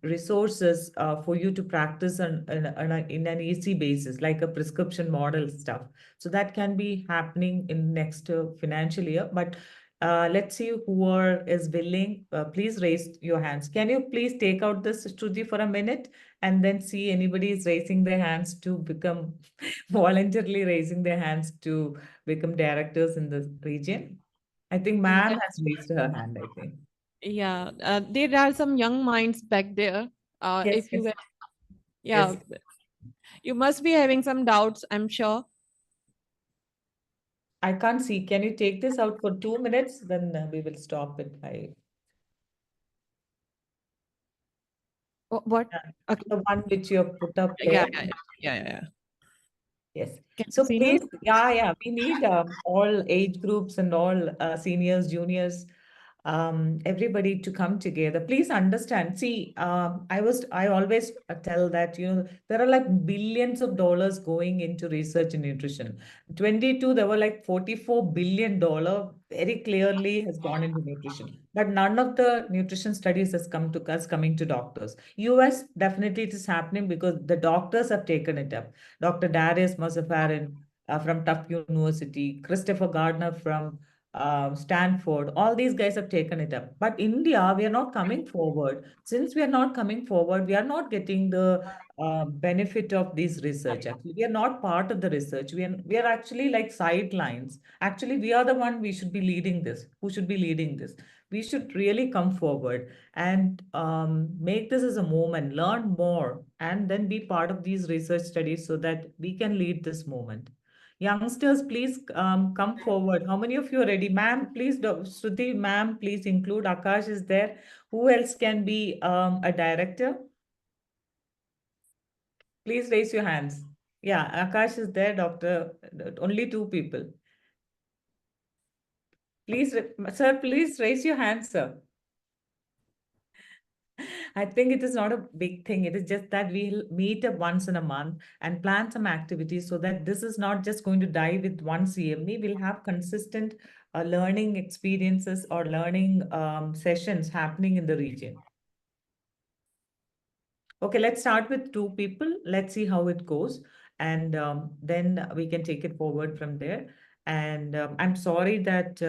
resources for you to practice in an easy basis, like a prescription model stuff. So that can be happening in next financial year. But let's see who is willing. Please raise your hands. Can you please take out this, Shruti, for a minute and then see anybody is raising their hands to become voluntarily raising their hands to become directors in the region? I think ma'am has raised her hand, I think. Yeah, there are some young minds back there. Yes, If you, yes, yeah, yes. you must be having some doubts, I'm sure. I can't see. Can you take this out for 2 minutes? Then we will stop it by What? Okay. the one which you have put up Yeah, there. yeah. Yes. Can you So see now? please, yeah, we need all age groups and all seniors, juniors, everybody to come together. Please understand. See, I always tell that, there are like billions of dollars going into research in nutrition. 22, there were like $44 billion very clearly has gone into nutrition. But none of the nutrition studies has come to us coming to doctors. US, definitely it is happening because the doctors have taken it up. Dr. Darius Mazafarin from Tufts University, Christopher Gardner from Stanford, all these guys have taken it up. But India, we are not coming forward. Since we are not coming forward, we are not getting the benefit of this research. Actually, we are not part of the research. We are actually like sidelines. Actually, we are the one we should be leading this. Who should be leading this? We should really come forward and make this as a movement, learn more, and then be part of these research studies so that we can lead this movement. Youngsters, please come forward. How many of you are ready? Ma'am, please, Shruti, ma'am, please include. Akash is there. Who else can be a director? Please raise your hands. Yeah, Akash is there, doctor. Only two people. Please, sir, please raise your hand, sir. I think it is not a big thing. It is just that we'll meet up once in a month and plan some activities so that this is not just going to die with one CME. We'll have consistent learning experiences or learning sessions happening in the region. Okay, let's start with two people. Let's see how it goes. And then we can take it forward from there. And I'm sorry that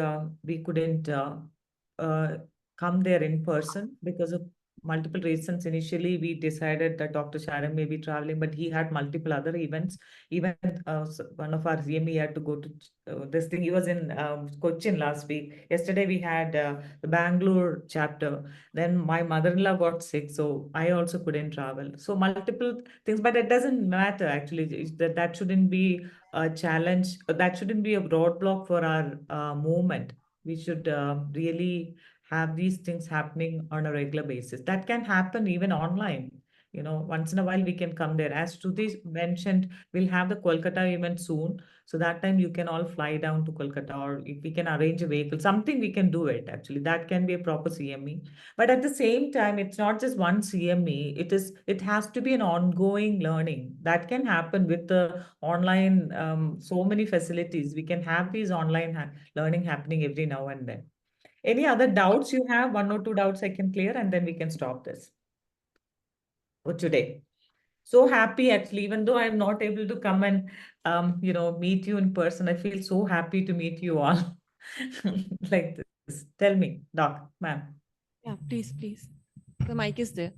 we couldn't uh, come there in person because of multiple reasons. Initially, we decided that Dr. Sharang may be traveling, but he had multiple other events. Even one of our CME had to go to this thing. He was in Cochin last week. Yesterday, we had the Bangalore chapter. Then my mother-in-law got sick, so I also couldn't travel. So multiple things, but it doesn't matter actually. That shouldn't be a challenge. That shouldn't be a roadblock for our movement. We should really have these things happening on a regular basis. That can happen even online. Once in a while we can come there. As Shruti mentioned, we'll have the Kolkata event soon. So that time you can all fly down to Kolkata, or if we can arrange a vehicle, something we can do it actually. That can be a proper CME. But at the same time, it's not just one CME. It has to be an ongoing learning. That can happen with the online, so many facilities. We can have these online learning happening every now and then. Any other doubts you have? One or two doubts I can clear, and then we can stop this for today. So happy actually, even though I'm not able to come and meet you in person, I feel so happy to meet you all like this. Tell me, doc, ma'am. Yeah, please, please. The mic is there.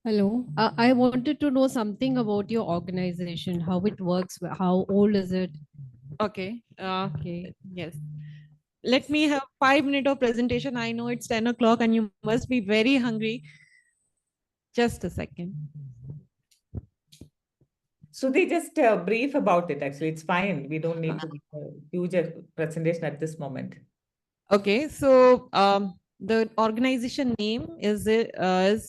Hello. I wanted to know something about your organization, how it works, how old is it? Okay. Okay. Yes. Let me have 5 minutes of presentation. I know it's 10 o'clock and you must be very hungry. Just a second. So they just brief about it. Actually, it's fine. We don't need to give a huge presentation at this moment. Okay. So the organization name is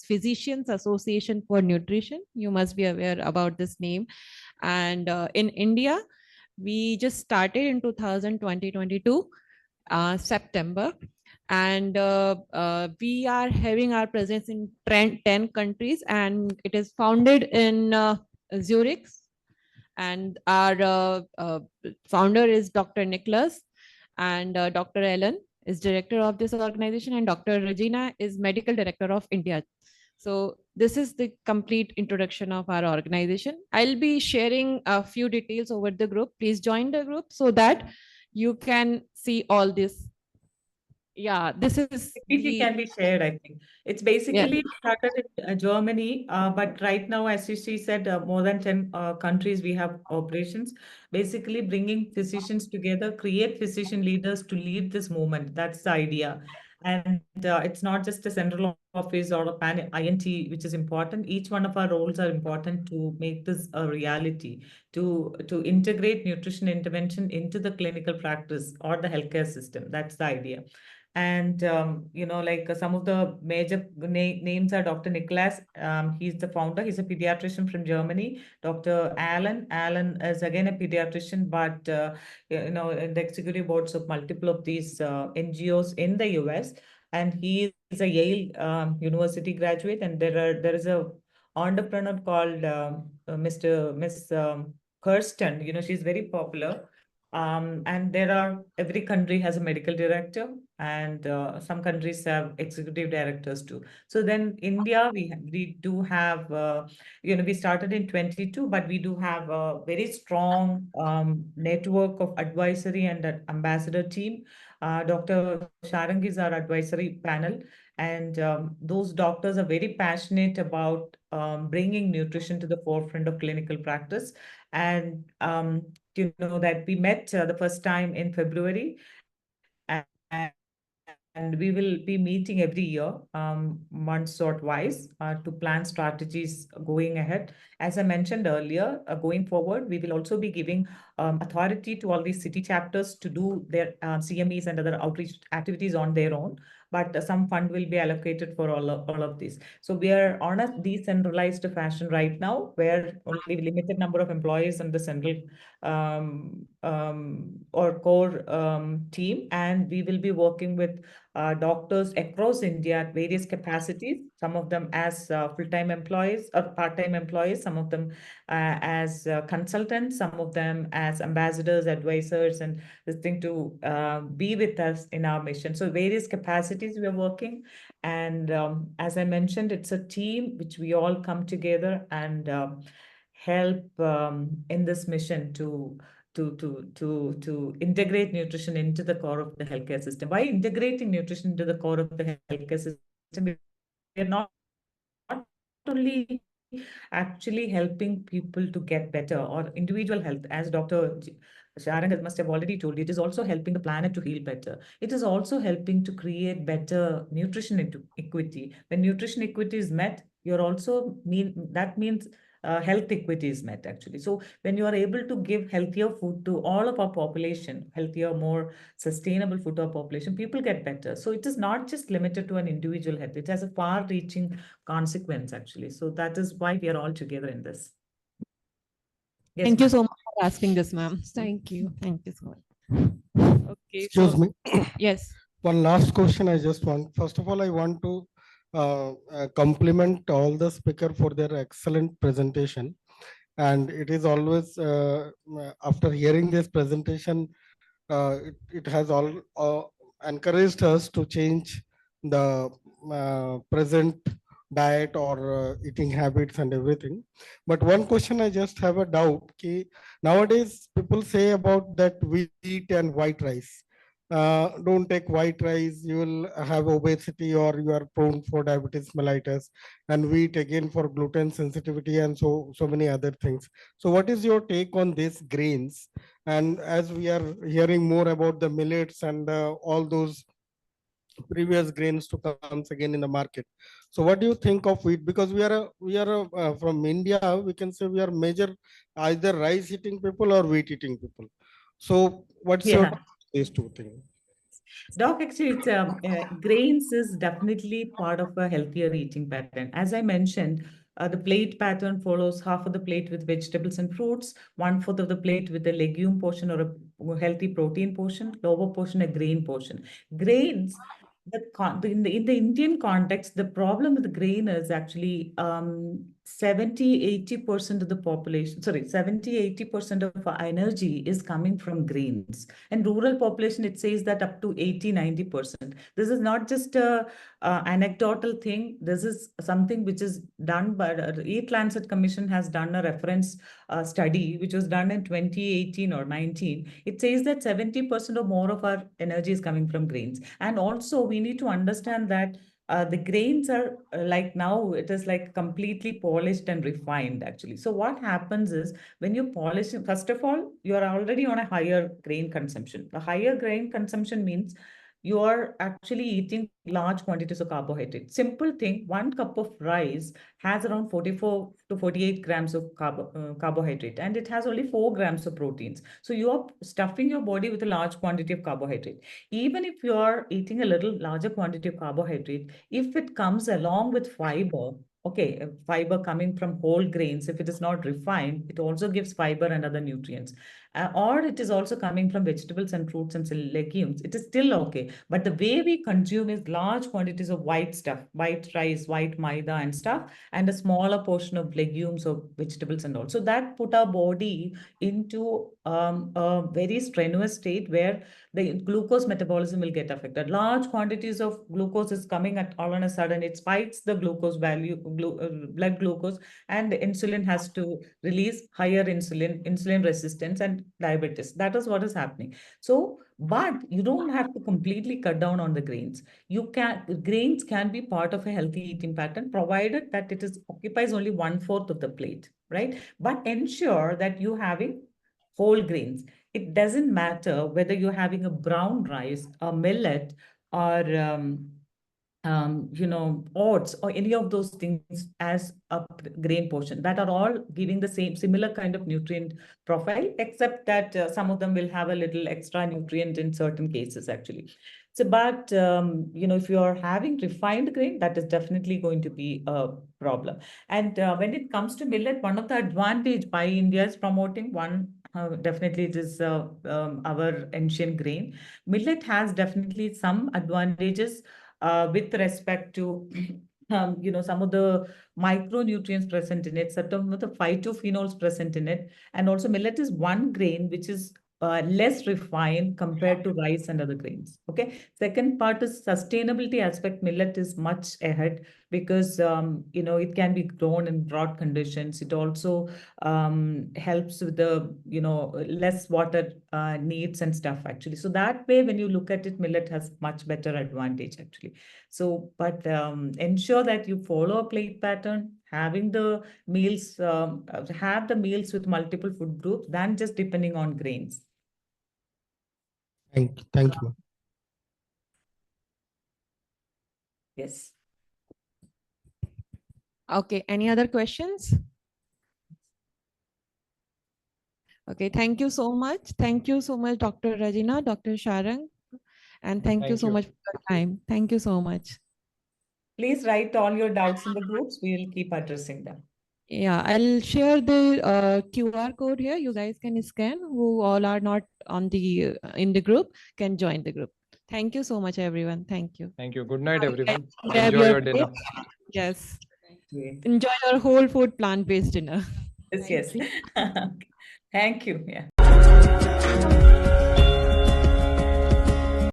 Physicians Association for Nutrition. You must be aware about this name. And in India, we just started in 2022, September. And we are having our presence in 10 countries, and it is founded in Zurich. And our founder is Dr. Nicholas, and Dr. Ellen is director of this organization, and Dr. Rajeeena is medical director of India. So this is the complete introduction of our organization. I'll be sharing a few details over the group. Please join the group so that you can see all this. Yeah, this is PPT can be shared, I think. It's basically started in Germany, but right now, as she said, more than 10 countries we have operations, basically bringing physicians together, create physician leaders to lead this movement. That's the idea. And it's not just a central office or a pan INT, which is important. Each one of our roles are important to make this a reality, to integrate nutrition intervention into the clinical practice or the healthcare system. That's the idea. And some of the major names are Dr. Nicholas. He's the founder. He's a pediatrician from Germany. Dr. Alan is again a pediatrician, but in the executive boards of multiple of these NGOs in the US. And he is a Yale University graduate. And there is a entrepreneur called Miss Kirsten. She's very popular. And every country has a medical director, and some countries have executive directors too. So then India, we do have, we started in 22, but we do have a very strong network of advisory and ambassador team. Dr. Sharang is our advisory panel, and those doctors are very passionate about bringing nutrition to the forefront of clinical practice. And that we met the first time in February, and we will be meeting every year, once or twice, to plan strategies going ahead. As I mentioned earlier, going forward, we will also be giving authority to all these city chapters to do their CMEs and other outreach activities on their own. But some fund will be allocated for all of these. So we are on a decentralized fashion right now, where only limited number of employees and the central or core team, and we will be working with doctors across India at various capacities, some of them as full-time employees or part-time employees, some of them as consultants, some of them as ambassadors, advisors, and this thing to be with us in our mission. So various capacities we are working. And as I mentioned, it's a team which we all come together and help in this mission to integrate nutrition into the core of the healthcare system. By integrating nutrition into the core of the healthcare system, we are not only actually helping people to get better or individual health, as Dr. Sharon must have already told you, it is also helping the planet to heal better. It is also helping to create better nutrition equity. When nutrition equity is met, that means health equity is met, actually. So when you are able to give healthier food to all of our population, healthier, more sustainable food to our population, people get better. So it is not just limited to an individual health. It has a far-reaching consequence, actually. So that is why we are all together in this. Yes, Thank you ma'am. so much for asking this, ma'am. Thank you. Thank you so much. Okay. Excuse me. Yes. One last question I just want. First of all, I want to compliment all the speaker for their excellent presentation. And it is always, after hearing this presentation, it has all encouraged us to change the present diet or eating habits and everything. But one question I just have a doubt. Nowadays, people say about that wheat and white rice. Don't take white rice, you will have obesity or you are prone for diabetes mellitus, and wheat again for gluten sensitivity and so many other things. So what is your take on these grains? And as we are hearing more about the millets and all those previous grains to come again in the market. So what do you think of wheat? Because we are from India, we can say we are major either rice eating people or wheat eating people. So what's your these two things? Doc, actually, it's grains is definitely part of a healthier eating pattern. As I mentioned, the plate pattern follows half of the plate with vegetables and fruits, 1/4 of the plate with a legume portion or a healthy protein portion, lower portion a grain portion. Grains, in the Indian context, the problem with the grain is actually 70-80% of the population, 70-80% of our energy is coming from grains. And rural population, it says that up to 80-90%. This is not just a anecdotal thing. This is something which is done by the Eat Lancet Commission has done a reference study, which was done in 2018 or 19. It says that 70% or more of our energy is coming from grains. And also we need to understand that the grains are like now it is like completely polished and refined, actually. So what happens is when you polish, first of all, you are already on a higher grain consumption. The higher grain consumption means you are actually eating large quantities of carbohydrate. Simple thing, 1 cup of rice has around 44 to 48 grams of carbohydrate, and it has only 4 grams of proteins. So you are stuffing your body with a large quantity of carbohydrate. Even if you are eating a little larger quantity of carbohydrate, if it comes along with fiber, okay, fiber coming from whole grains, if it is not refined, it also gives fiber and other nutrients. or it is also coming from vegetables and fruits and legumes, it is still okay. But the way we consume is large quantities of white stuff, white rice, white maida and stuff, and a smaller portion of legumes or vegetables and all. So that put our body into a very strenuous state where the glucose metabolism will get affected. Large quantities of glucose is coming at all on a sudden. It spikes the glucose value, blood glucose, and the insulin has to release higher insulin resistance and diabetes. That is what is happening. So, but you don't have to completely cut down on the grains. Grains can be part of a healthy eating pattern, provided that it occupies only 1/4 of the plate, right? But ensure that you're having whole grains. It doesn't matter whether you're having a brown rice, a millet, or oats or any of those things as a grain portion, that are all giving the similar kind of nutrient profile, except that some of them will have a little extra nutrient in certain cases actually. So, but if you're having refined grain, that is definitely going to be a problem. And when it comes to millet, one of the advantage by India is promoting definitely it is our ancient grain. Millet has definitely some advantages with respect to some of the micronutrients present in it, certain of the phytophenols present in it, and also millet is one grain which is less refined compared to rice and other grains. Okay. Second part is sustainability aspect. Millet is much ahead because it can be grown in drought conditions. It also helps with the less water needs and stuff actually. So that way, when you look at it, millet has much better advantage actually. So, but ensure that you follow a plate pattern, having the meals, have the meals with multiple food groups than just depending on grains. Thank you. Yes. Okay, any other questions? Okay, thank you so much. Thank you so much, Dr. Rajeeena, Dr. Sharang, and thank you so much for your time. Thank you so much. Please write all your doubts in the groups. We will keep addressing them. Yeah, I'll share the QR code here. You guys can scan. Who all are not on the in the group can join the group. Thank you so much, everyone. Thank you. Thank you. Good night, everyone. Grab Enjoy your your dinner. plate. Yes. Yeah. Enjoy your whole food plant-based dinner. Yes, yes. Thank you. Yeah.